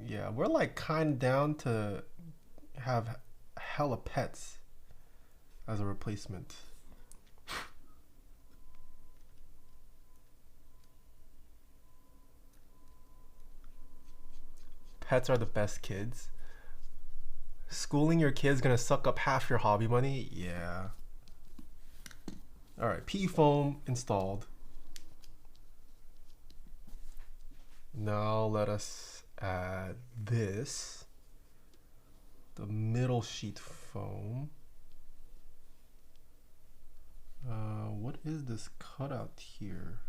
Speaker 1: Yeah, we're like kind of down to have hella pets as a replacement. Pets are the best kids. Schooling your kids gonna suck up half your hobby money? Yeah. Alright, PE foam installed. Now let us add this. The middle sheet foam. What is this cutout here?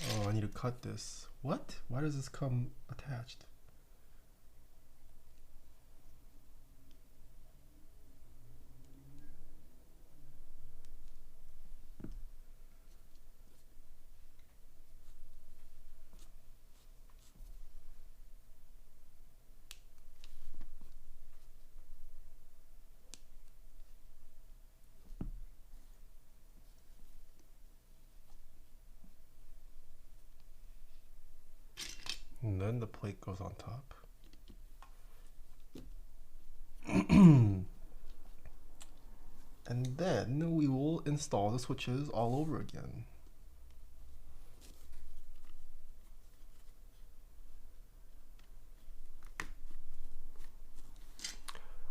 Speaker 1: Oh, I need to cut this. What? Why does this come attached? And then the plate goes on top. And then we will install the switches all over again.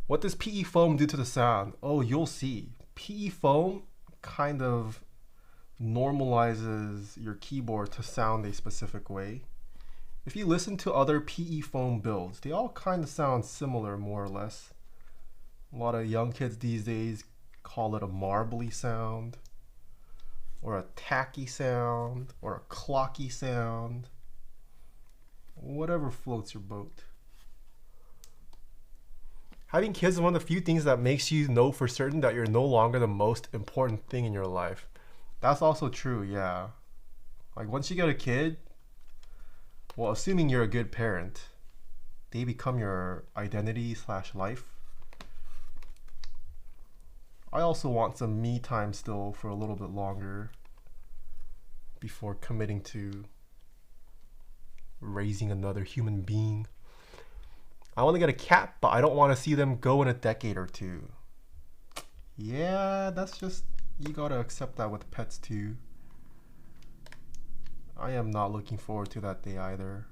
Speaker 1: What does PE foam do to the sound? Oh, you'll see. PE foam kind of normalizes your keyboard to sound a specific way. If you listen to other PE foam builds, they all kind of sound similar, more or less. A lot of young kids these days call it a marbly sound, or a tacky sound, or a clocky sound. Whatever floats your boat. Having kids is one of the few things that makes you know for certain that you're no longer the most important thing in your life. That's also true, yeah. Like once you get a kid, well, assuming you're a good parent, they become your identity / life. I also want some me time still for a little bit longer before committing to raising another human being. I want to get a cat, but I don't want to see them go in a decade or two. Yeah, that's just, you gotta accept that with pets too. I am not looking forward to that day either.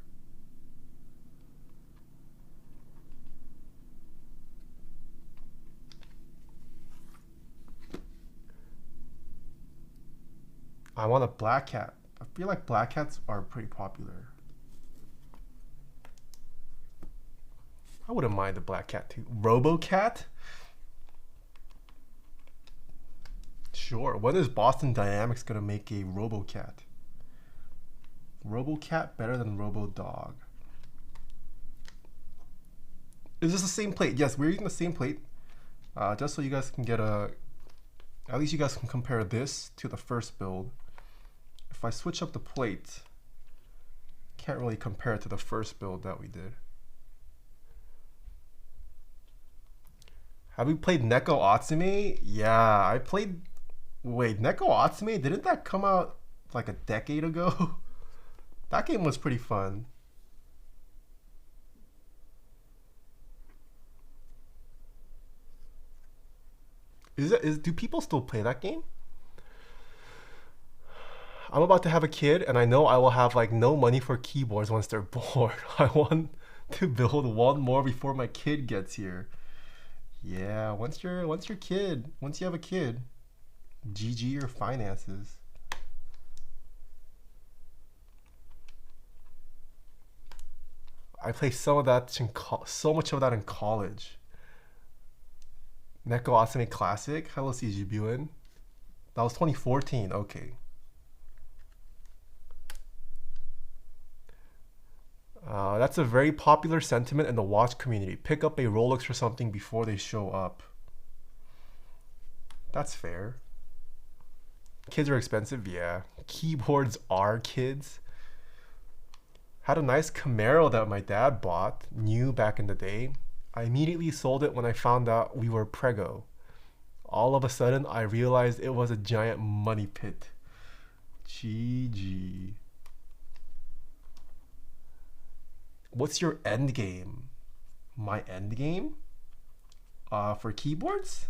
Speaker 1: I want a black cat. I feel like black cats are pretty popular. I wouldn't mind a black cat too. RoboCat? Sure. When is Boston Dynamics gonna make a RoboCat? RoboCat better than RoboDog. Is this the same plate? Yes, we're using the same plate. Just so you guys can get a, at least you guys can compare this to the first build. If I switch up the plate, can't really compare it to the first build that we did. Have we played Neko Atsume? Yeah, I played. Wait, Neko Atsume? Didn't that come out like a decade ago? That game was pretty fun. Do people still play that game? I'm about to have a kid, and I know I will have like no money for keyboards once they're born. I want to build one more before my kid gets here. Yeah, once you have a kid, GG your finances. I played so much of that in college. Neko Asame Classic. Hello, CGBUN. That was 2014. Okay. That's a very popular sentiment in the watch community. Pick up a Rolex or something before they show up. That's fair. Kids are expensive, yeah. Keyboards are kids. Had a nice Camaro that my dad bought, new back in the day. I immediately sold it when I found out we were preggo. All of a sudden, I realized it was a giant money pit. GG. What's your end game? My end game? For keyboards?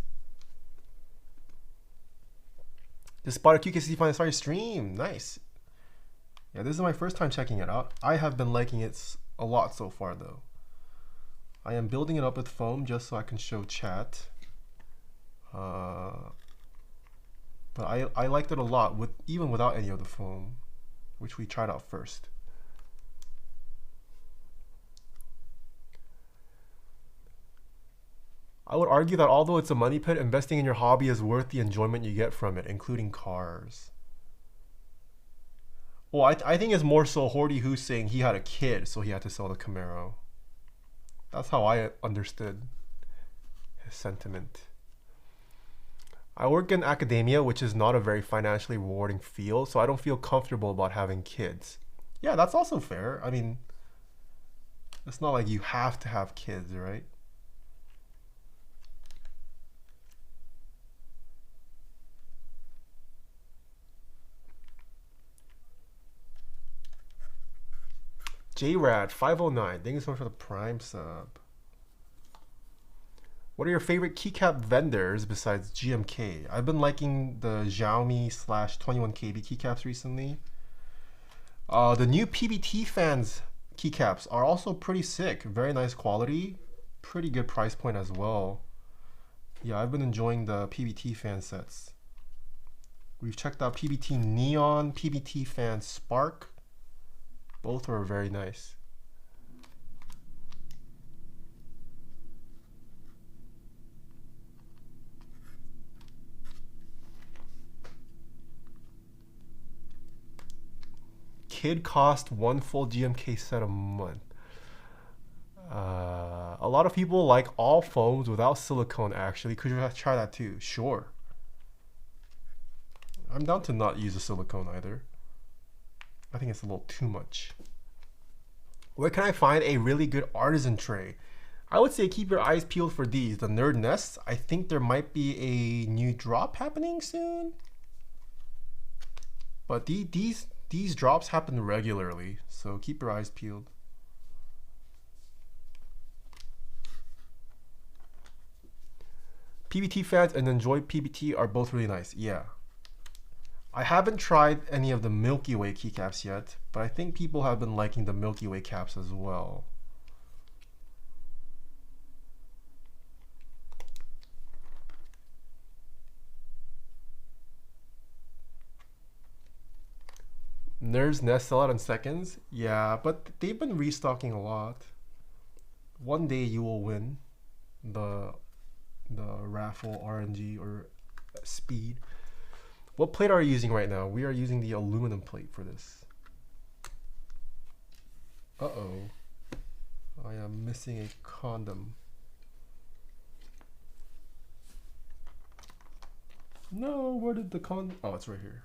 Speaker 1: Just bought a QK65 R2 stream. Nice. Yeah, this is my first time checking it out. I have been liking it a lot so far though. I am building it up with foam just so I can show chat. But I liked it a lot even without any of the foam, which we tried out first. I would argue that although it's a money pit, investing in your hobby is worth the enjoyment you get from it, including cars. Well, I think it's more so Horty who's saying he had a kid, so he had to sell the Camaro. That's how I understood his sentiment. I work in academia, which is not a very financially rewarding field, so I don't feel comfortable about having kids. Yeah, that's also fair. I mean, it's not like you have to have kids, right? JRAD509, thank you so much for the Prime sub. What are your favorite keycap vendors besides GMK? I've been liking the Xiaomi /21KB keycaps recently. The new PBT fans keycaps are also pretty sick. Very nice quality, pretty good price point as well. Yeah, I've been enjoying the PBT fan sets. We've checked out PBT Neon, PBT fan Spark. Both are very nice. Kid cost one full GMK set a month. A lot of people like all foams without silicone actually. Could you try that too? Sure. I'm down to not use a silicone either. I think it's a little too much. Where can I find a really good artisan tray? I would say keep your eyes peeled for these. The Nerd Nests. I think there might be a new drop happening soon. But these drops happen regularly, so keep your eyes peeled. PBT fans and Enjoy PBT are both really nice. Yeah. I haven't tried any of the Milky Way keycaps yet, but I think people have been liking the Milky Way caps as well. Nerd's Nest sell out in seconds? Yeah, but they've been restocking a lot. One day you will win the raffle RNG or speed. What plate are you using right now? We are using the aluminum plate for this. Uh-oh. I am missing a condom. No, where did the condom? Oh, it's right here.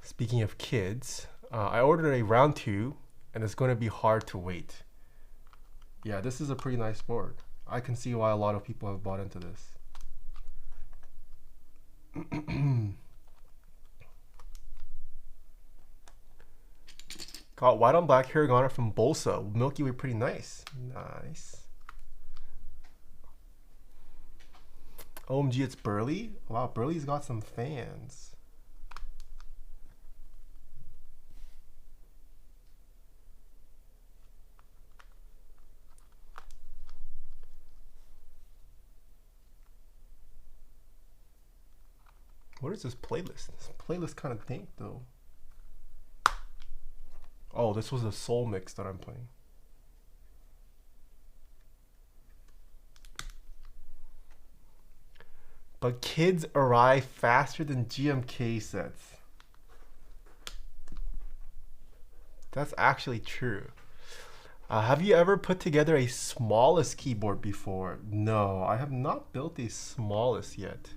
Speaker 1: Speaking of kids, I ordered a round 2 and it's going to be hard to wait. Yeah, this is a pretty nice board. I can see why a lot of people have bought into this. Got white on black hiragana from Bolsa. Milky Way, pretty nice. Nice. OMG, it's Burley. Wow, Burley's got some fans. What is this playlist? This playlist kind of dank though. Oh, this was the soul mix that I'm playing. But kids arrive faster than GMK sets. That's actually true. Have you ever put together a smallest keyboard before? No, I have not built a smallest yet.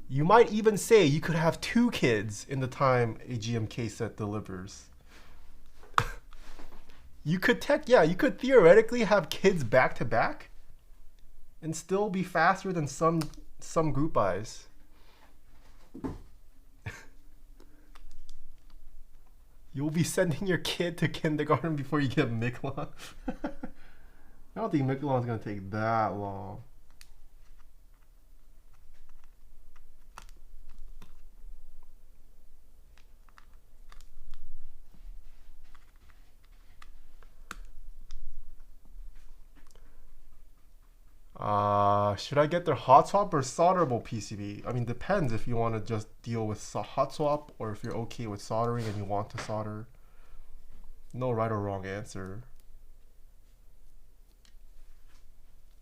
Speaker 1: You might even say you could have 2 kids in the time a GMK set delivers. You could theoretically have kids back to back and still be faster than some group eyes. You'll be sending your kid to kindergarten before you get Miquelon. I don't think Miquelon's gonna take that long. Should I get their hot swap or solderable PCB? I mean, depends if you want to just deal with hot swap or if you're okay with soldering and you want to solder. No right or wrong answer.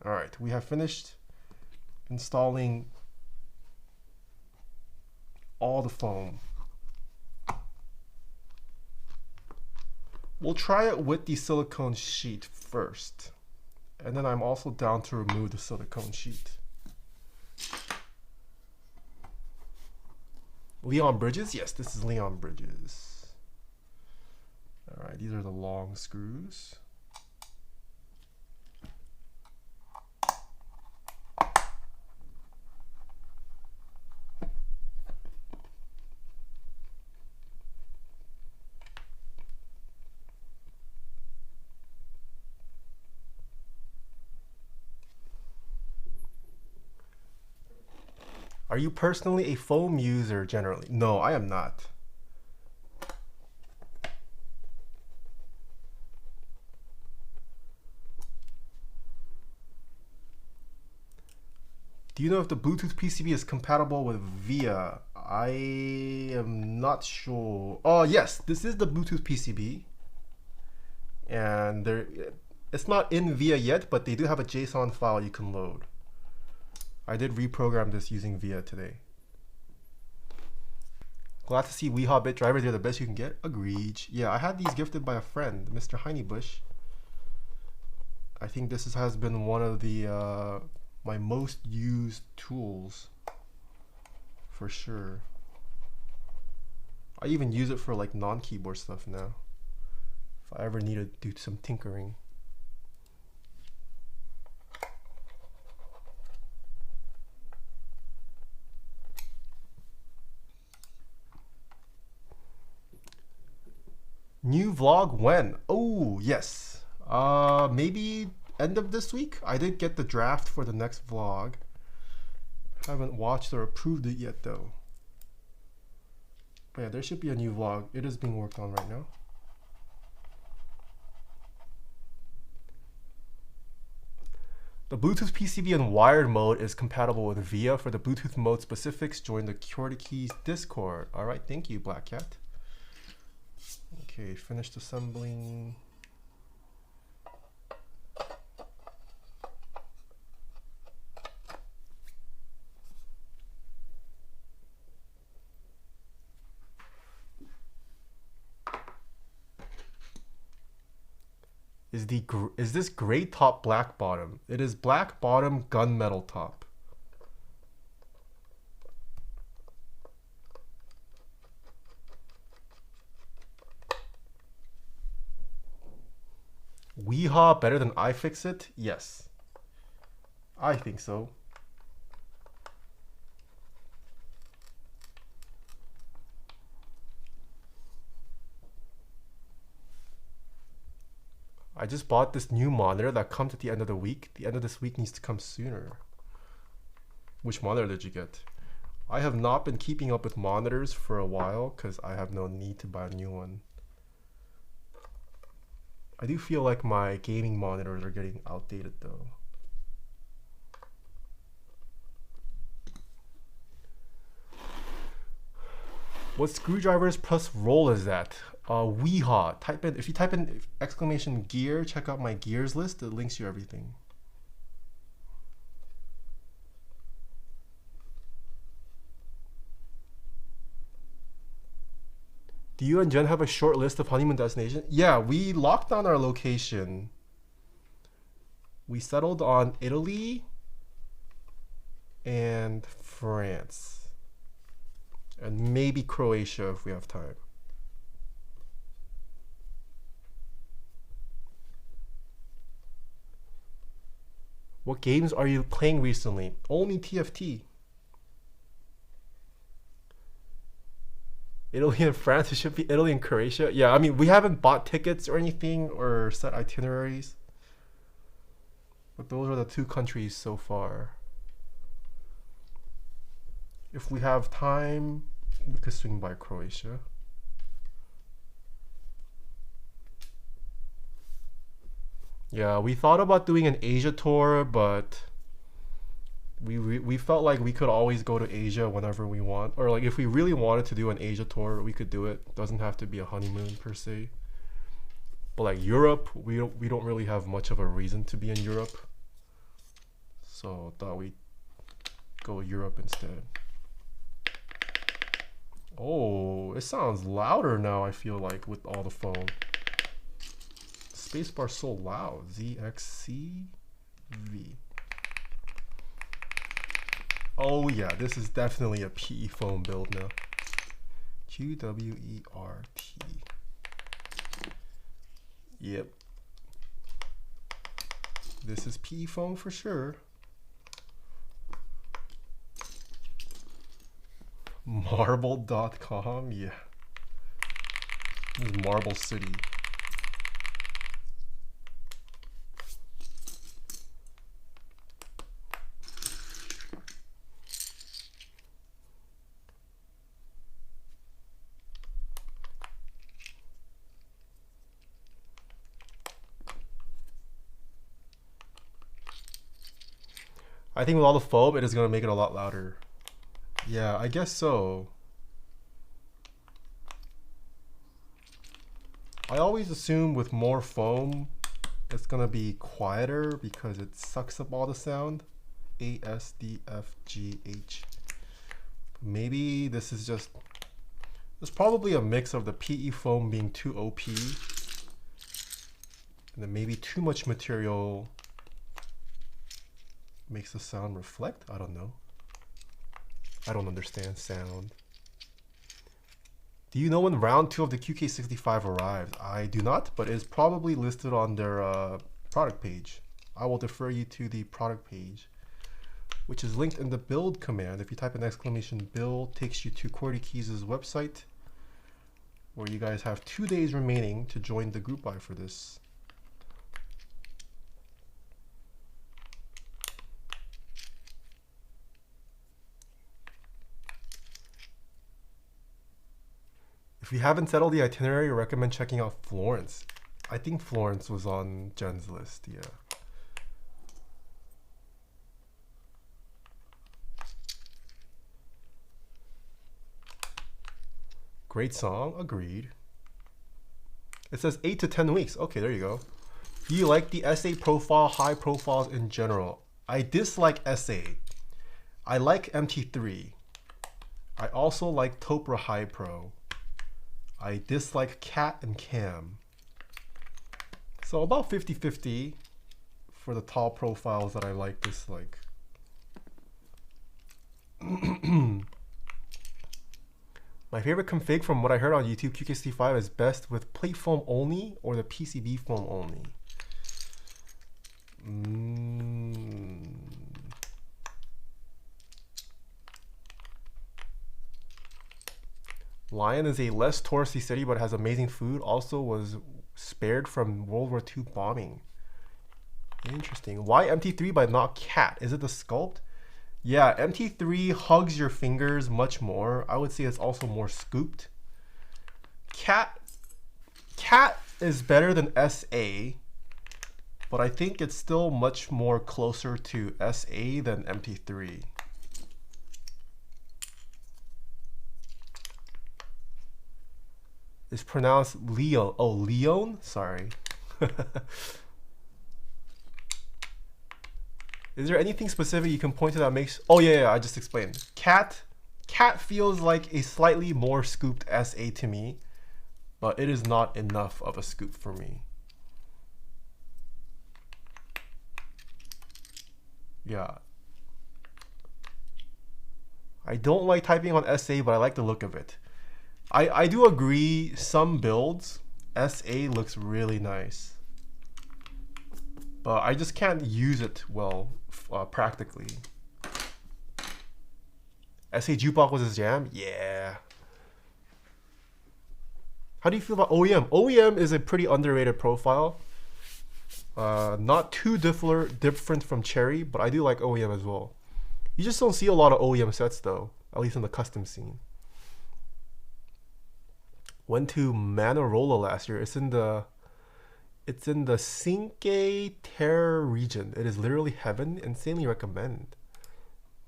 Speaker 1: All right, we have finished installing all the foam. We'll try it with the silicone sheet first. And then I'm also down to remove the silicone sheet. Leon Bridges? Yes, this is Leon Bridges. All right, these are the long screws. Are you personally a foam user generally? No, I am not. Do you know if the Bluetooth PCB is compatible with VIA? I am not sure. Oh yes, this is the Bluetooth PCB. And it's not in VIA yet, but they do have a JSON file you can load. I did reprogram this using VIA today. Glad to see Weehaw bit drivers. They're the best you can get. Agreed. Yeah, I had these gifted by a friend, Mr. Heinebush. I think this has been one of the my most used tools for sure. I even use it for like non-keyboard stuff now. If I ever need to do some tinkering. New vlog when? Oh, yes. Maybe end of this week. I did get the draft for the next vlog. Haven't watched or approved it yet though. But yeah, there should be a new vlog. It is being worked on right now. The Bluetooth PCB in wired mode is compatible with VIA. For the Bluetooth mode specifics, join the QWERTY Discord. All right, thank you, Black Cat. Okay, finished assembling. Is this gray top, black bottom? It is black bottom, gunmetal top. Weehaw better than iFixit? Yes. I think so. I just bought this new monitor that comes at the end of the week. The end of this week needs to come sooner. Which monitor did you get? I have not been keeping up with monitors for a while because I have no need to buy a new one. I do feel like my gaming monitors are getting outdated though. What screwdrivers plus roll is that? Weehaw. If you type in exclamation gear, check out my gears list. It links you everything. Do you and Jen have a short list of honeymoon destinations? Yeah, we locked down our location. We settled on Italy and France. And maybe Croatia if we have time. What games are you playing recently? Only TFT. Italy and France, it should be Italy and Croatia. Yeah, I mean, we haven't bought tickets or anything or set itineraries. But those are the two countries so far. If we have time, we could swing by Croatia. Yeah, we thought about doing an Asia tour, but we felt like we could always go to Asia whenever we want, or like if we really wanted to do an Asia tour, we could do it. Doesn't have to be a honeymoon per se. But like Europe, we don't really have much of a reason to be in Europe, so thought we'd go Europe instead. Oh, it sounds louder now. I feel like with all the foam. Spacebar so loud. ZXCV. Oh yeah, this is definitely a PE foam build now. QWERT. Yep. This is PE foam for sure. Marble.com, yeah. This is Marble City. I think with all the foam, it is going to make it a lot louder. Yeah, I guess so. I always assume with more foam, it's going to be quieter because it sucks up all the sound. A, S, D, F, G, H. Maybe this is just... There's probably a mix of the PE foam being too OP and then maybe too much material makes the sound reflect. I don't know. I don't understand sound. Do you know when round 2 of the QK65 arrives? I do not, but it is probably listed on their product page. I will defer you to the product page, which is linked in the build command. If you type an exclamation build, takes you to QWERTYKEYS' website, where you guys have 2 days remaining to join the group buy for this. If you haven't settled the itinerary, I recommend checking out Florence. I think Florence was on Jen's list, yeah. Great song, agreed. It says 8 to 10 weeks. Okay, there you go. Do you like the SA profile, high profiles in general? I dislike SA. I like MT3. I also like Topra High Pro. I dislike Cat and Cam. So about 50-50 for the tall profiles that I like, dislike. My favorite config from what I heard on YouTube, QK65 is best with plate foam only or the PCB foam only. Lyon is a less touristy city but has amazing food. Also was spared from World War II bombing. Interesting. Why MT3 but not cat? Is it the sculpt? Yeah, MT3 hugs your fingers much more. I would say it's also more scooped. Cat is better than SA, but I think it's still much more closer to SA than MT3. It's pronounced Leon. Oh, Leon? Sorry. Is there anything specific you can point to that makes... Oh yeah, I just explained. Cat feels like a slightly more scooped SA to me, but it is not enough of a scoop for me. Yeah. I don't like typing on SA, but I like the look of it. I do agree, some builds, SA looks really nice. But I just can't use it well practically. SA Jukebox was his jam? Yeah. How do you feel about OEM? OEM is a pretty underrated profile. Not too different from Cherry, but I do like OEM as well. You just don't see a lot of OEM sets though, at least in the custom scene. Went to Manarola last year. It's in the Cinque Terre region. It is literally heaven. Insanely recommend.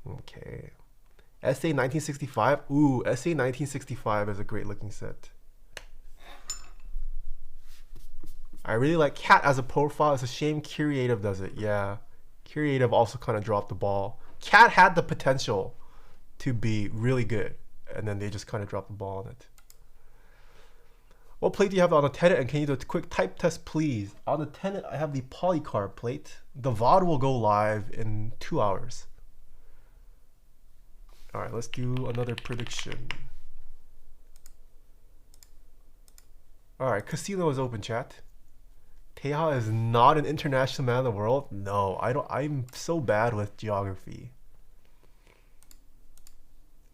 Speaker 1: Okay. SA 1965. Ooh, SA 1965 is a great looking set. I really like Cat as a profile. It's a shame Curative does it. Yeah. Curative also kind of dropped the ball. Cat had the potential to be really good, and then they just kind of dropped the ball on it. What plate do you have on the Tenet, and can you do a quick type test, please? On the Tenet, I have the polycarb plate. The VOD will go live in 2 hours. All right, let's do another prediction. All right, Casino is open, chat. Taeha is not an international man of the world. No, I don't. I'm so bad with geography.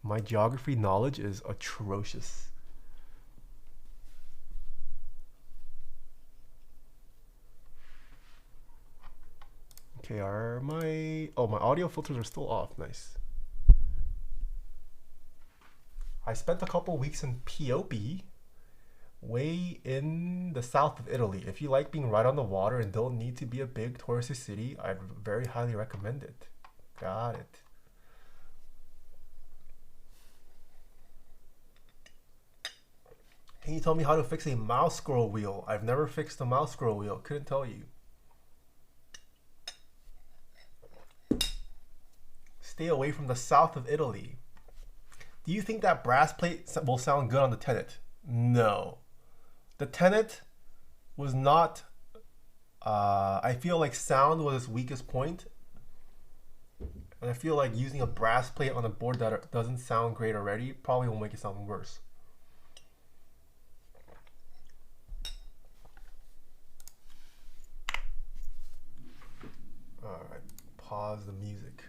Speaker 1: My geography knowledge is atrocious. Okay, my audio filters are still off. Nice. I spent a couple weeks in Piopi, way in the south of Italy. If you like being right on the water and don't need to be a big touristy city, I'd very highly recommend it. Got it. Can you tell me how to fix a mouse scroll wheel? I've never fixed a mouse scroll wheel. Couldn't tell you. Stay away from the south of Italy. Do you think that brass plate will sound good on the Tenet? No. The Tenet was not, I feel like sound was its weakest point. And I feel like using a brass plate on a board that doesn't sound great already probably will make it sound worse. Alright, pause the music.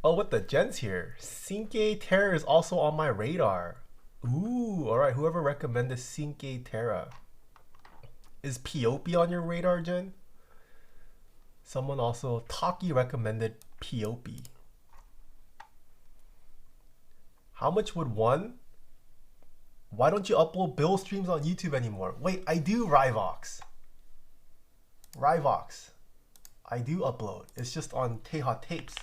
Speaker 1: Oh, what the gents here? Cinque Terre is also on my radar. Ooh, all right. Whoever recommended Cinque Terre. Is Piopi on your radar, Jen? Someone also, Taki recommended Piopi. How much would one? Why don't you upload build streams on YouTube anymore? Wait, I do Rivox. I do upload. It's just on Taeha tapes.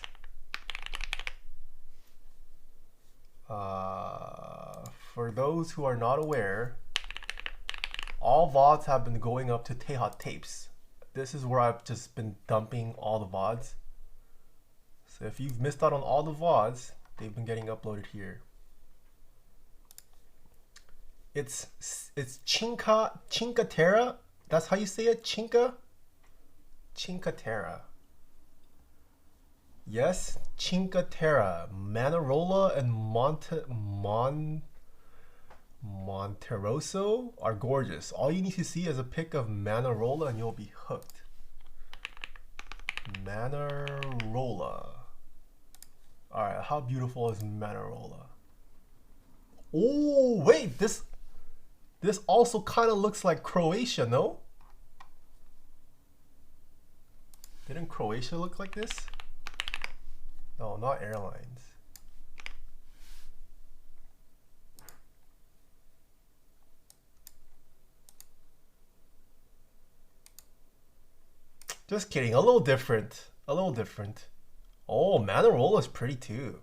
Speaker 1: For those who are not aware, all VODs have been going up to Taeha tapes. This is where I've just been dumping all the VODs. So if you've missed out on all the VODs, they've been getting uploaded here. It's Cinque Terre. That's how you say it? Cinque Terre. Yes, Cinque Terre, Manarola and Monterosso are gorgeous. All you need to see is a pic of Manarola and you'll be hooked. Manarola. Alright, how beautiful is Manarola? Oh, wait, this... This also kind of looks like Croatia, no? Didn't Croatia look like this? No, not airlines. Just kidding, a little different. A little different. Oh, Manarola is pretty too.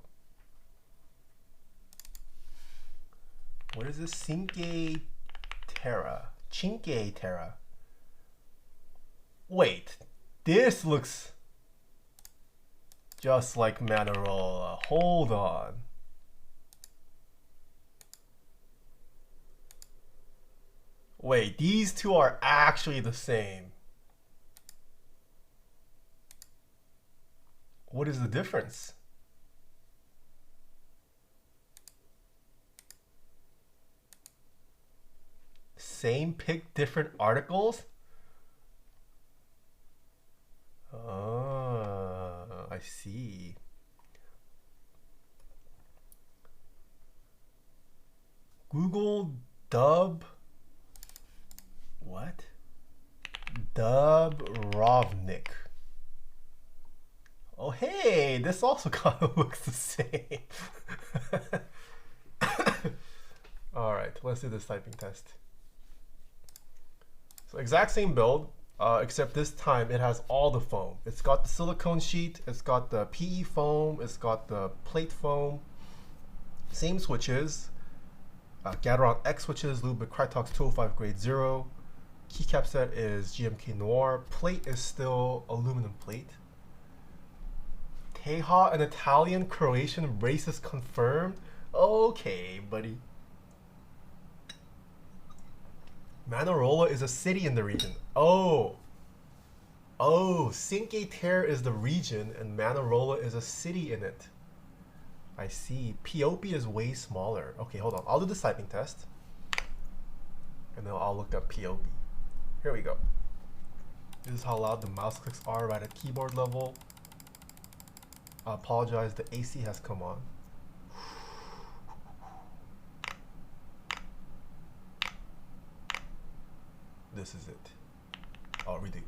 Speaker 1: What is this? Cinque Terra. Cinque Terra. Wait, this looks just like Manarola. Hold on. Wait, these two are actually the same. What is the difference? Same pick, different articles? Ah, I see. Google Dub. What? Dubrovnik. Oh, hey, this also kind of looks the same. All right, let's do this typing test. So exact same build, except this time it has all the foam. It's got the silicone sheet, it's got the PE foam, it's got the plate foam. Same switches. Gateron X switches, Lube with Krytox 205 grade 0. Keycap set is GMK Noire. Plate is still aluminum plate. Taeha, an Italian Croatian racist confirmed. Okay, buddy. Manarola is a city in the region. Oh, Cinque Terre is the region and Manarola is a city in it. I see. POP is way smaller. Okay, hold on. I'll do the typing test. And then I'll look up POP. Here we go. This is how loud the mouse clicks are right at keyboard level. I apologize, the AC has come on. This is it. I'll redo.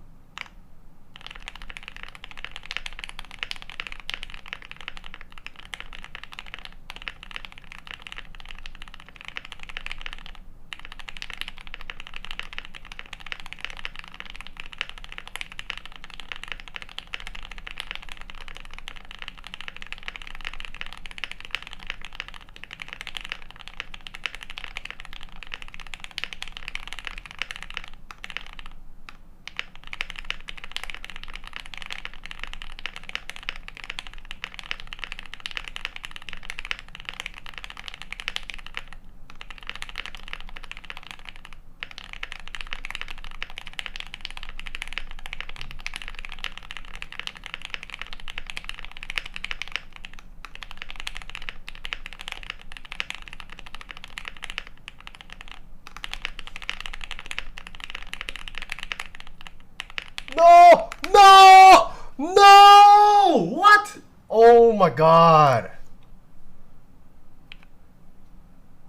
Speaker 1: No! No! No! What? Oh my god.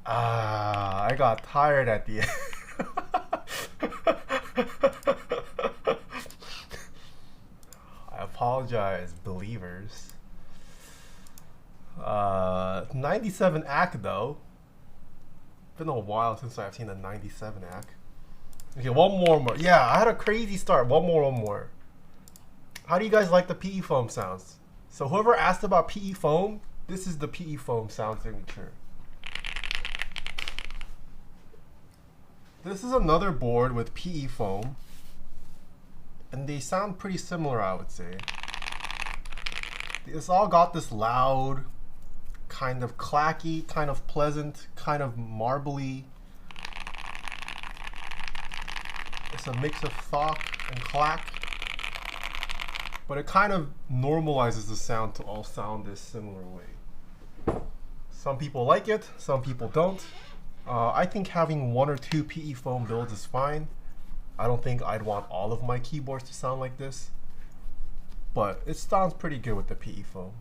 Speaker 1: I got tired at the end. I apologize, believers. 97 act though. Been a while since I've seen a 97 act. Okay, one more. Yeah, I had a crazy start. One more. How do you guys like the PE foam sounds? So whoever asked about PE foam, this is the PE foam sound signature. This is another board with PE foam, and they sound pretty similar, I would say. It's all got this loud, kind of clacky, kind of pleasant, kind of marbly. It's a mix of thok and clack, but it kind of normalizes the sound to all sound this similar way. Some people like it, some people don't. I think having 1 or 2 PE foam builds is fine. I don't think I'd want all of my keyboards to sound like this, but it sounds pretty good with the PE foam.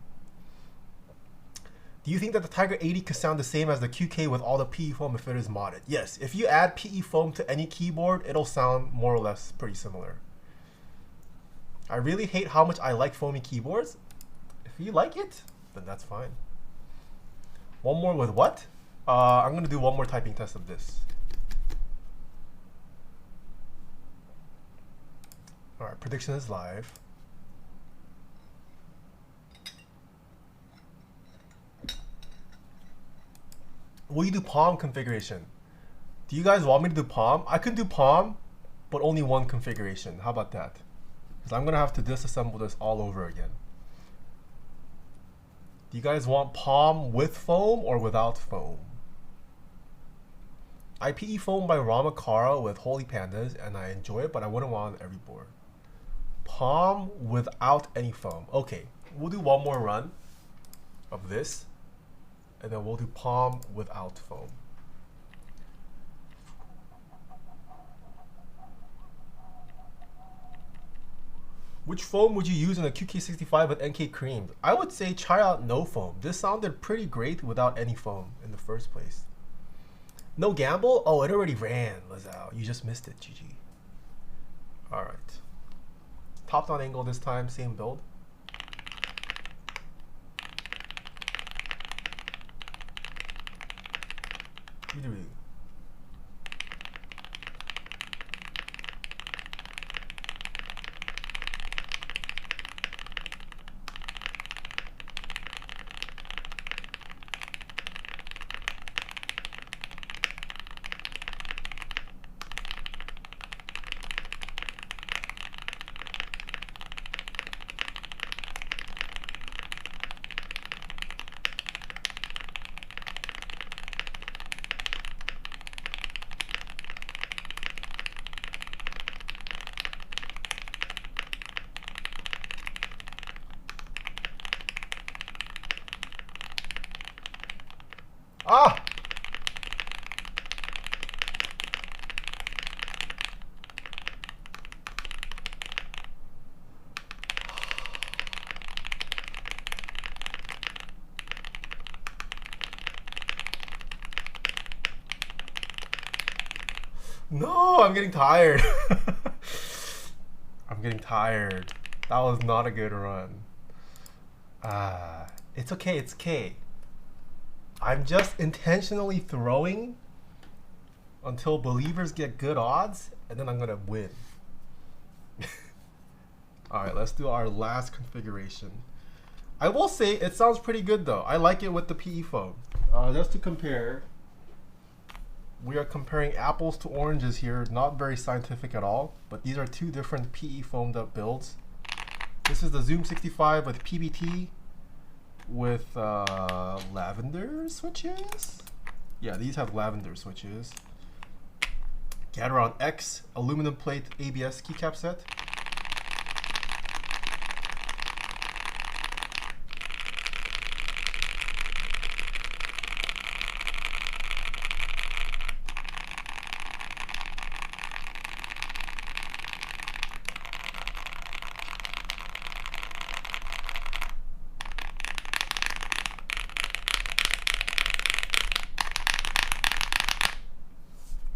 Speaker 1: Do you think that the Tiger 80 could sound the same as the QK with all the PE foam if it is modded? Yes, if you add PE foam to any keyboard, it'll sound more or less pretty similar. I really hate how much I like foamy keyboards. If you like it, then that's fine. One more with what? I'm gonna do one more typing test of this. All right, prediction is live. Will you do palm configuration? Do you guys want me to do palm? I can do palm, but only one configuration. How about that? Because I'm gonna have to disassemble this all over again. Do you guys want palm with foam or without foam? I PE foam by Ramakara with Holy Pandas and I enjoy it, but I wouldn't want it on every board. Palm without any foam. Okay, we'll do one more run of this and then we'll do palm without foam. Which foam would you use in a QK65 with NK creamed? I would say try out no foam. This sounded pretty great without any foam in the first place. No gamble? Oh, it already ran, Lazao. You just missed it, GG. All right. Top down angle this time, same build. Ah! No, I'm getting tired. I'm getting tired. That was not a good run. It's okay, it's okay. I'm just intentionally throwing until believers get good odds, and then I'm gonna win. All right, let's do our last configuration. I will say it sounds pretty good though. I like it with the PE foam. Just to compare, we are comparing apples to oranges here. Not very scientific at all, but these are two different PE foamed up builds. This is the Zoom 65 with PBT with lavender switches. Yeah, these have lavender switches. Gateron X aluminum plate ABS keycap set.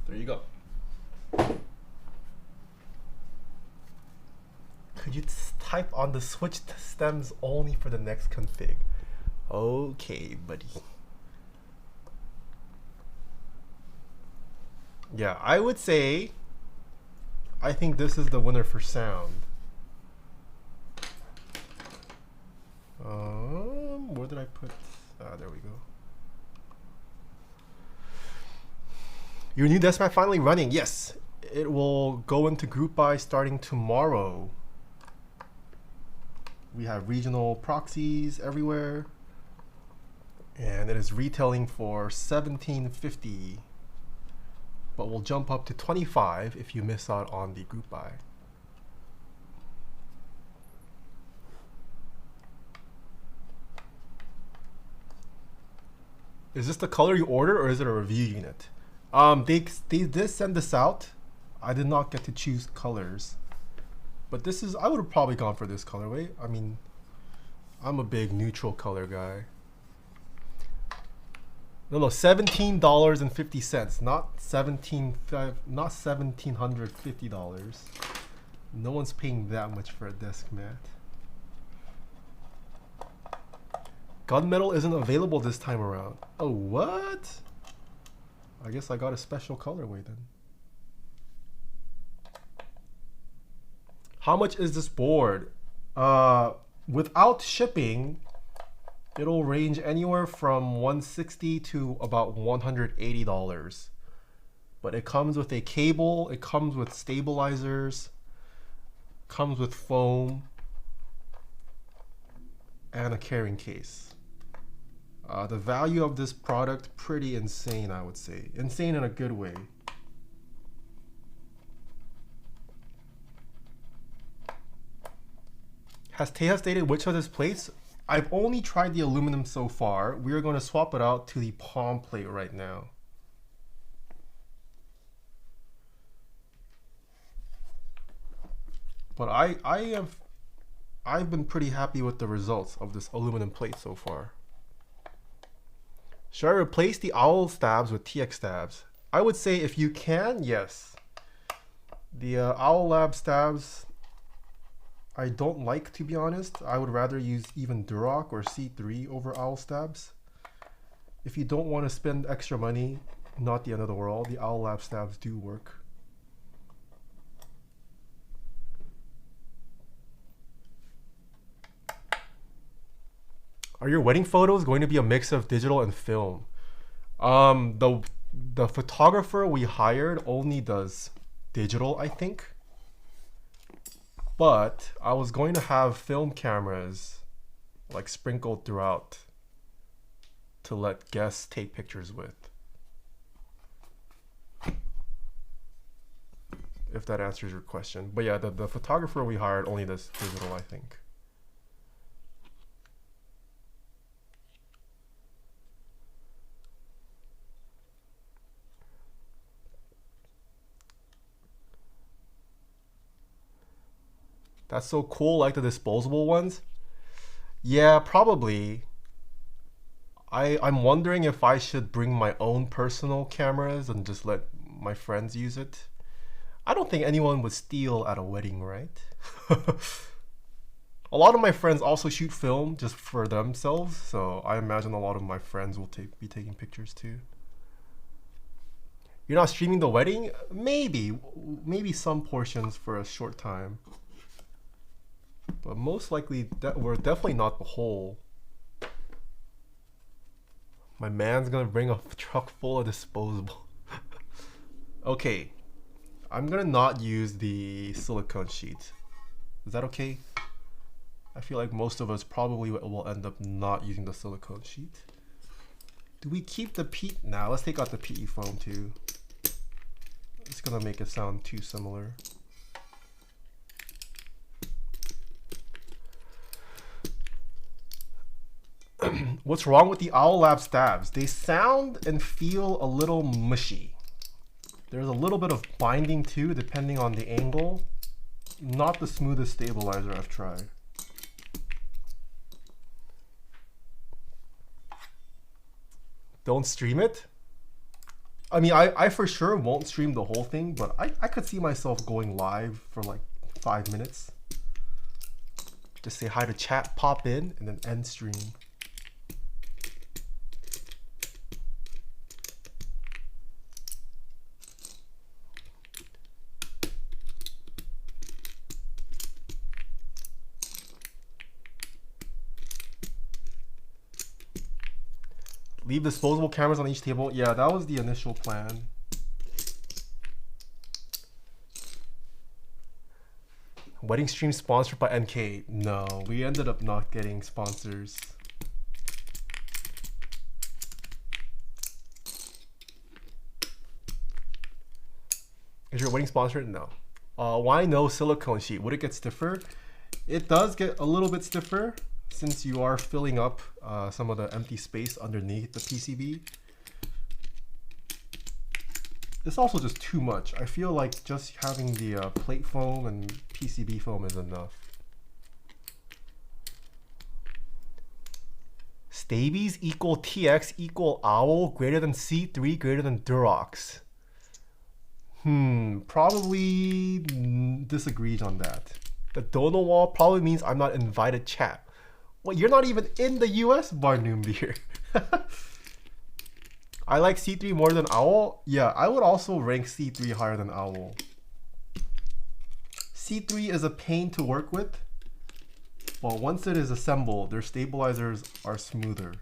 Speaker 1: There you go. Could you type on the switch stems only for the next config? Okay, buddy. Yeah, I would say I think this is the winner for sound. Where did I put? There we go. Your new desk mat finally running. Yes, it will go into group buy starting tomorrow. We have regional proxies everywhere, and it is retailing for $17.50, but will jump up to $25 if you miss out on the group buy. Is this the color you order, or is it a review unit? They did send this out. I did not get to choose colors, but this is, I would have probably gone for this colorway. I mean, I'm a big neutral color guy. No, $17.50, not $1,750. No one's paying that much for a desk mat. Gunmetal isn't available this time around. Oh, what? I guess I got a special colorway then. How much is this board? Without shipping, it'll range anywhere from $160 to about $180. But it comes with a cable, it comes with stabilizers, comes with foam, and a carrying case. The value of this product, pretty insane, I would say. Insane in a good way. Has Taeha stated which of his plates? I've only tried the aluminum so far. We are going to swap it out to the palm plate right now. But I've been pretty happy with the results of this aluminum plate so far. Should I replace the Owl stabs with TX stabs? I would say if you can, yes. The Owlab stabs, I don't like, to be honest. I would rather use even Duroc or C3 over Owl stabs. If you don't want to spend extra money, not the end of the world. The Owlab stabs do work. Are your wedding photos going to be a mix of digital and film? The photographer we hired only does digital, I think. But I was going to have film cameras like sprinkled throughout to let guests take pictures with. If that answers your question. But yeah, the photographer we hired only does digital, I think. That's so cool, like the disposable ones. Yeah, probably. I'm wondering if I should bring my own personal cameras and just let my friends use it. I don't think anyone would steal at a wedding, right? A lot of my friends also shoot film just for themselves, so I imagine a lot of my friends will be taking pictures too. You're not streaming the wedding? Maybe some portions for a short time. But most likely, we're definitely not the whole. My man's gonna bring a truck full of disposable. Okay, I'm gonna not use the silicone sheet. Is that okay? I feel like most of us probably will end up not using the silicone sheet. Do we keep the PE? Nah, let's take out the PE foam too. It's gonna make it sound too similar. What's wrong with the Owlab stabs? They sound and feel a little mushy. There's a little bit of binding too, depending on the angle. Not the smoothest stabilizer I've tried. Don't stream it? I mean, I for sure won't stream the whole thing, but I could see myself going live for like 5 minutes. Just say hi to chat, pop in, and then end stream. Leave disposable cameras on each table. Yeah, that was the initial plan. Wedding stream sponsored by NK. No, we ended up not getting sponsors. Is your wedding sponsored? No. Why no silicone sheet? Would it get stiffer? It does get a little bit stiffer, since you are filling up some of the empty space underneath the PCB. It's also just too much. I feel like just having the plate foam and PCB foam is enough. Stabies equal TX equal Owl greater than C3 greater than Durox. Probably disagreed on that. The donor wall probably means I'm not invited chat. Well, you're not even in the US, Barnoombeer. I like C3 more than Owl. Yeah, I would also rank C3 higher than Owl. C3 is a pain to work with. Well, once it is assembled, their stabilizers are smoother.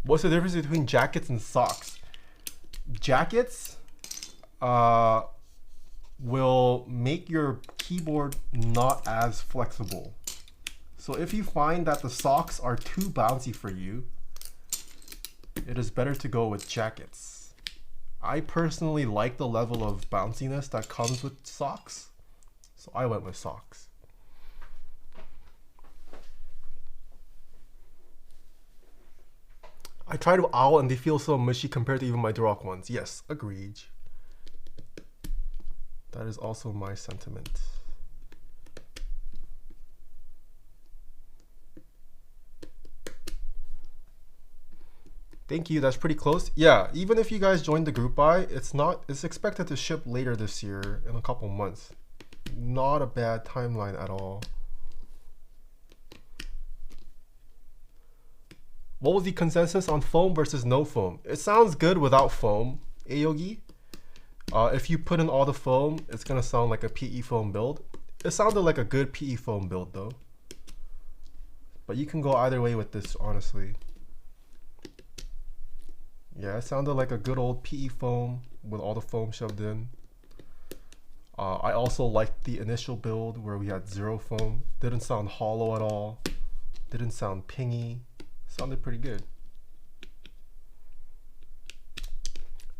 Speaker 1: What's the difference between jackets and socks? Jackets will make your keyboard not as flexible. So if you find that the socks are too bouncy for you, it is better to go with jackets. I personally like the level of bounciness that comes with socks, so I went with socks. I tried with Owl and they feel so mushy compared to even my Duroc ones. Yes, agreed. That is also my sentiment. Thank you, that's pretty close. Yeah, even if you guys joined the group buy, it's expected to ship later this year in a couple months. Not a bad timeline at all. What was the consensus on foam versus no foam? It sounds good without foam, Ayogi. If you put in all the foam, it's gonna sound like a PE foam build. It sounded like a good PE foam build though. But you can go either way with this, honestly. Yeah, it sounded like a good old PE foam with all the foam shoved in. I also liked the initial build where we had zero foam. Didn't sound hollow at all. Didn't sound pingy. Sounded pretty good.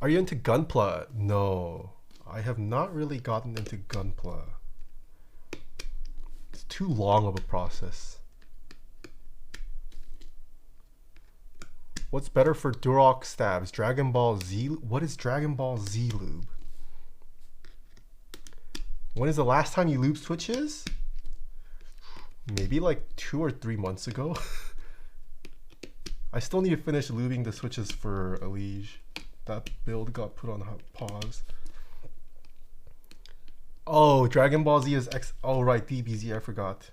Speaker 1: Are you into Gunpla? No, I have not really gotten into Gunpla. It's too long of a process. What's better for Duroc stabs? Dragon Ball Z? What is Dragon Ball Z lube? When is the last time you lubed switches? Maybe like 2 or 3 months ago. I still need to finish lubing the switches for Elige. That build got put on pause. Oh, Dragon Ball Z is X. Oh, right, DBZ, I forgot.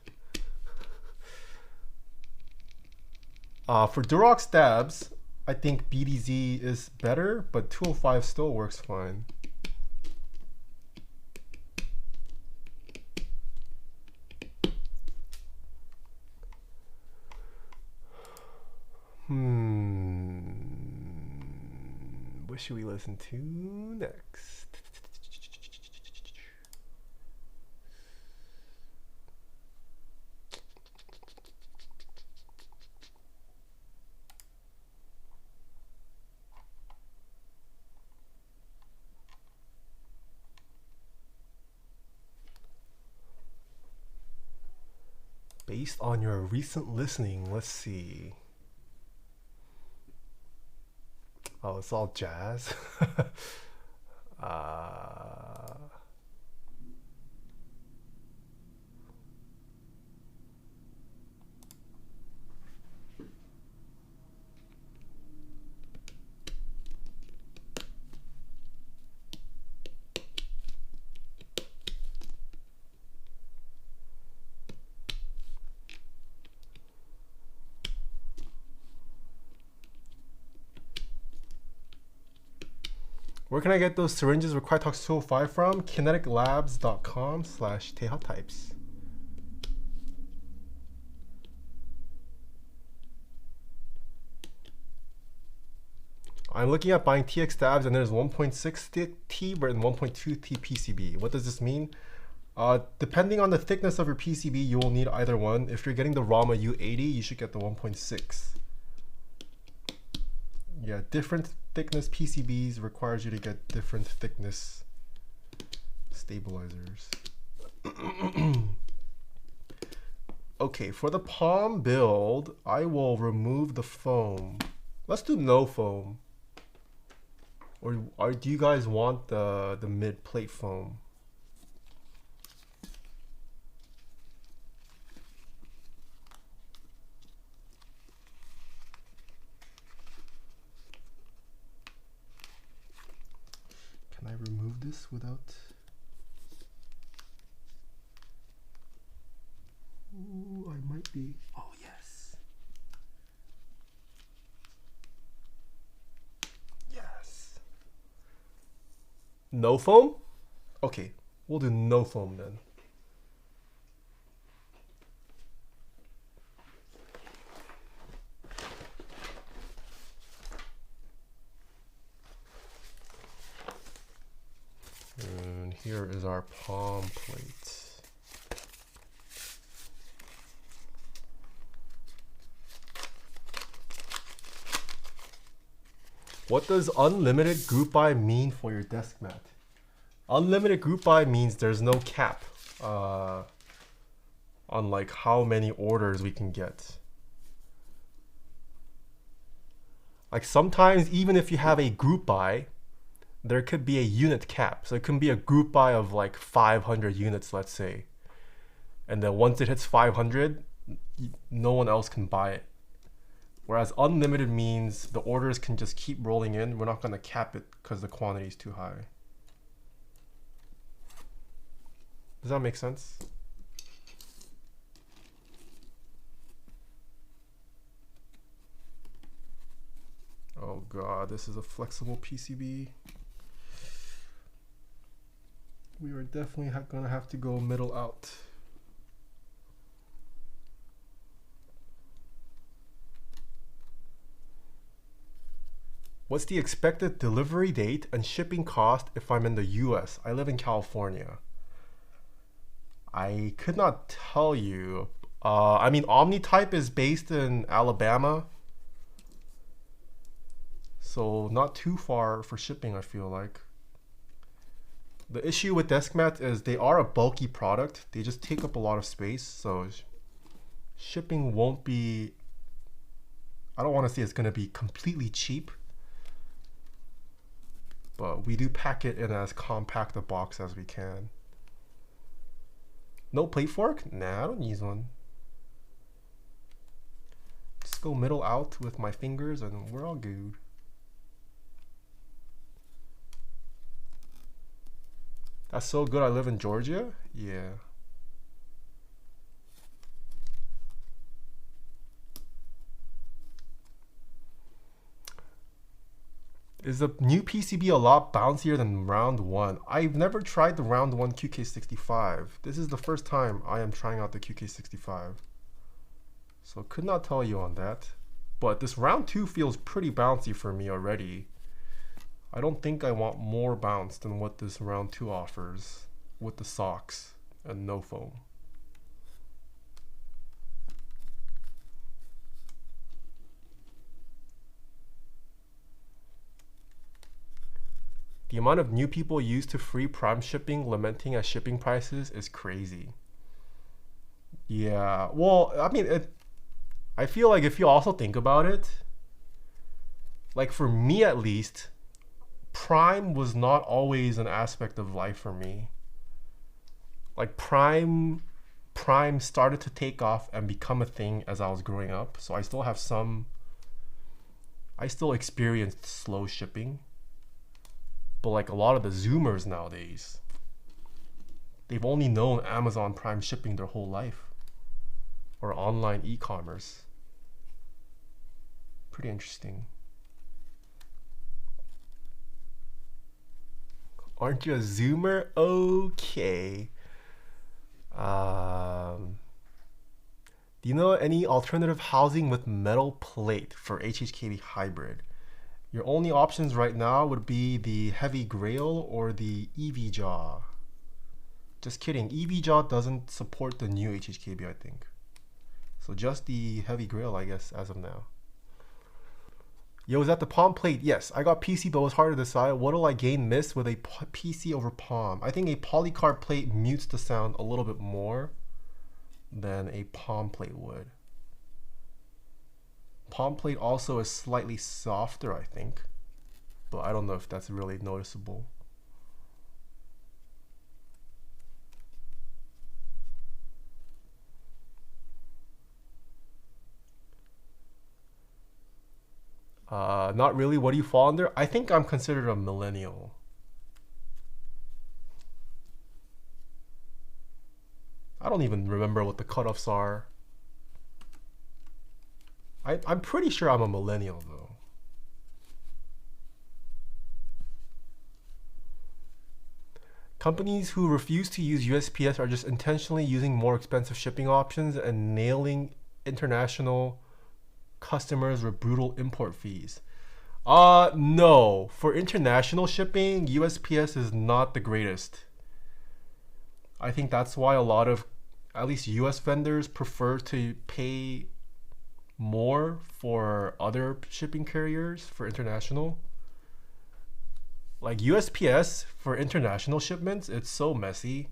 Speaker 1: For Duroc stabs, I think BDZ is better, but 205 still works fine. What should we listen to next? Based on your recent listening, let's see. Oh, it's all jazz. Where can I get those syringes with Krytox 205 from? kineticlabs.com/Taeha types. I'm looking at buying TX stabs and there's 1.6 T and 1.2 T PCB. What does this mean? Depending on the thickness of your PCB, you will need either one. If you're getting the Rama U80, you should get the 1.6. Yeah, different thickness PCBs requires you to get different thickness stabilizers. Okay, for the palm build, I will remove the foam. Let's do no foam. Or do you guys want the mid plate foam? Can I remove this without? Ooh, I might be. Oh yes. Yes. No foam? Okay, we'll do no foam then. And here is our palm plate. What does unlimited group buy mean for your desk mat? Unlimited group buy means there's no cap on like how many orders we can get. Like sometimes even if you have a group buy, there could be a unit cap. So it can be a group buy of like 500 units, let's say. And then once it hits 500, no one else can buy it. Whereas unlimited means the orders can just keep rolling in. We're not going to cap it because the quantity is too high. Does that make sense? Oh god, this is a flexible PCB. We are definitely gonna have to go middle out. What's the expected delivery date and shipping cost if I'm in the US? I live in California. I could not tell you. I mean, OmniType is based in Alabama. So not too far for shipping, I feel like. The issue with desk mats is they are a bulky product. They just take up a lot of space. So shipping won't be, I don't want to say it's going to be completely cheap. But we do pack it in as compact a box as we can. No plate fork? Nah, I don't use one. Just go middle out with my fingers and we're all good. That's so good I live in Georgia? Yeah. Is the new PCB a lot bouncier than round one? I've never tried the round one QK65. This is the first time I am trying out the QK65. So could not tell you on that. But this round two feels pretty bouncy for me already. I don't think I want more bounce than what this round two offers with the socks and no foam. The amount of new people used to free Prime shipping lamenting at shipping prices is crazy. Yeah, well, I mean, I feel like if you also think about it, like for me at least, Prime was not always an aspect of life for me. Like Prime started to take off and become a thing as I was growing up. So I still have I still experienced slow shipping. But like a lot of the Zoomers nowadays, they've only known Amazon Prime shipping their whole life. Or online e-commerce. Pretty interesting. Aren't you a Zoomer? Okay. Do you know any alternative housing with metal plate for HHKB hybrid? Your only options right now would be the heavy grail or the EV jaw. Just kidding, EV jaw doesn't support the new HHKB, I think. So just the heavy grail, I guess, as of now. Yo, is that the palm plate? Yes, I got PC, but it was hard to decide. What'll I gain miss with a PC over palm? I think a polycarbonate plate mutes the sound a little bit more than a palm plate would. Palm plate also is slightly softer, I think. but I don't know if that's really noticeable. Not really. What do you fall under? I think I'm considered a millennial. I don't even remember what the cutoffs are. I'm pretty sure I'm a millennial though. Companies who refuse to use USPS are just intentionally using more expensive shipping options and nailing international customers with brutal import fees. No. For international shipping, USPS is not the greatest. I think that's why a lot of, at least US vendors, prefer to pay more for other shipping carriers for international. Like USPS for international shipments, it's so messy.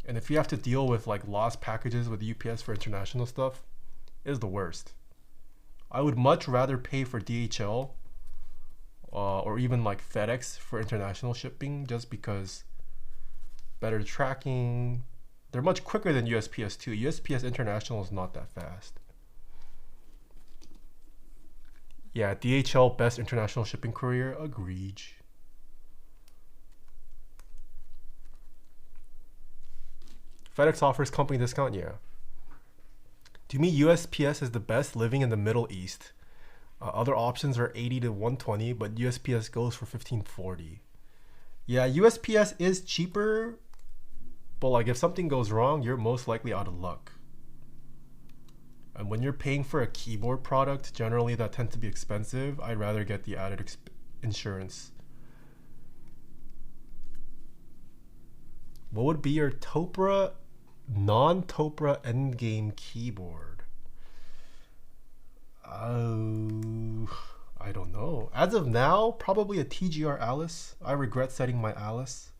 Speaker 1: And if you have to deal with like lost packages with UPS for international stuff, it's the worst. I would much rather pay for DHL or even like FedEx for international shipping, just because better tracking. They're much quicker than USPS too. USPS international is not that fast. Yeah, DHL best international shipping courier, agreed. FedEx offers company discount, yeah. To me, USPS is the best living in the Middle East. Other options are 80 to 120, but USPS goes for 1540. Yeah, USPS is cheaper, but like if something goes wrong, you're most likely out of luck. And when you're paying for a keyboard product, generally that tends to be expensive. I'd rather get the added insurance. What would be your non-Topra endgame keyboard? I don't know. As of now, probably a TGR Alice. I regret setting my Alice.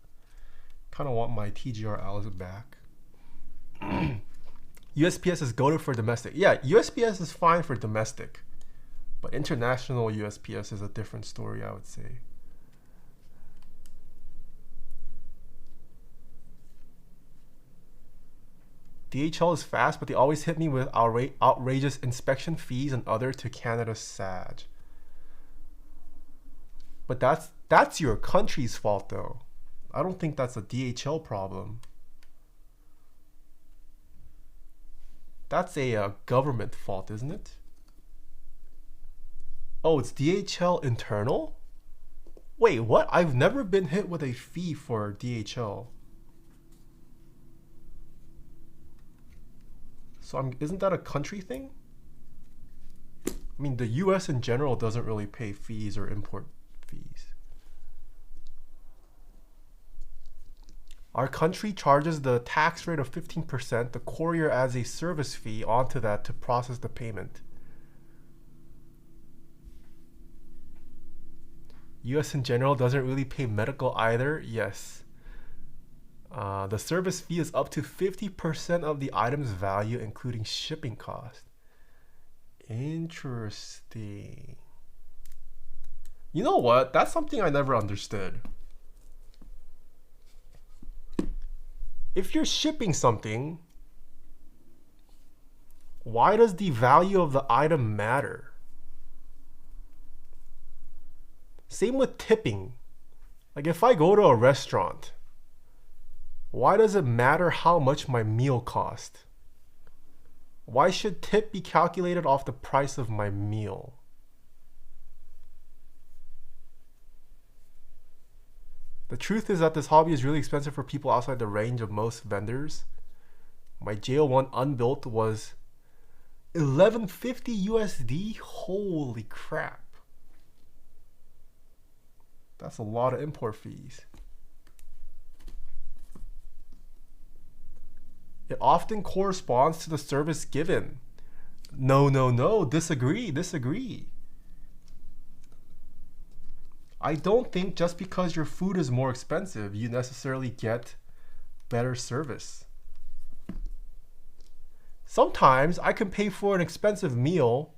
Speaker 1: Kind of want my TGR Alice back. USPS is goated for domestic. Yeah, USPS is fine for domestic, but international USPS is a different story, I would say. DHL is fast, but they always hit me with outrageous inspection fees and other to Canada SAG. But that's your country's fault though. I don't think that's a DHL problem. That's a government fault, isn't it? Oh, it's DHL internal? Wait, what? I've never been hit with a fee for DHL. So isn't that a country thing? I mean, the US in general doesn't really pay fees or import fees. Our country charges the tax rate of 15%. The courier adds a service fee onto that to process the payment. US in general doesn't really pay medical either. Yes. The service fee is up to 50% of the item's value, including shipping cost. Interesting. You know what? That's something I never understood. If you're shipping something, why does the value of the item matter? Same with tipping. Like if I go to a restaurant, why does it matter how much my meal cost? Why should tip be calculated off the price of my meal? The truth is that this hobby is really expensive for people outside the range of most vendors. My JO1 unbuilt was 1150 USD. Holy crap. That's a lot of import fees. It often corresponds to the service given. No. Disagree. I don't think just because your food is more expensive, you necessarily get better service. Sometimes I can pay for an expensive meal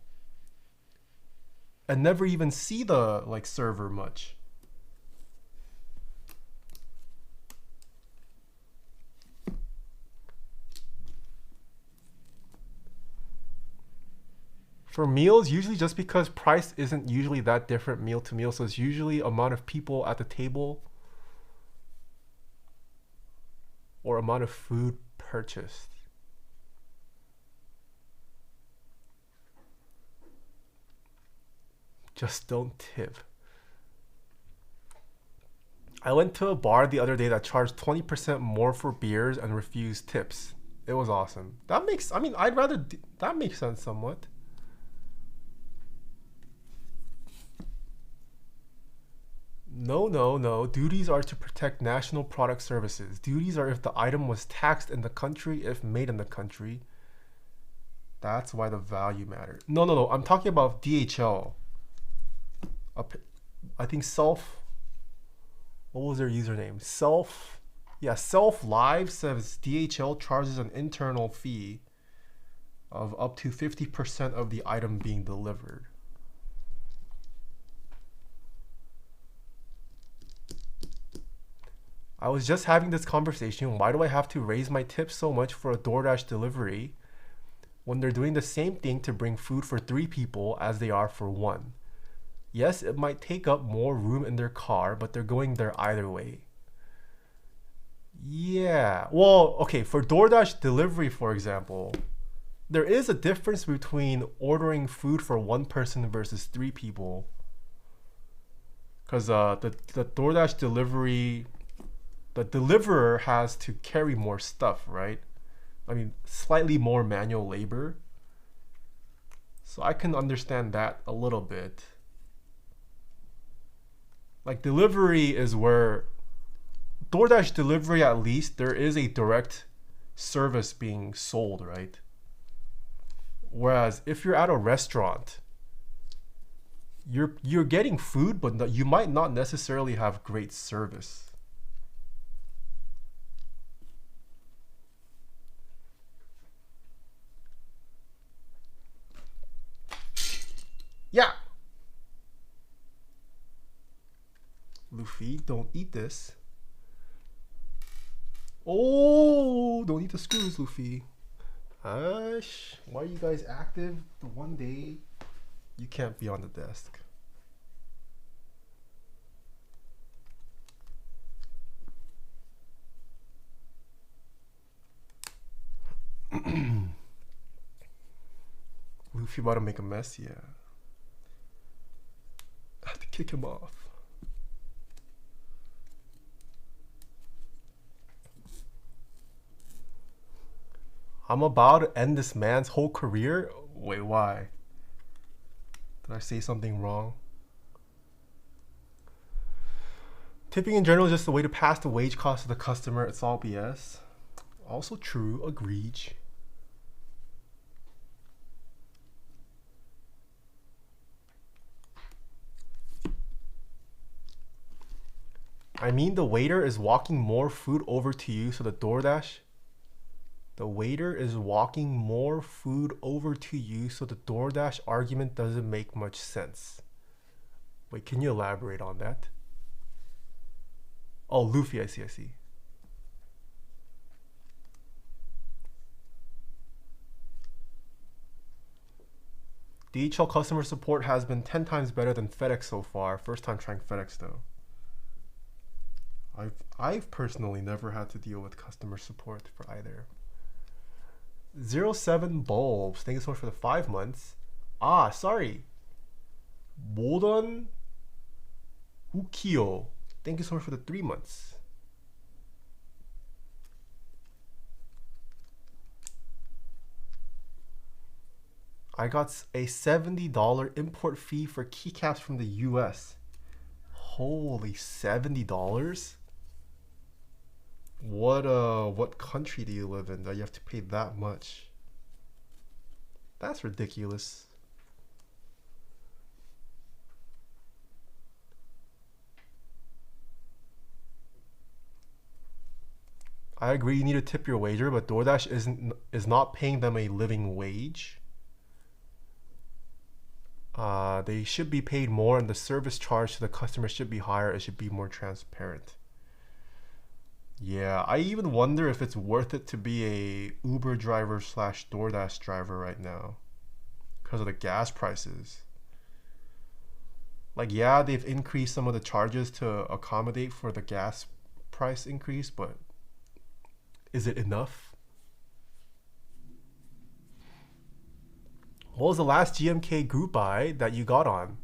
Speaker 1: and never even see the server much. For meals, usually just because price isn't usually that different meal to meal, so it's usually amount of people at the table or amount of food purchased. Just don't tip. I went to a bar the other day that charged 20% more for beers and refused tips. It was awesome. That makes, I mean, that makes sense somewhat. No. Duties are to protect national product services. Duties are if the item was taxed in the country, if made in the country. That's why the value matters. No. I'm talking about DHL. I think what was their username? Self Live says DHL charges an internal fee of up to 50% of the item being delivered. I was just having this conversation. Why do I have to raise my tip so much for a DoorDash delivery when they're doing the same thing to bring food for 3 people as they are for 1? Yes, it might take up more room in their car, but they're going there either way. Yeah, well, okay, for DoorDash delivery, for example, there is a difference between ordering food for 1 person versus 3 people. Because the DoorDash delivery, the deliverer has to carry more stuff, right? I mean, slightly more manual labor. So I can understand that a little bit. Like delivery is where, DoorDash delivery at least, there is a direct service being sold, right? Whereas if you're at a restaurant, you're getting food, but you might not necessarily have great service. Yeah. Luffy, don't eat this. Oh, don't eat the screws, Luffy. Hush. Why are you guys active the one day you can't be on the desk? Luffy about to make a mess, yeah. I have to kick him off. I'm about to end this man's whole career? Wait, why? Did I say something wrong? Tipping in general is just a way to pass the wage cost to the customer. It's all BS. Also true, agreed. I mean, the waiter is walking more food over to you, so the DoorDash... The waiter is walking more food over to you, so the DoorDash argument doesn't make much sense. Wait, can you elaborate on that? Oh, Luffy, I see. DHL customer support has been 10 times better than FedEx so far. First time trying FedEx though. I've personally never had to deal with customer support for either. 07 bulbs. Thank you so much for the 5 months. Ah, sorry. Modon Ukio. Thank you so much for the 3 months. I got a $70 import fee for keycaps from the US. Holy, $70? What country do you live in that you have to pay that much? That's ridiculous. I agree you need to tip your waiter, but DoorDash is not paying them a living wage. They should be paid more, and the service charge to the customer should be higher. It should be more transparent. Yeah, I even wonder if it's worth it to be a Uber driver / DoorDash driver right now. because of the gas prices. Like, yeah, they've increased some of the charges to accommodate for the gas price increase, but is it enough? What was the last GMK group buy that you got on?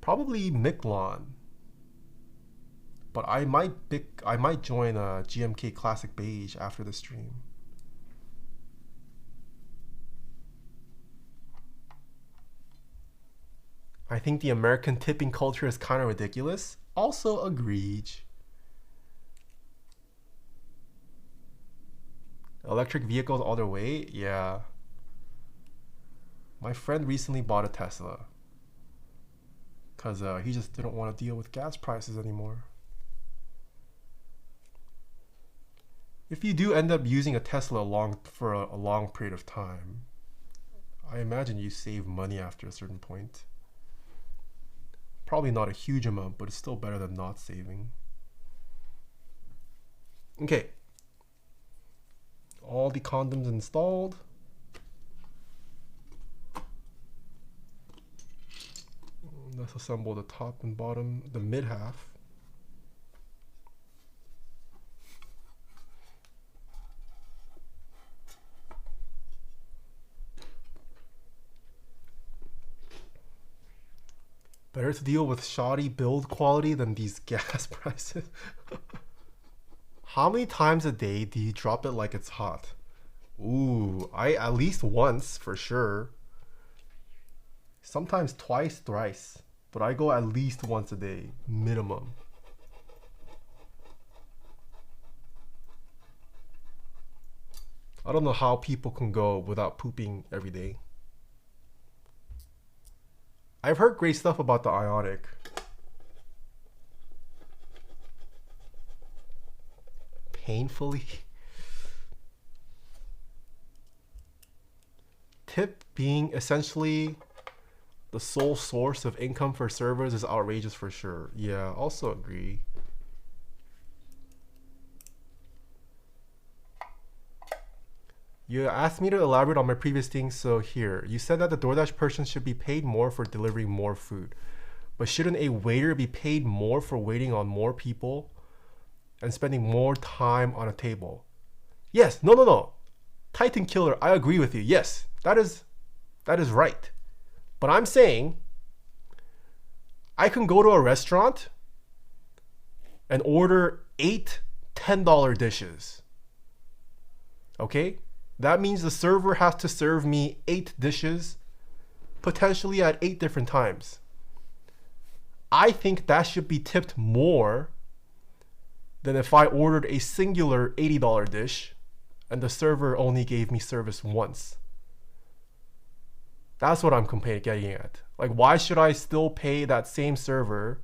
Speaker 1: Probably Miklon. But I might join a GMK Classic Beige after the stream. I think the American tipping culture is kind of ridiculous. Also agreed. Electric vehicles all the way? Yeah. My friend recently bought a Tesla because he just didn't want to deal with gas prices anymore. If you do end up using a Tesla for a long period of time, I imagine you save money after a certain point. Probably not a huge amount, but it's still better than not saving. Okay. All the condoms installed. Let's assemble the top and bottom, the mid half. Better to deal with shoddy build quality than these gas prices. How many times a day do you drop it like it's hot? Ooh, at least once for sure. Sometimes twice, thrice. But I go at least once a day, minimum. I don't know how people can go without pooping every day. I've heard great stuff about the Ionic. Painfully. Tip being essentially the sole source of income for servers is outrageous for sure. Yeah, also agree. You asked me to elaborate on my previous thing, so here. You said that the DoorDash person should be paid more for delivering more food. But shouldn't a waiter be paid more for waiting on more people and spending more time on a table? Yes, no. Titan Killer, I agree with you. Yes, that is right. But I'm saying I can go to a restaurant and order 8 $10 dishes. Okay? That means the server has to serve me 8 dishes, potentially at 8 different times. I think that should be tipped more than if I ordered a singular $80 dish and the server only gave me service once. That's what I'm getting at. Like, why should I still pay that same server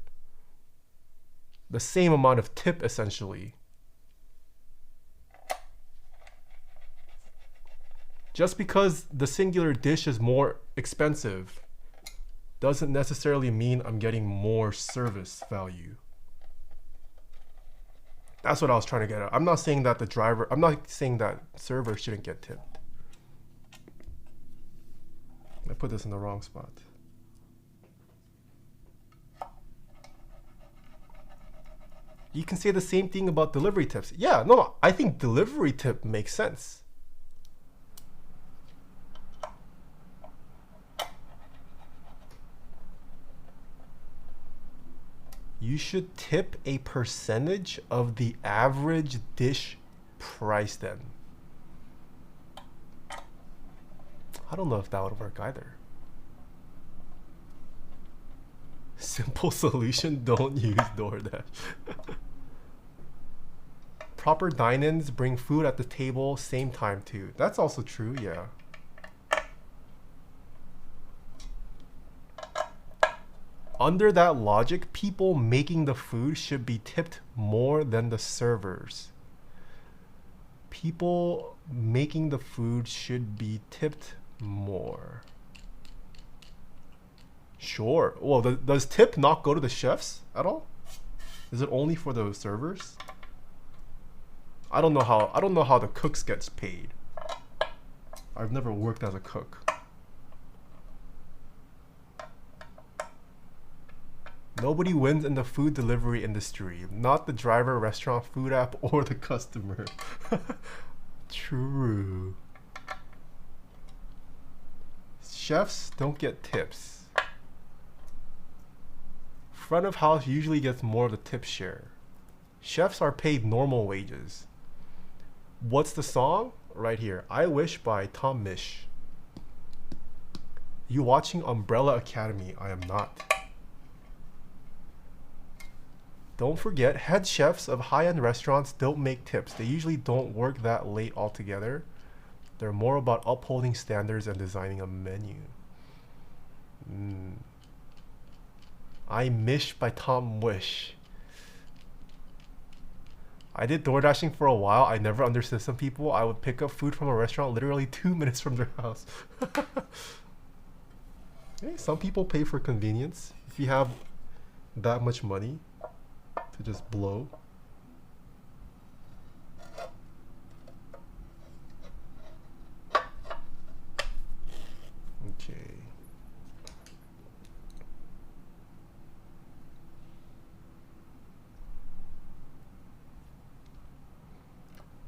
Speaker 1: the same amount of tip, essentially? Just because the singular dish is more expensive doesn't necessarily mean I'm getting more service value. That's what I was trying to get at. I'm not saying that I'm not saying that server shouldn't get tipped. I put this in the wrong spot. You can say the same thing about delivery tips. Yeah, no, I think delivery tip makes sense. You should tip a percentage of the average dish price then. I don't know if that would work either. Simple solution, don't use DoorDash. Proper dine-ins bring food at the table same time too. That's also true, yeah. Under that logic, people making the food should be tipped more than the servers. People making the food should be tipped more. Sure. Well, does tip not go to the chefs at all? Is it only for the servers? I don't know how the cooks gets paid. I've never worked as a cook. Nobody wins in the food delivery industry. Not the driver, restaurant, food app, or the customer. True. Chefs don't get tips. Front of house usually gets more of the tip share. Chefs are paid normal wages. What's the song? Right here. I Wish by Tom Misch. You watching Umbrella Academy? I am not. Don't forget, head chefs of high-end restaurants don't make tips. They usually don't work that late altogether. They're more about upholding standards and designing a menu. I Mish by Tom Wish. I did door dashing for a while. I never understood some people. I would pick up food from a restaurant literally 2 minutes from their house. Hey, some people pay for convenience. If you have that much money to just blow. Okay.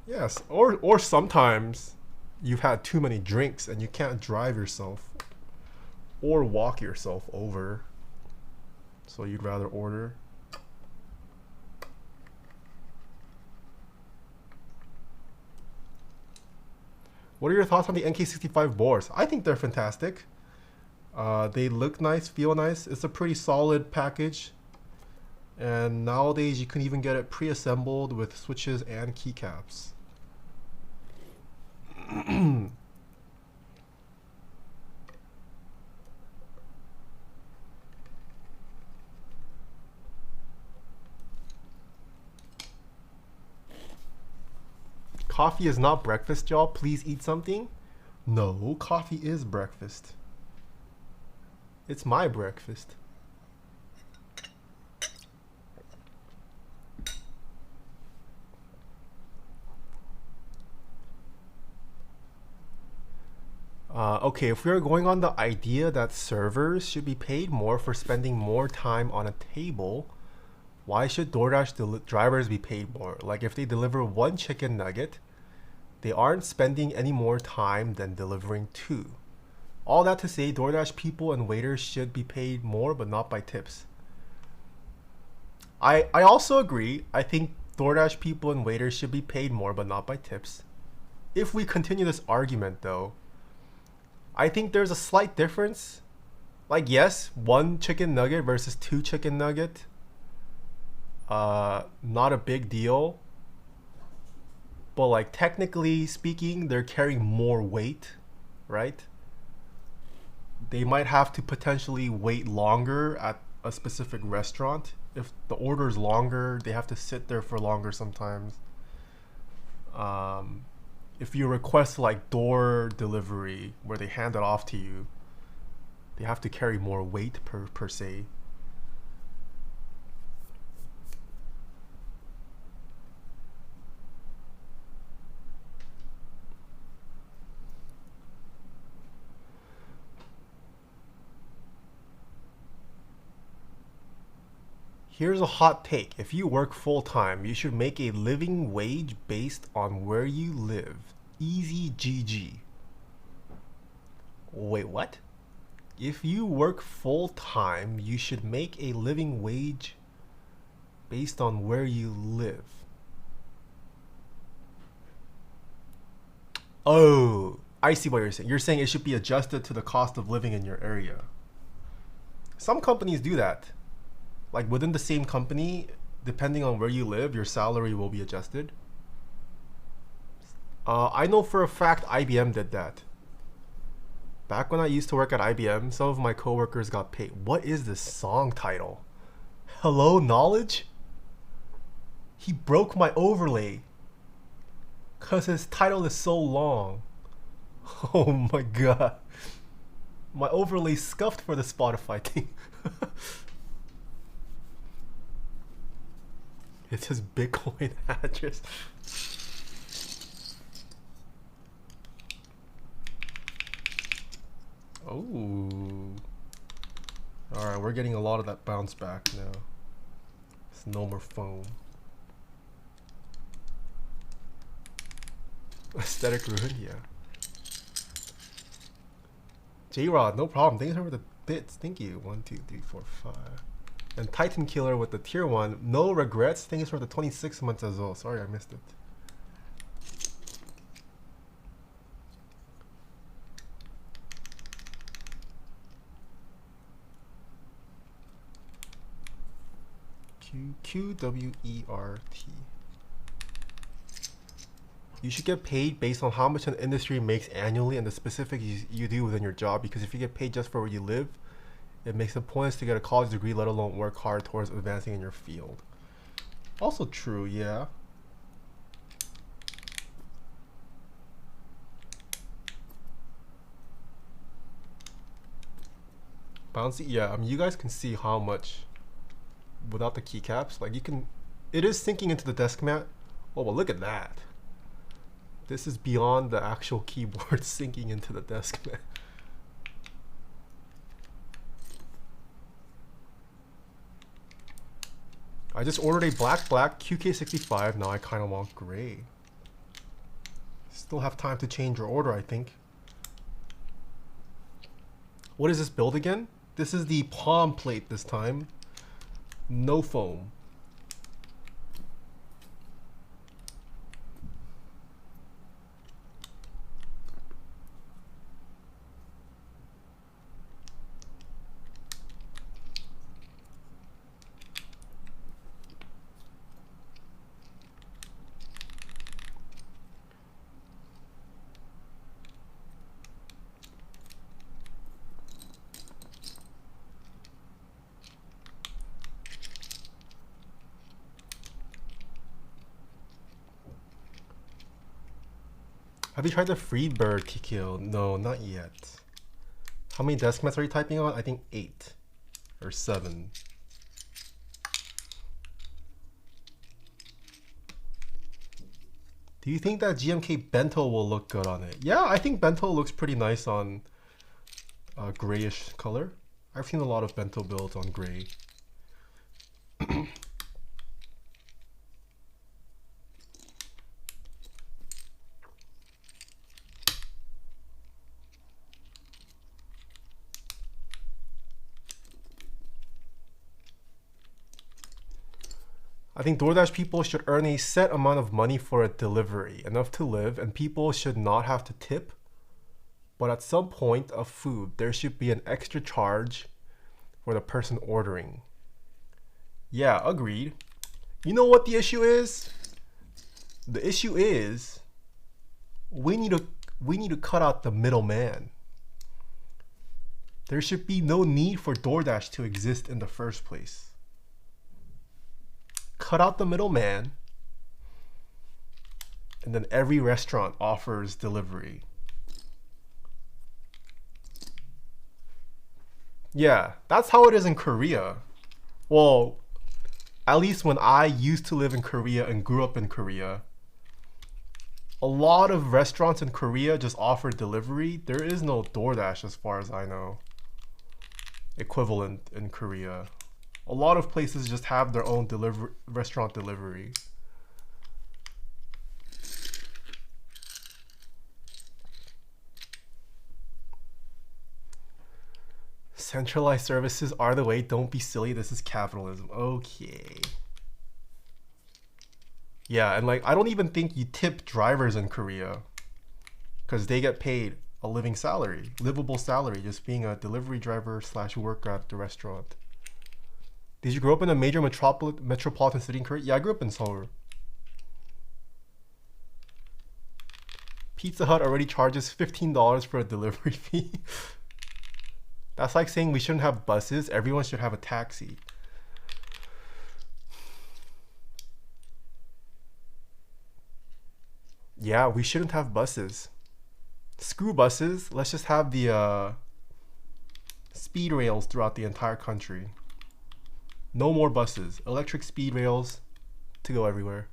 Speaker 1: Yes, or sometimes you've had too many drinks and you can't drive yourself or walk yourself over, so you'd rather order. What are your thoughts on the NK65 bores? I think they're fantastic. They look nice, feel nice. It's a pretty solid package. And nowadays you can even get it pre-assembled with switches and keycaps. Coffee is not breakfast, y'all. Please eat something. No, coffee is breakfast. It's my breakfast. Okay, if we're going on the idea that servers should be paid more for spending more time on a table, why should DoorDash drivers be paid more? Like if they deliver 1 chicken nugget, they aren't spending any more time than delivering 2. All that to say, DoorDash people and waiters should be paid more, but not by tips. I also agree. I think DoorDash people and waiters should be paid more, but not by tips. If we continue this argument though, I think there's a slight difference. Like yes, 1 chicken nugget versus 2 chicken nugget. Not a big deal. But like technically speaking, they're carrying more weight, right? They might have to potentially wait longer at a specific restaurant. If the order is longer, they have to sit there for longer sometimes. If you request like door delivery where they hand it off to you, they have to carry more weight per se. Here's a hot take. If you work full-time, you should make a living wage based on where you live. Easy GG. Wait, what? If you work full-time, you should make a living wage based on where you live. Oh, I see what you're saying. You're saying it should be adjusted to the cost of living in your area. Some companies do that. Like within the same company, depending on where you live, your salary will be adjusted. I know for a fact IBM did that. Back when I used to work at IBM, some of my coworkers got paid. What is this song title? Hello, Knowledge? He broke my overlay because his title is so long. Oh my god. My overlay scuffed for the Spotify thing. It's his Bitcoin address. Oh, Alright, we're getting a lot of that bounce back now. It's no more foam. Aesthetic ruin, yeah. J-Rod, no problem. Thanks for the bits. Thank you. 1, 2, 3, 4, 5. And Titan Killer with the tier 1. No regrets. Thanks for the 26 months as well. Sorry, I missed it. QWERT. You should get paid based on how much an industry makes annually and the specifics you do within your job, because if you get paid just for where you live, it makes it pointless to get a college degree, let alone work hard towards advancing in your field. Also true, yeah. Bouncy, yeah, I mean, you guys can see how much without the keycaps, like you can, it is sinking into the desk mat. Oh, well, look at that. This is beyond the actual keyboard sinking into the desk mat. I just ordered a black QK65. Now I kind of want gray. Still have time to change your order, I think. What is this build again? This is the palm plate this time. No foam. Have you tried the Freebird Kikyo? No, not yet. How many desk mats are you typing on? I think 8 or 7. Do you think that GMK Bento will look good on it? Yeah, I think Bento looks pretty nice on grayish color. I've seen a lot of Bento builds on gray. I think DoorDash people should earn a set amount of money for a delivery, enough to live, and people should not have to tip. But at some point of food, there should be an extra charge for the person ordering. Yeah, agreed. You know what the issue is? The issue is we need to cut out the middleman. There should be no need for DoorDash to exist in the first place. Cut out the middleman, and then every restaurant offers delivery. Yeah, that's how it is in Korea. Well, at least when I used to live in Korea and grew up in Korea, a lot of restaurants in Korea just offer delivery. There is no DoorDash as far as I know equivalent in Korea. A lot of places just have their own restaurant delivery. Centralized services are the way. Don't be silly. This is capitalism. Okay. Yeah, and like I don't even think you tip drivers in Korea because they get paid a living salary, livable salary, just being a delivery driver / worker at the restaurant. Did you grow up in a major metropolitan city in Korea? Yeah, I grew up in Seoul. Pizza Hut already charges $15 for a delivery fee. That's like saying we shouldn't have buses. Everyone should have a taxi. Yeah, we shouldn't have buses. Screw buses. Let's just have the speed rails throughout the entire country. No more buses. Electric speed rails to go everywhere.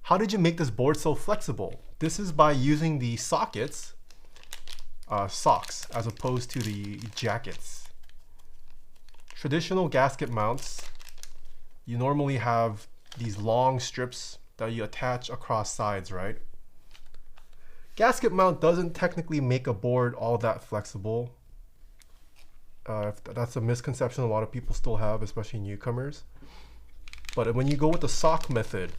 Speaker 1: How did you make this board so flexible? This is by using the sockets socks as opposed to the jackets. Traditional gasket mounts, you normally have these long strips that you attach across sides, right? Gasket mount doesn't technically make a board all that flexible. That's a misconception a lot of people still have, especially newcomers. But when you go with the sock method,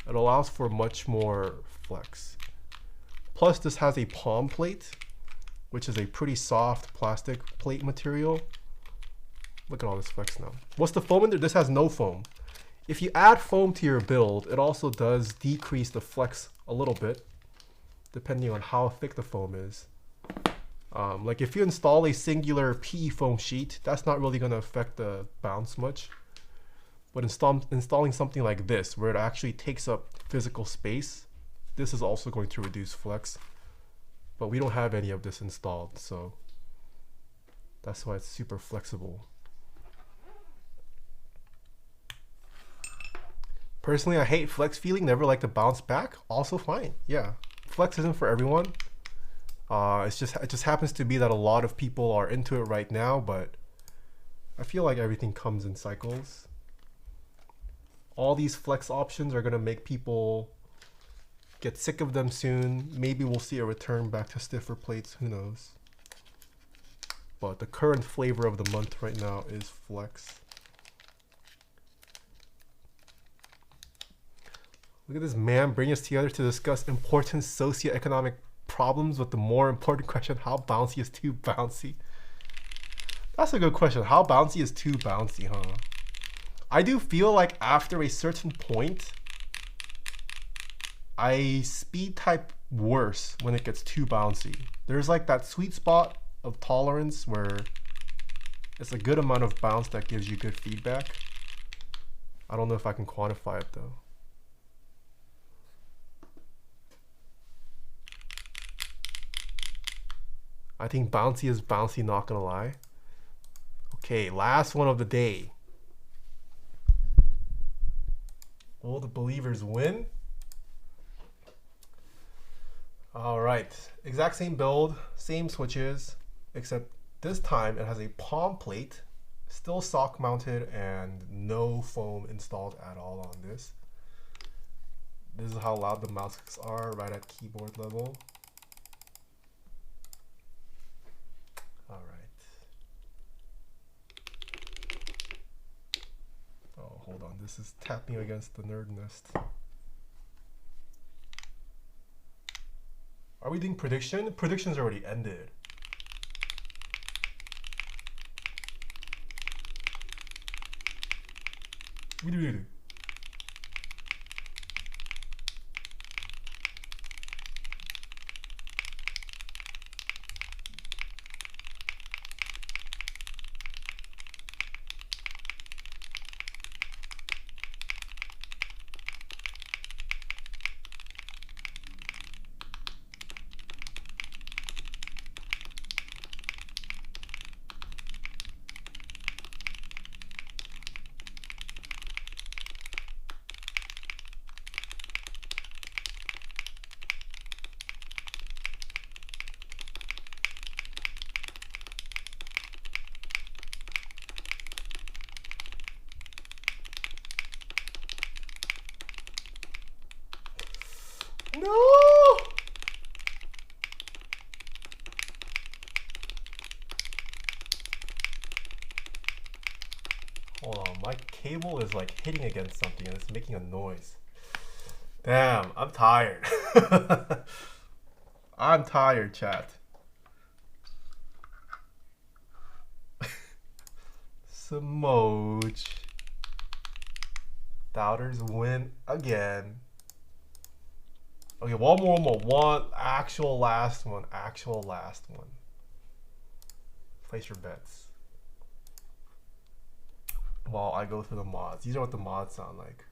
Speaker 1: it allows for much more flex. Plus, this has a palm plate, which is a pretty soft plastic plate material. Look at all this flex now. What's the foam in there? This has no foam. If you add foam to your build, it also does decrease the flex a little bit, depending on how thick the foam is. Like if you install a singular PE foam sheet, that's not really going to affect the bounce much. But installing something like this, where it actually takes up physical space, this is also going to reduce flex. But we don't have any of this installed, so that's why it's super flexible. Personally, I hate flex feeling, never like to bounce back. Also fine, yeah. Flex isn't for everyone. It just happens to be that a lot of people are into it right now, but I feel like everything comes in cycles. All these flex options are gonna make people get sick of them soon. Maybe we'll see a return back to stiffer plates, who knows. But the current flavor of the month right now is flex. Look at this man bring us together to discuss important socioeconomic problems with the more important question, how bouncy is too bouncy? That's a good question. How bouncy is too bouncy, huh? I do feel like after a certain point, I speed type worse when it gets too bouncy. There's like that sweet spot of tolerance where it's a good amount of bounce that gives you good feedback. I don't know if I can quantify it though. I think bouncy is bouncy, not gonna lie. Okay, last one of the day. Will the believers win? All right, exact same build, same switches, except this time it has a palm plate, still sock mounted, and no foam installed at all on this. This is how loud the mouse clicks are right at keyboard level. All right. Oh, hold on. This is tapping against the nerd nest. Are we doing prediction? Prediction's already ended. No! Hold on, my cable is like hitting against something and it's making a noise. Damn, I'm tired. I'm tired, chat. Smooch. Doubters win again. Okay, one actual last one. Place your bets while I go through the mods. These are what the mods sound like.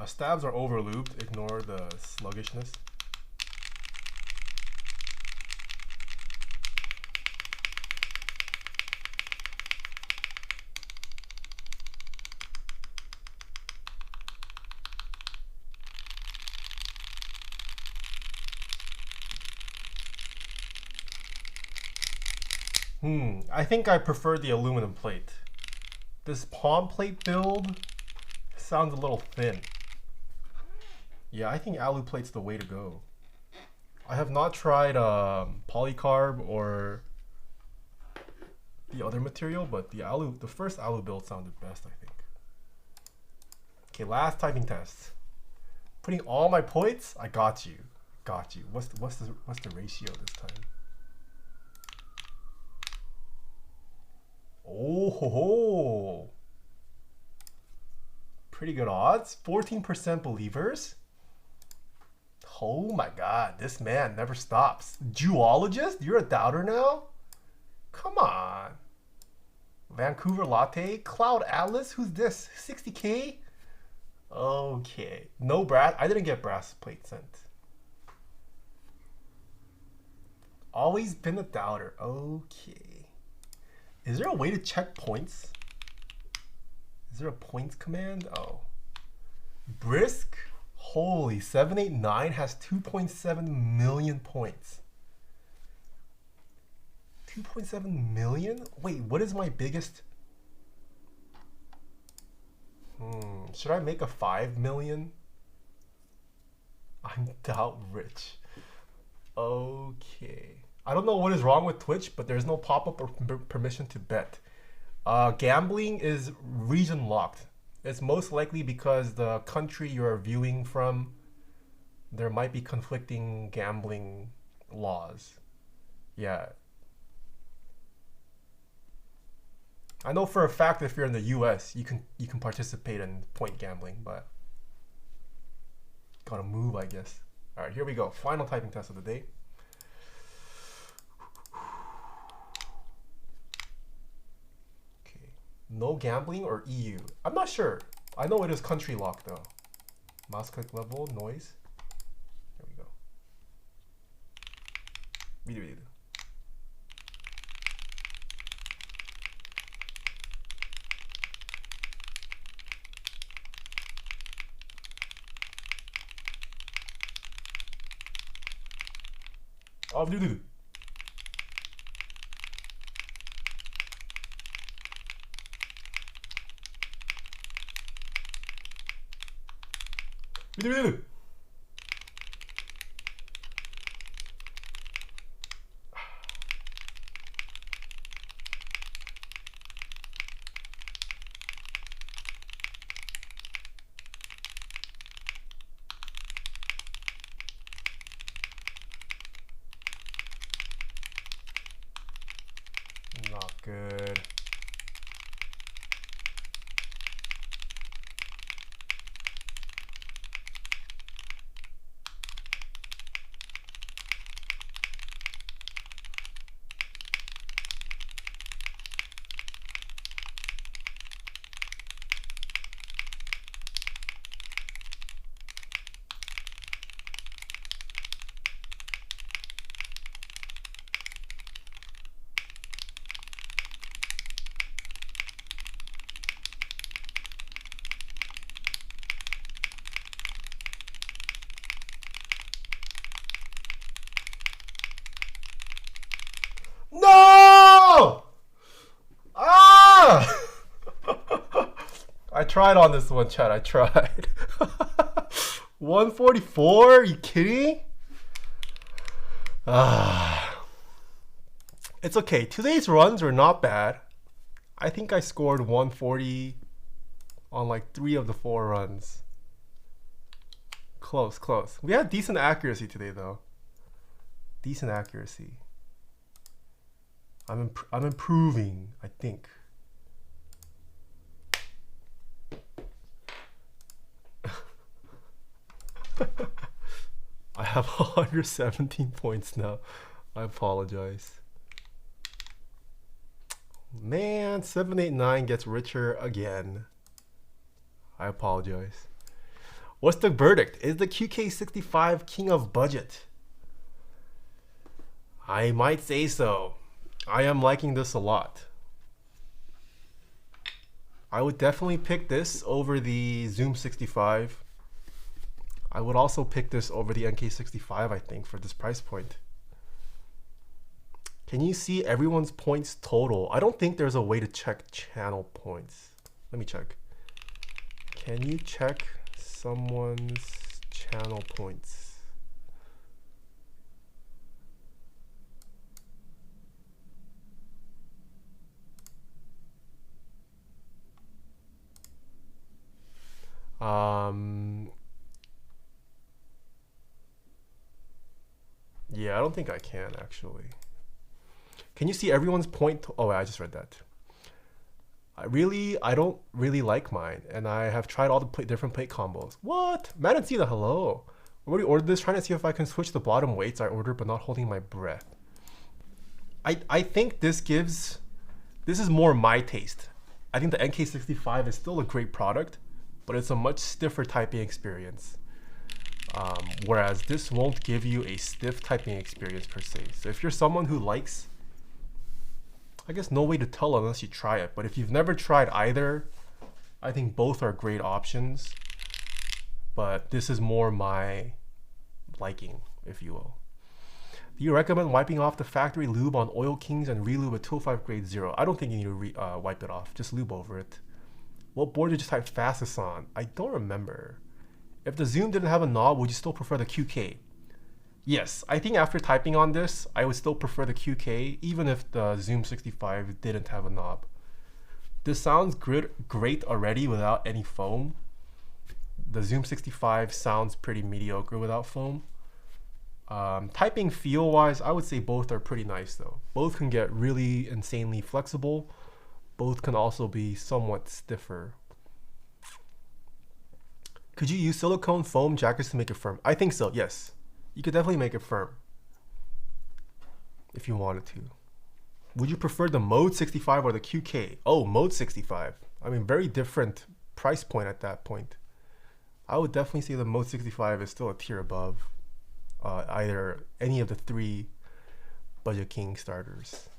Speaker 1: Stabs are over lubed. Ignore the sluggishness. I think I prefer the aluminum plate. This palm plate build sounds a little thin. Yeah, I think alu plate's the way to go. I have not tried polycarb or the other material, but the first alu build sounded best, I think. Okay, last typing test. Putting all my points, I got you. Got you. What's the ratio this time? Oh ho ho. Pretty good odds. 14% believers. Oh my god, this man never stops. Zoologist? You're a doubter now? Come on. Vancouver Latte? Cloud Atlas? Who's this? 60K? Okay. No brass. I didn't get brass plate sent. Always been a doubter. Okay. Is there a way to check points? Is there a points command? Oh. Brisk? Holy, 789 has 2.7 million points. 2.7 million? Wait, what is my biggest? Should I make a 5 million? I'm doubt rich. Okay. I don't know what is wrong with Twitch, but there's no pop-up or permission to bet. Gambling is region locked. It's most likely because the country you're viewing from, there might be conflicting gambling laws. Yeah. I know for a fact if you're in the US, you can participate in point gambling, but gotta move, I guess. All right, here we go. Final typing test of the day. No gambling or EU? I'm not sure. I know it is country lock though. Mouse click level, noise. There we go. Video. Oh, video. Not good. No! Ah! I tried on this one, chat. I tried. 144? Are you kidding? It's okay. Today's runs were not bad. I think I scored 140 on like 3 of the 4 runs. Close. We had decent accuracy today, though. Decent accuracy. I'm improving, I think. I have 117 points now. I apologize. Man, 789 gets richer again. I apologize. What's the verdict? Is the QK65 king of budget? I might say so. I am liking this a lot. I would definitely pick this over the Zoom 65. I would also pick this over the NK65, I think, for this price point. Can you see everyone's points total? I don't think there's a way to check channel points. Let me check. Can you check someone's channel points? Yeah, I don't think I can actually. Can you see everyone's point? Oh, wait, I just read that. I don't really like mine, and I have tried all the different plate combos. What? Manancina, hello. I already ordered this, trying to see if I can switch the bottom weights I ordered, but not holding my breath. I think this is more my taste. I think the NK65 is still a great product, but it's a much stiffer typing experience. Whereas this won't give you a stiff typing experience per se. So if you're someone who likes, I guess no way to tell unless you try it, but if you've never tried either, I think both are great options, but this is more my liking, if you will. Do you recommend wiping off the factory lube on Oil Kings and relube at 205 grade 0? I don't think you need to wipe it off, just lube over it. What board did you type fastest on? I don't remember. If the zoom didn't have a knob, would you still prefer the QK? Yes, I think after typing on this, I would still prefer the QK, even if the Zoom 65 didn't have a knob. This sounds great already without any foam. The Zoom 65 sounds pretty mediocre without foam. Typing feel-wise, I would say both are pretty nice though. Both can get really insanely flexible. Both can also be somewhat stiffer. Could you use silicone foam jackets to make it firm? I think so, yes. You could definitely make it firm if you wanted to. Would you prefer the Mode 65 or the QK? Oh, Mode 65. I mean, very different price point at that point. I would definitely say the Mode 65 is still a tier above either any of the three Budget King starters.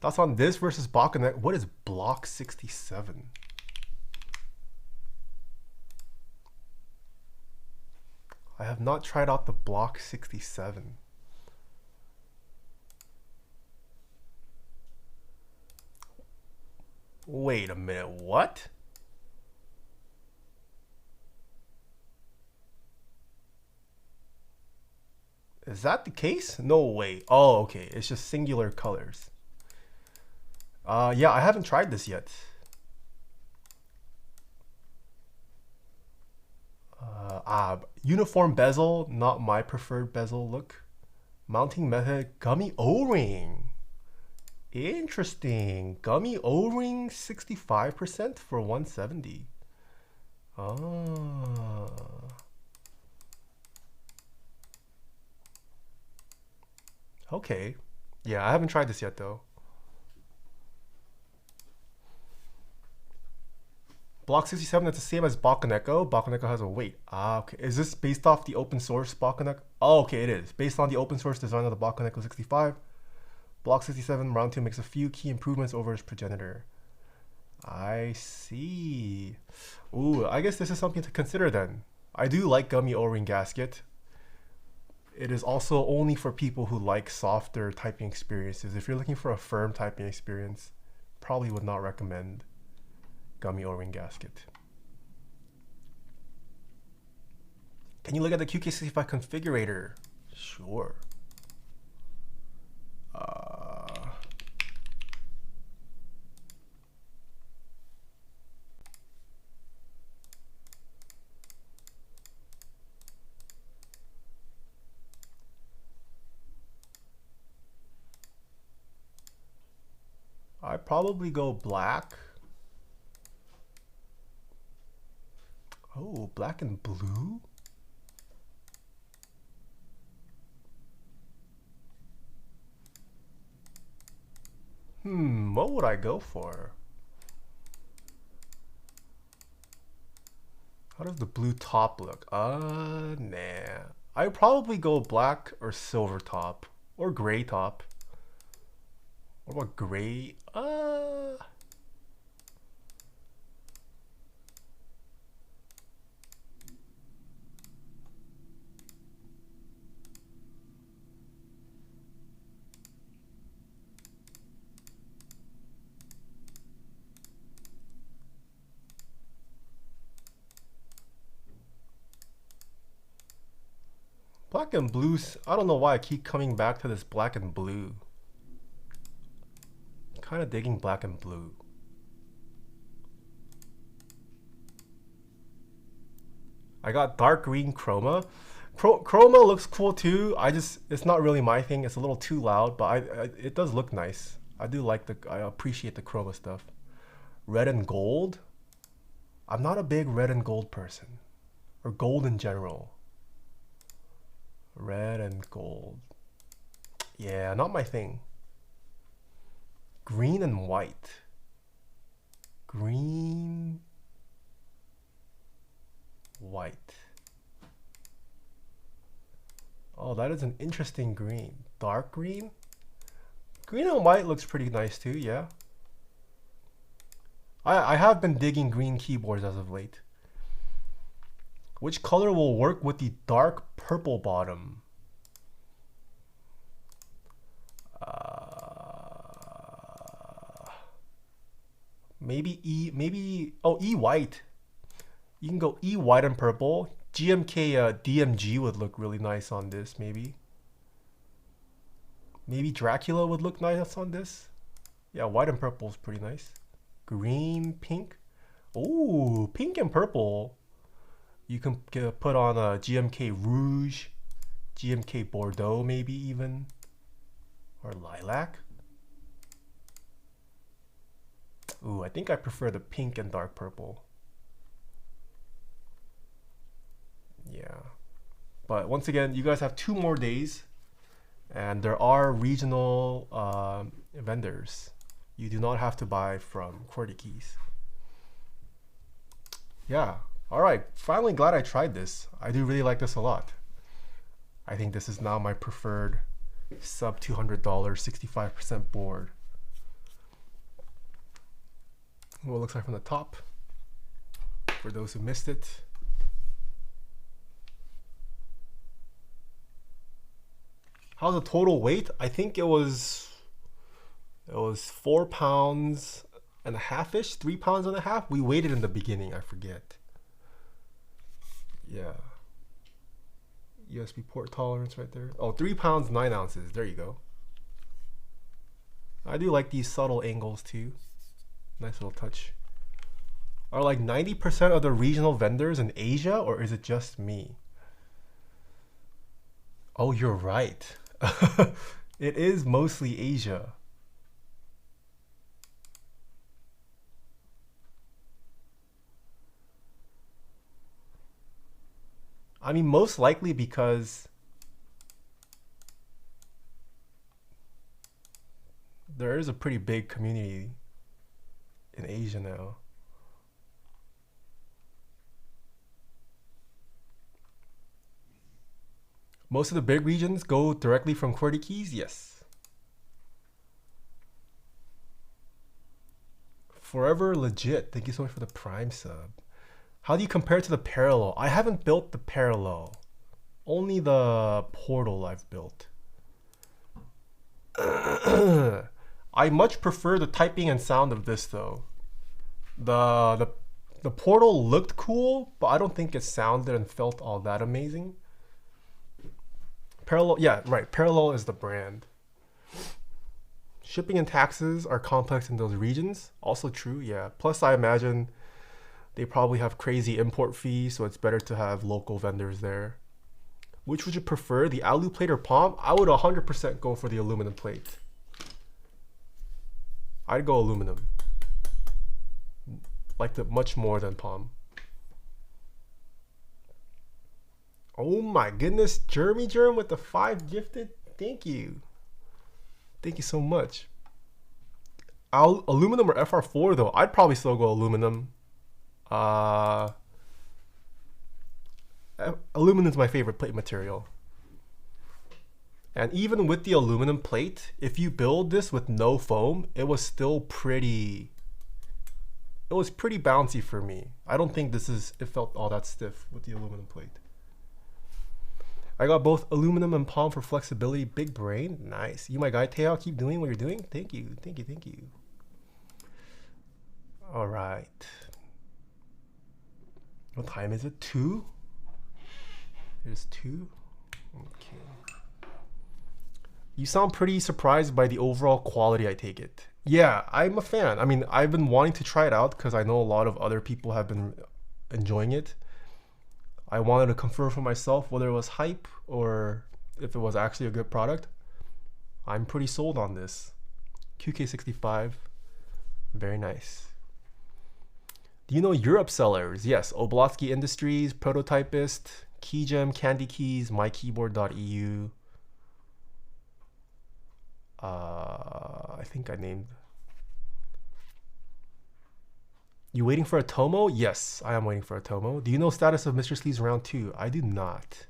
Speaker 1: Thoughts on this versus Bakunek? What is Block 67? I have not tried out the Block 67. Wait a minute, what? Is that the case? No way. Oh, okay. It's just singular colors. Yeah, I haven't tried this yet. Uniform bezel, not my preferred bezel look. Mounting method, gummy O-ring. Interesting. Gummy O-ring 65% for 170. Ah. Okay. Yeah, I haven't tried this yet though. Block 67, that's the same as Bakunek. Bakunek has a weight. Ah, okay. Is this based off the open source Bakunek? Oh, okay, it is. Based on the open source design of the Bakunek 65, Block 67 round 2 makes a few key improvements over its progenitor. I see. Ooh, I guess this is something to consider then. I do like gummy O-ring gasket. It is also only for people who like softer typing experiences. If you're looking for a firm typing experience, probably would not recommend gummy O-ring gasket. Can you look at the QK65 configurator? Sure. I'd probably go black. Oh, black and blue? What would I go for? How does the blue top look? Nah. I'd probably go black or silver top. Or gray top. What about gray? Black and blues. I don't know why I keep coming back to this black and blue. Kind of digging black and blue. I got dark green chroma. Chroma looks cool too. It's not really my thing. It's a little too loud, but it does look nice. I appreciate the chroma stuff. Red and gold. I'm not a big red and gold person, or gold in general. Red and gold. Yeah, not my thing. Green and white. Green, white. Oh, that is an interesting green. Dark green? Green and white looks pretty nice too, yeah. I have been digging green keyboards as of late. Which color will work with the dark purple bottom? Maybe E white. You can go E white and purple. GMK DMG would look really nice on this, maybe. Maybe Dracula would look nice on this. Yeah, white and purple is pretty nice. Green, pink. Ooh, pink and purple. You can put on a GMK Rouge, GMK Bordeaux maybe even, or lilac. Ooh, I think I prefer the pink and dark purple. Yeah, but once again, you guys have 2 more days, and there are regional vendors. You do not have to buy from QWERTY Keys. Yeah. All right, finally glad I tried this. I do really like this a lot. I think this is now my preferred sub $200 65% board. What it looks like from the top, for those who missed it. How's the total weight? I think it was 4 pounds and a half-ish, 3 pounds and a half. We weighed it in the beginning, I forget. Yeah. USB port tolerance right there. Oh, 3 pounds, 9 ounces. There you go. I do like these subtle angles too. Nice little touch. Are like 90% of the regional vendors in Asia, or is it just me? Oh, you're right. It is mostly Asia. I mean, most likely because there is a pretty big community in Asia now. Most of the big regions go directly from QWERTY Keys, yes. Forever legit. Thank you so much for the Prime sub. How do you compare it to the Parallel? I haven't built the Parallel. Only the Portal I've built. I much prefer the typing and sound of this though. The Portal looked cool, but I don't think it sounded and felt all that amazing. Parallel, yeah, right. Parallel is the brand. Shipping and taxes are complex in those regions. Also true, yeah. Plus, I imagine they probably have crazy import fees, so it's better to have local vendors there. Which would you prefer, the alu plate or palm? I would 100% go for the aluminum plate. I'd go aluminum. Liked it much more than palm. Oh my goodness, Jeremy Germ with the 5 gifted. Thank you. Thank you so much. Aluminum or FR4 though? I'd probably still go aluminum. Aluminum is my favorite plate material. And even with the aluminum plate, if you build this with no foam, it was still pretty... It was pretty bouncy for me. I don't think it felt all that stiff with the aluminum plate. I got both aluminum and palm for flexibility. Big brain. Nice. You my guy, Taeha. Keep doing what you're doing. Thank you. Thank you. Thank you. All right. What time is it? 2? It is 2. Okay. You sound pretty surprised by the overall quality, I take it. Yeah, I'm a fan. I mean, I've been wanting to try it out because I know a lot of other people have been enjoying it. I wanted to confirm for myself whether it was hype or if it was actually a good product. I'm pretty sold on this. QK65, very nice. Do you know Europe sellers? Yes, Oblotsky Industries, Prototypist, Keygem, Candy Keys, MyKeyboard.eu. I think I named. You waiting for a Tomo? Yes, I am waiting for a Tomo. Do you know status of Mr. Sleeves round 2? I do not.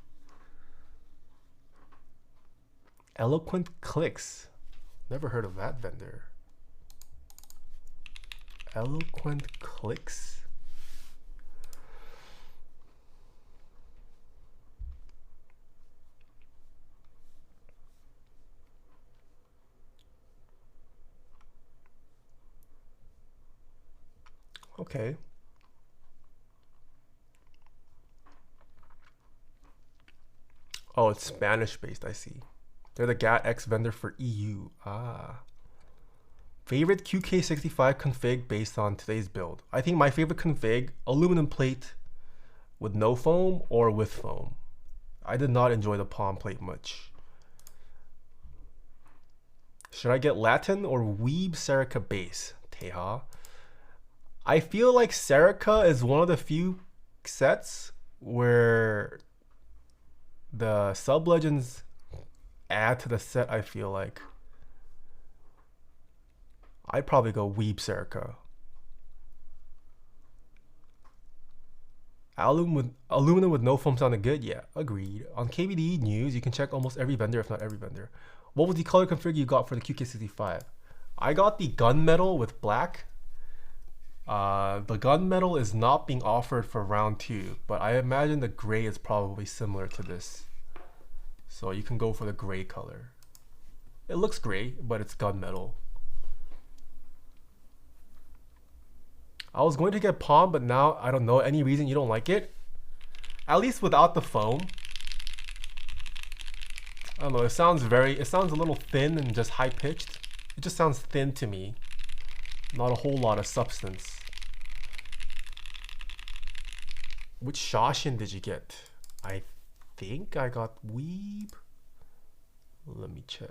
Speaker 1: Eloquent Clicks. Never heard of that vendor. Eloquent Clicks. Okay. Oh, it's Spanish based, I see. They're the Gateron X vendor for EU. Ah. Favorite QK65 config based on today's build. I think my favorite config, aluminum plate with no foam or with foam. I did not enjoy the palm plate much. Should I get Latin or Weeb Serica base? Taeha. I feel like Serica is one of the few sets where the sub-legends add to the set, I feel like. I'd probably go Weeb Serica. Aluminum with no foam sounded good? Yeah, agreed. On KBD News, you can check almost every vendor, if not every vendor. What was the color config you got for the QK65? I got the gunmetal with black. The gunmetal is not being offered for round 2, but I imagine the gray is probably similar to this. So you can go for the gray color. It looks gray, but it's gunmetal. I was going to get palm, but now I don't know. Any reason you don't like it? At least without the foam. I don't know, it sounds a little thin and just high pitched. It just sounds thin to me. Not a whole lot of substance. Which Shashin did you get? I think I got Weeb. Let me check.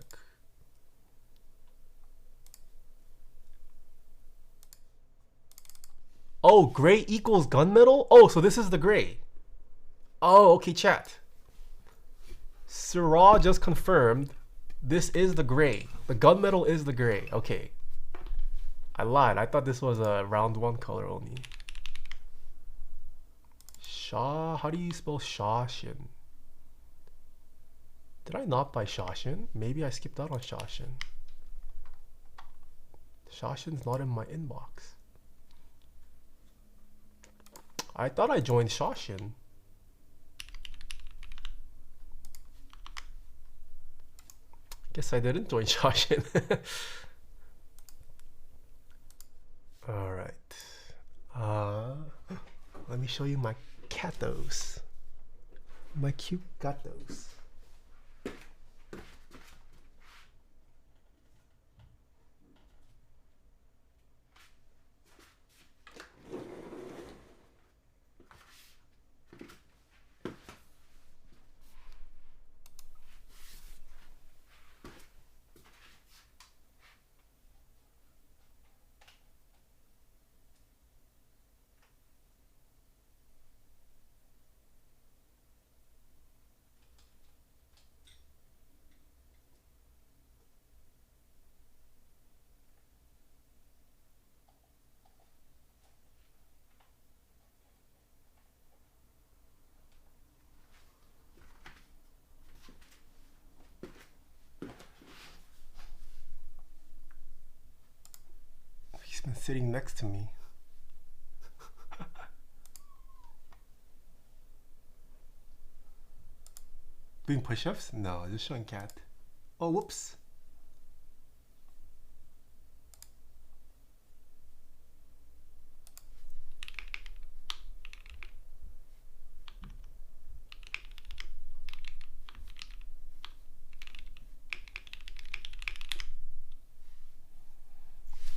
Speaker 1: Oh, gray equals gunmetal? Oh, so this is the gray. Oh, okay, chat. Sirah just confirmed this is the gray. The gunmetal is the gray. Okay. I lied. I thought this was a round 1 color only. How do you spell Shashin? Did I not buy Shashin? Maybe I skipped out on Shashin. Shashin's not in my inbox. I thought I joined Shashin. Guess I didn't join Shashin. Alright. Let me show you my catos. My cute gatos. He's been sitting next to me. Doing push-ups? No, just showing cat. Oh, whoops.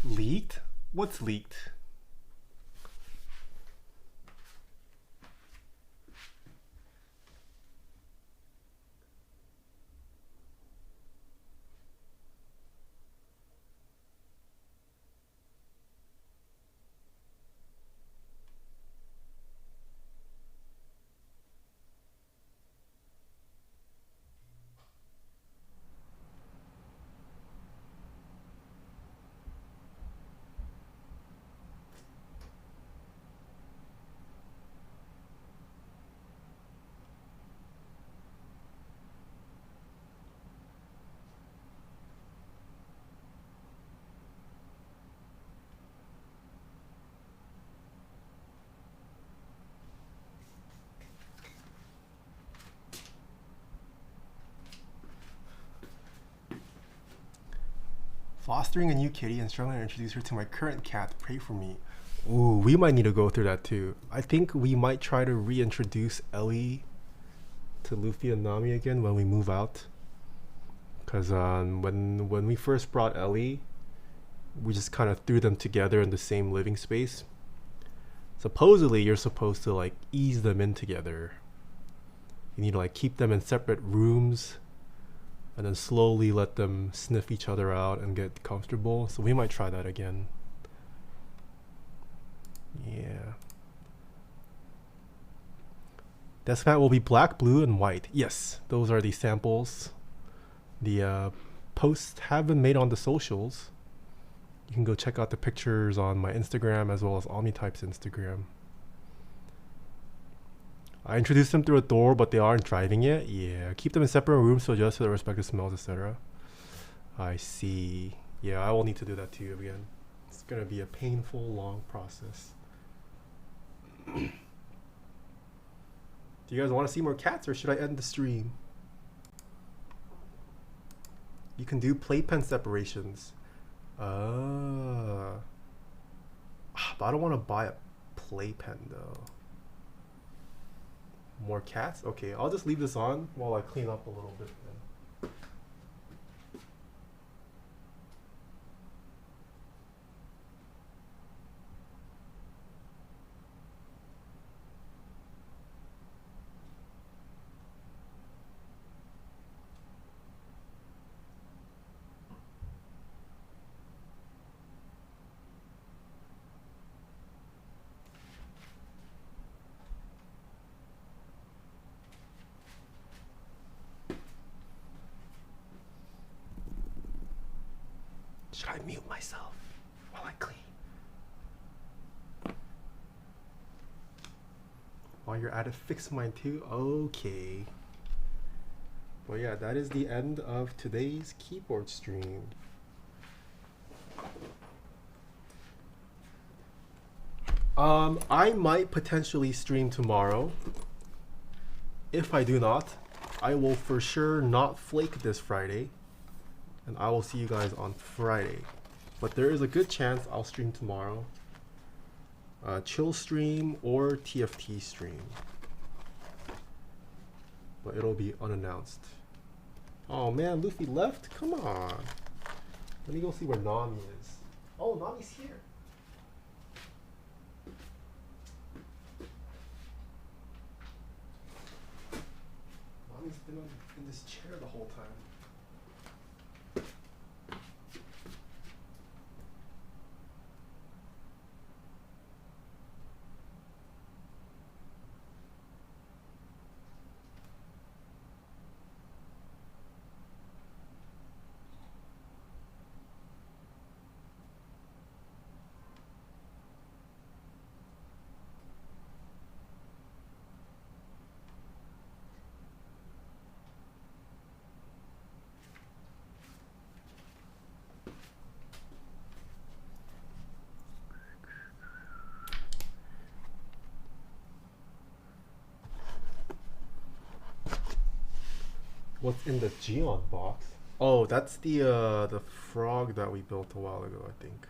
Speaker 1: Leaked? What's leaked? Fostering a new kitty and struggling to introduce her to my current cat. Pray for me. Ooh, we might need to go through that too. I think we might try to reintroduce Ellie to Luffy and Nami again when we move out. Cause when we first brought Ellie, we just kind of threw them together in the same living space. Supposedly, you're supposed to like ease them in together. You need to like keep them in separate rooms, and then slowly let them sniff each other out and get comfortable. So we might try that again. Yeah. Desk mat will be black, blue, and white. Yes, those are the samples. The posts have been made on the socials. You can go check out the pictures on my Instagram as well as OmniType's Instagram. I introduced them through a door, but they aren't driving yet. Yeah, keep them in separate rooms to adjust to the respective smells, etc. I see. Yeah, I will need to do that to you again. It's gonna be a painful, long process. Do you guys want to see more cats, or should I end the stream? You can do playpen separations. But I don't want to buy a playpen though. More cats? Okay, I'll just leave this on while I clean up a little bit then. Should I mute myself while I clean? While you're at it, fix mine too? Okay. Well, yeah, that is the end of today's keyboard stream. I might potentially stream tomorrow. If I do not, I will for sure not flake this Friday. And I will see you guys on Friday. But there is a good chance I'll stream tomorrow. Chill stream or TFT stream. But it'll be unannounced. Oh man, Luffy left? Come on. Let me go see where Nami is. Oh, Nami's here. Nami's been in this chair the whole time. What's in the Geon box? Oh, that's the frog that we built a while ago, I think.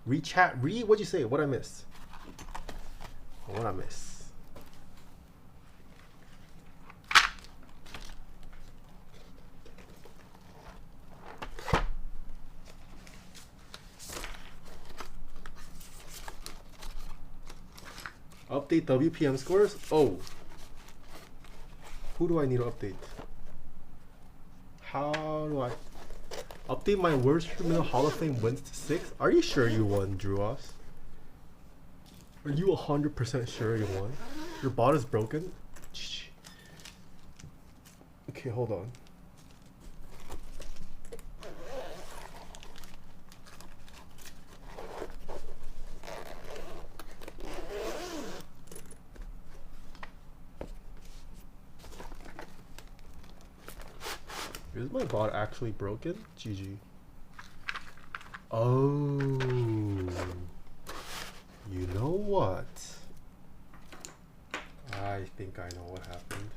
Speaker 1: What'd you say? What'd I miss? What'd I miss? Update WPM scores? Oh. Who do I need to update? How do I update my worst criminal Hall of Fame wins to 6? Are you sure you won, Druos? Are you 100% sure you won? Your bot is broken? Okay, hold on. Is my bot actually broken? GG. Oh. You know what? I think I know what happened.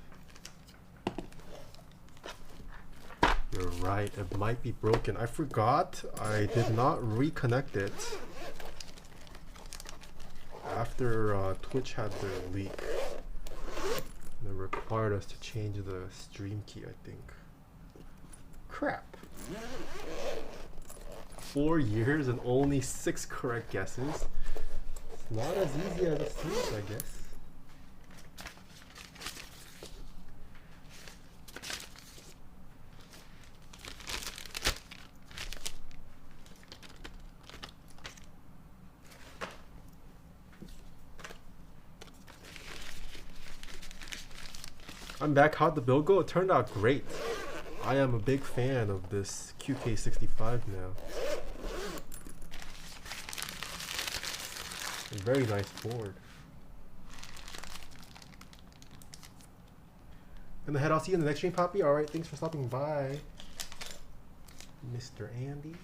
Speaker 1: You're right, it might be broken. I forgot I did not reconnect it after Twitch had their leak. They required us to change the stream key, I think. Crap. 4 years and only 6 correct guesses. It's not as easy as it seems, I guess. I'm back. How'd the build go? It turned out great. I am a big fan of this QK65 now. A very nice board. And ahead, I'll see you in the next stream, Poppy. Alright, thanks for stopping by, Mr. Andy.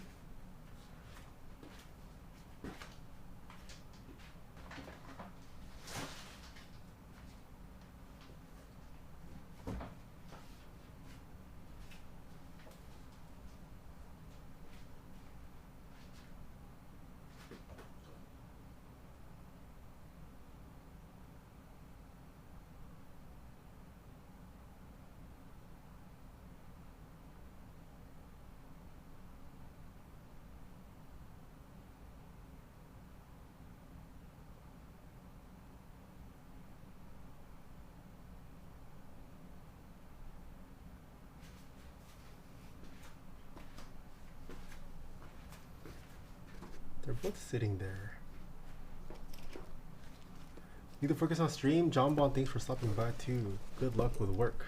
Speaker 1: They're both sitting there. Need to focus on stream. John Bond, thanks for stopping by too. Good luck with work.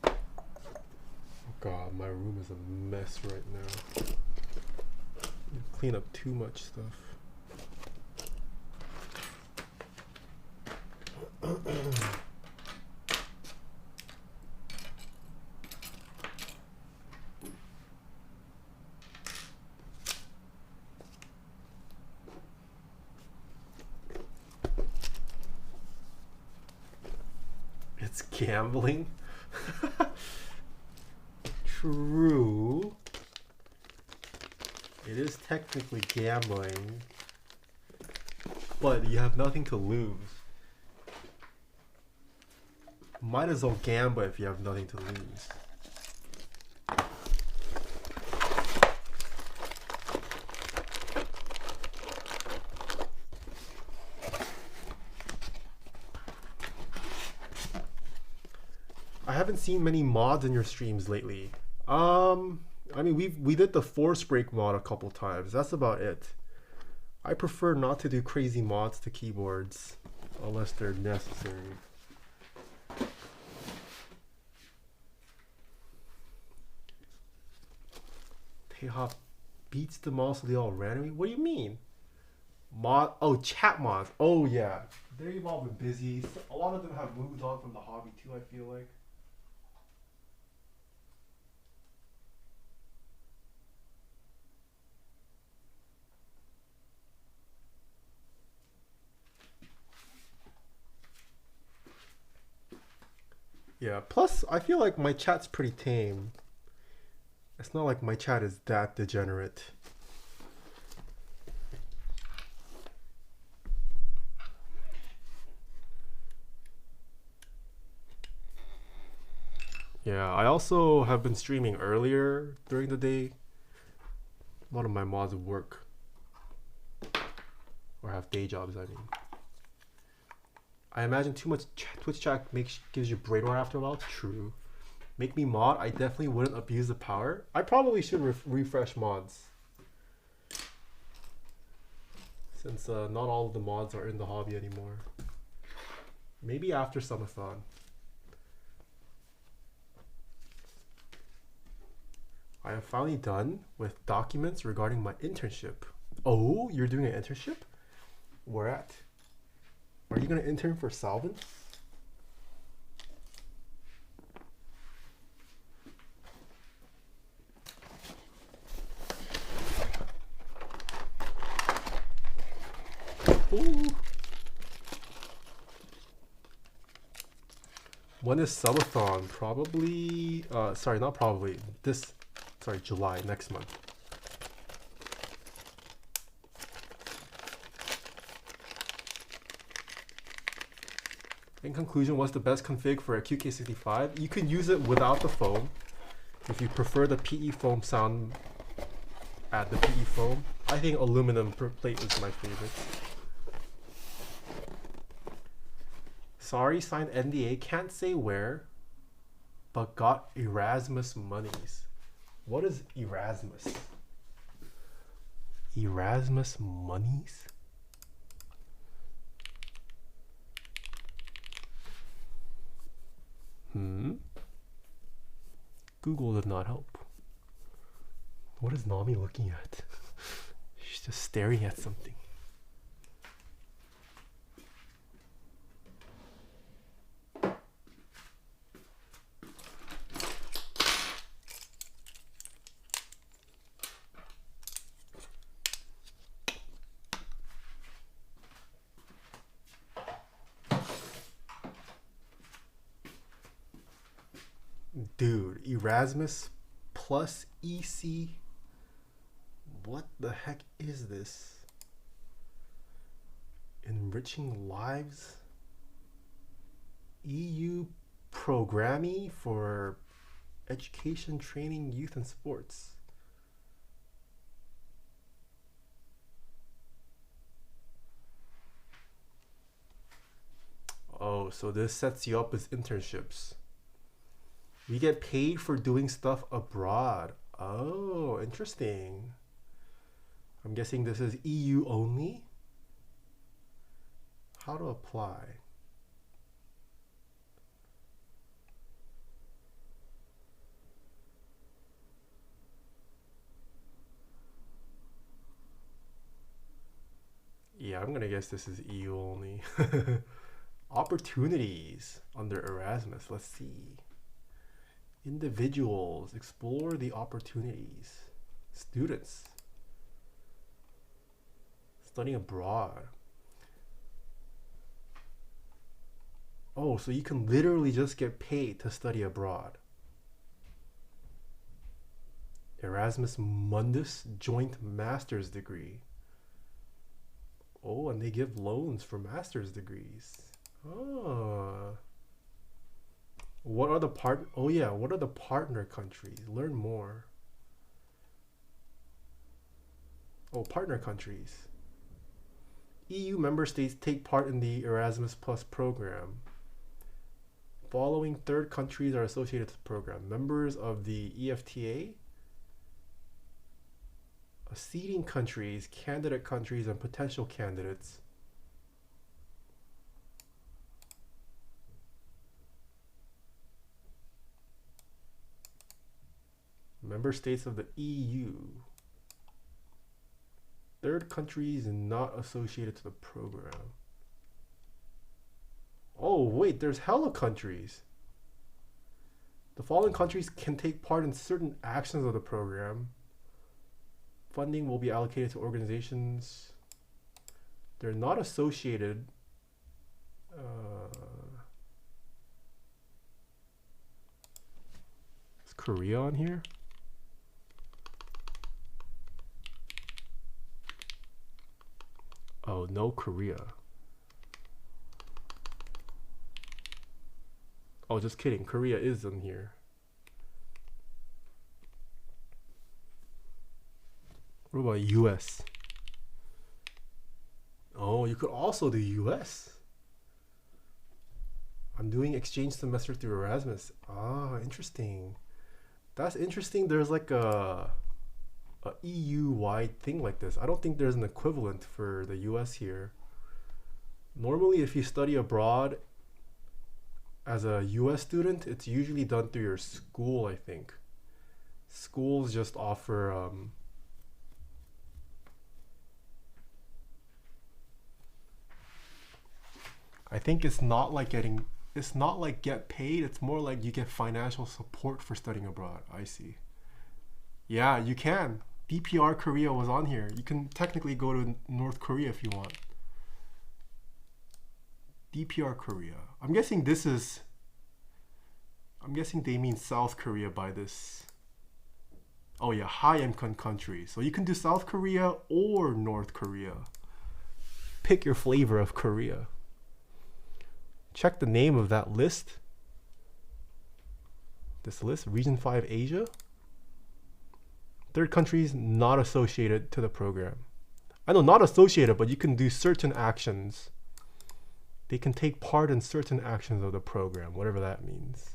Speaker 1: Oh God, my room is a mess right now. Clean up too much stuff. It's gambling. True. It is technically gambling, but you have nothing to lose. Might as well gamble if you have nothing to lose. I haven't seen many mods in your streams lately. I mean, we did the force break mod a couple times. That's about it. I prefer not to do crazy mods to keyboards unless they're necessary. Taeha beats them all so they all randomly? What do you mean? Mod? Oh, chat mods. Oh yeah, they've all been busy. A lot of them have moved on from the hobby too, I feel like. Yeah, plus I feel like my chat's pretty tame. It's not like my chat is that degenerate. Yeah, I also have been streaming earlier during the day. A lot of my mods work or have day jobs, I mean. I imagine too much Twitch chat gives you brain rot after a while. True. Make me mod, I definitely wouldn't abuse the power. I probably should refresh mods. Since not all of the mods are in the hobby anymore. Maybe after Summathon. I am finally done with documents regarding my internship. Oh, you're doing an internship? Where at? Are you gonna intern for Salvin? Ooh. When is Subathon? Probably, sorry, not probably. July, next month. In conclusion, what's the best config for a QK65? You can use it without the foam. If you prefer the PE foam sound, add the PE foam. I think aluminum plate is my favorite. Sorry, signed NDA, can't say where, but got Erasmus monies. What is Erasmus? Erasmus monies? Google did not help. What is Nami looking at? She's just staring at something. Dude, Erasmus plus EC. What the heck is this? Enriching lives? EU programming for education, training, youth, and sports. Oh, so this sets you up as internships. We get paid for doing stuff abroad. Oh, interesting. I'm guessing this is EU only. How to apply? Yeah, I'm gonna guess this is EU only. Opportunities under Erasmus. Let's see. Individuals, explore the opportunities. Students, studying abroad. Oh, so you can literally just get paid to study abroad. Erasmus Mundus joint master's degree. Oh, and they give loans for master's degrees. Oh. What are the what are the partner countries? Learn more. Oh, partner countries. EU member states take part in the Erasmus Plus program. Following third countries are associated with the program. Members of the EFTA, acceding countries, candidate countries, and potential candidates. Member states of the EU. Third countries not associated to the program. Oh, wait, there's hella countries. The following countries can take part in certain actions of the program. Funding will be allocated to organizations. They're not associated. Is Korea on here? Oh, no Korea. Oh, just kidding. Korea is in here. What about US? Oh, you could also do US. I'm doing exchange semester through Erasmus. Ah, interesting. That's interesting. There's like a EU-wide thing like this. I don't think there's an equivalent for the US here. Normally, if you study abroad as a US student, it's usually done through your school, I think. Schools just offer I think it's not like get paid, it's more like you get financial support for studying abroad. I see. Yeah, you can. DPR Korea was on here. You can technically go to North Korea if you want. DPR Korea. I'm guessing they mean South Korea by this. Oh yeah, high-income country. So you can do South Korea or North Korea. Pick your flavor of Korea. Check the name of that list. This list, Region 5 Asia. Third countries not associated to the program. I know not associated, but you can do certain actions. They can take part in certain actions of the program, whatever that means.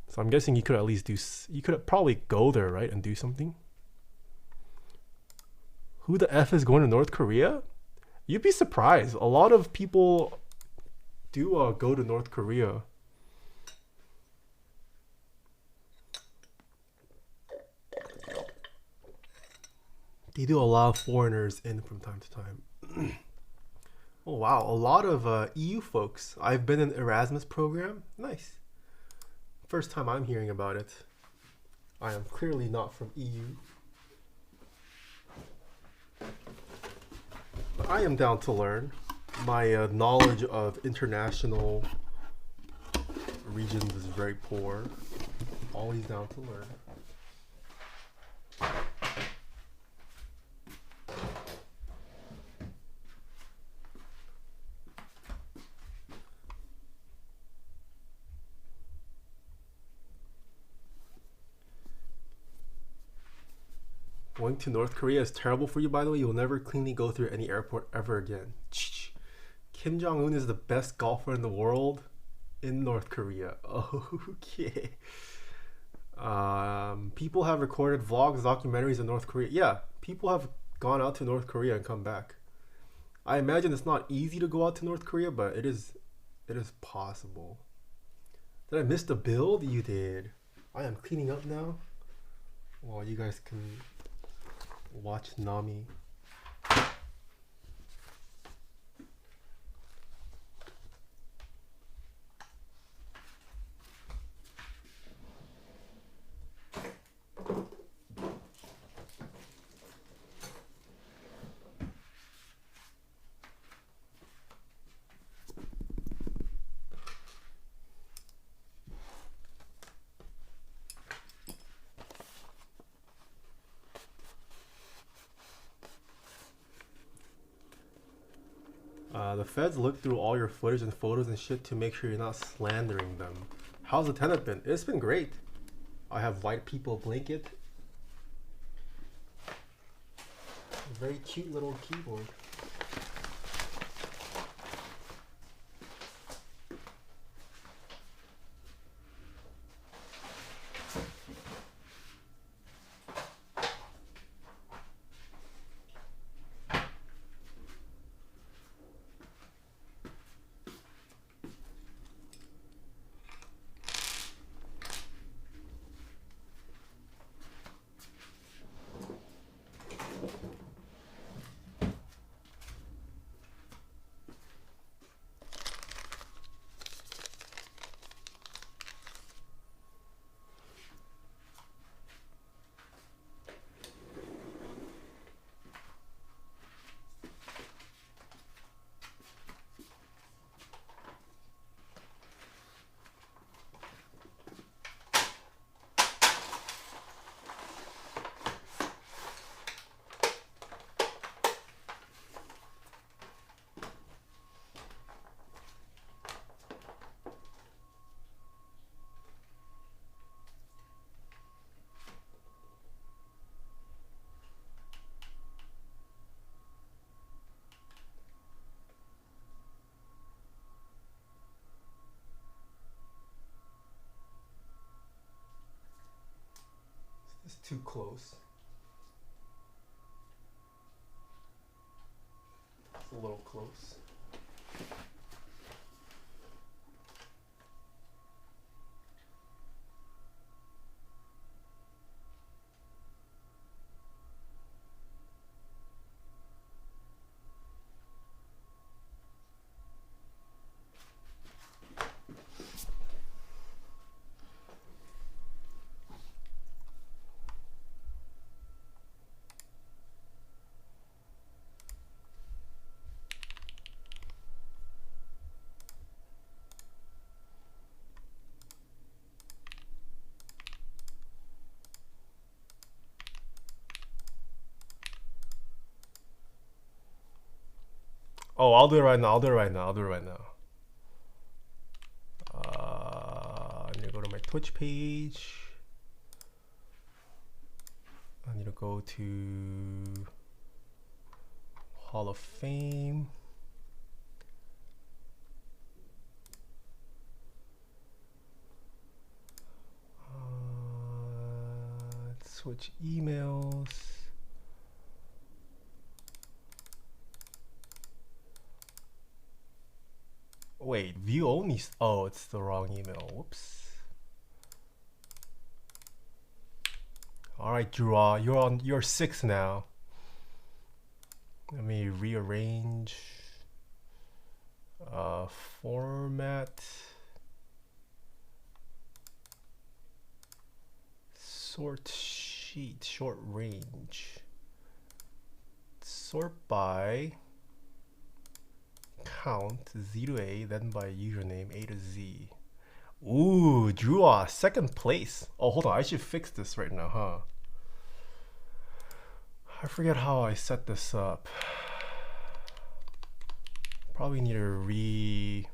Speaker 1: So I'm guessing you could at least you could probably go there, right, and do something. Who the F is going to North Korea? You'd be surprised. A lot of people do go to North Korea. They do allow foreigners in from time to time. Oh wow, a lot of EU folks. I've been in Erasmus program. Nice. First time I'm hearing about it. I am clearly not from EU. But I am down to learn. My knowledge of international regions is very poor. Always down to learn. Going to North Korea is terrible for you, by the way. You'll never cleanly go through any airport ever again. Kim Jong-un is the best golfer in the world in North Korea. Okay. People have recorded vlogs, documentaries in North Korea. Yeah, people have gone out to North Korea and come back. I imagine it's not easy to go out to North Korea, but it is possible. Did I miss the build? You did. I am cleaning up now. Well, you guys can watch Nami. The feds look through all your footage and photos and shit to make sure you're not slandering them. How's the tenant been? It's been great. I have white people blanket. Very cute little keyboard. It's too close. It's a little close. Oh, I'll do it right now. I'll do it right now. I need to go to my Twitch page. I need to go to Hall of Fame. Switch emails. Wait, view only. Oh, it's the wrong email. Whoops. All right, Drew, you're 6 now. Let me rearrange. Format. Sort sheet, short range. Sort by count Z to A, then by username A to Z. Ooh, Drew, 2nd place. Oh, hold on, I should fix this right now, huh? I forget how I set this up. Probably need to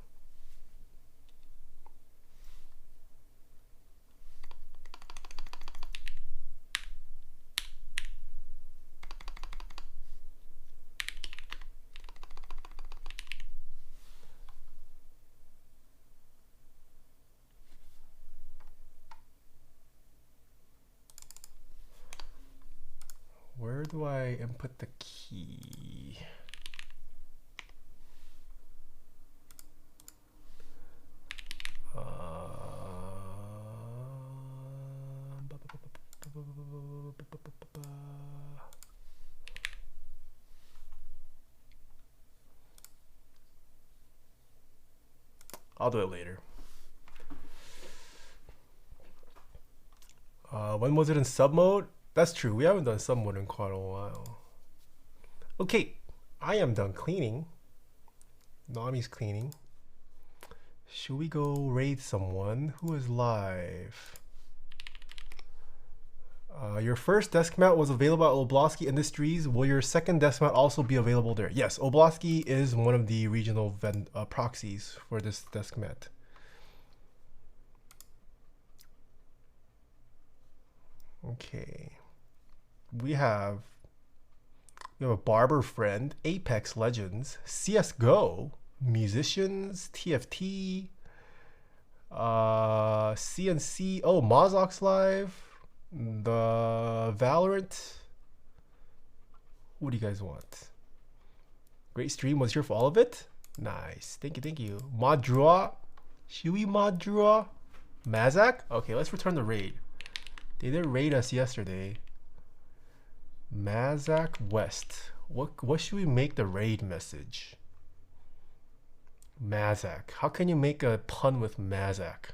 Speaker 1: Where do I input the key? I'll do it later. When was it in sub mode? That's true. We haven't done sub mode in quite a while. Okay, I am done cleaning. Nami's cleaning. Should we go raid someone who is live? Your first desk mount was available at Oblosky Industries. Will your second desk mount also be available there? Yes, Oblosky is one of the regional proxies for this desk mat. Okay. We have a barber friend, Apex Legends, CSGO, musicians, TFT, CNC, oh, Mozox Live, the Valorant. What do you guys want? Great stream, was here for all of it? Nice, thank you. Madrua, Shui Madrua, Mazak? Okay, let's return the raid. They did raid us yesterday. Mazak West. What should we make the raid message? Mazak. How can you make a pun with Mazak?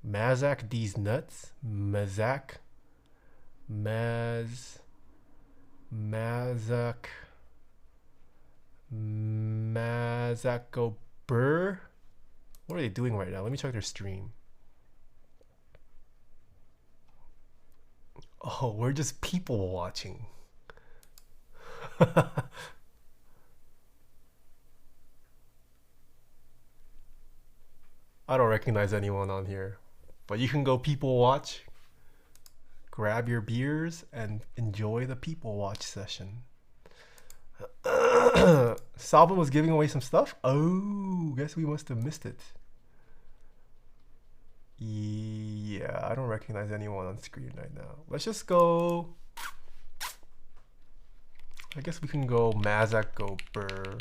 Speaker 1: Mazak these nuts? Mazak. Mazak. Mazak go burr? What are they doing right now? Let me check their stream. Oh, we're just people watching. I don't recognize anyone on here, but you can go people watch, grab your beers, and enjoy the people watch session. Salvin was giving away some stuff? Oh, guess we must have missed it. Yeah, I don't recognize anyone on screen right now. Let's just go. I guess we can go Mazak go Burr.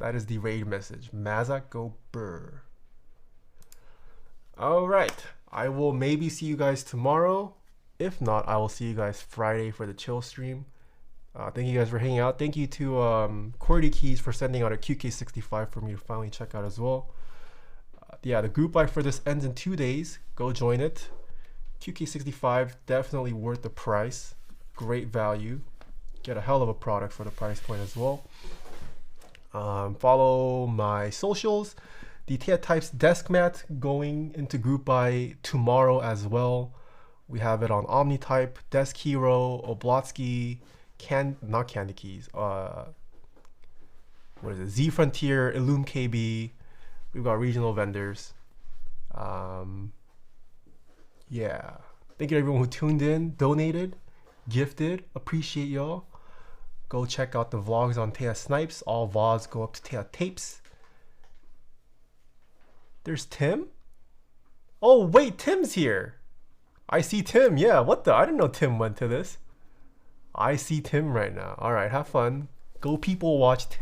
Speaker 1: That is the raid message. Mazak go Burr. All right. I will maybe see you guys tomorrow. If not, I will see you guys Friday for the chill stream. Thank you guys for hanging out. Thank you to Cordy Keys for sending out a QK65 for me to finally check out as well. Yeah, the group buy for this ends in 2 days. Go join it. QK65, definitely worth the price. Great value. Get a hell of a product for the price point as well. Follow my socials. The Taeha Types desk mat going into group buy tomorrow as well. We have it on OmniType, Desk Hero, Oblotsky, not Candy Keys. What is it? Z Frontier, Illum KB. We've got regional vendors. Yeah. Thank you to everyone who tuned in, donated, gifted. Appreciate y'all. Go check out the vlogs on Taeha Snipes. All VODs go up to Taeha Tapes. There's Tim? Oh, wait, Tim's here. I see Tim. Yeah, what the? I didn't know Tim went to this. I see Tim right now. All right, have fun. Go people watch Tim.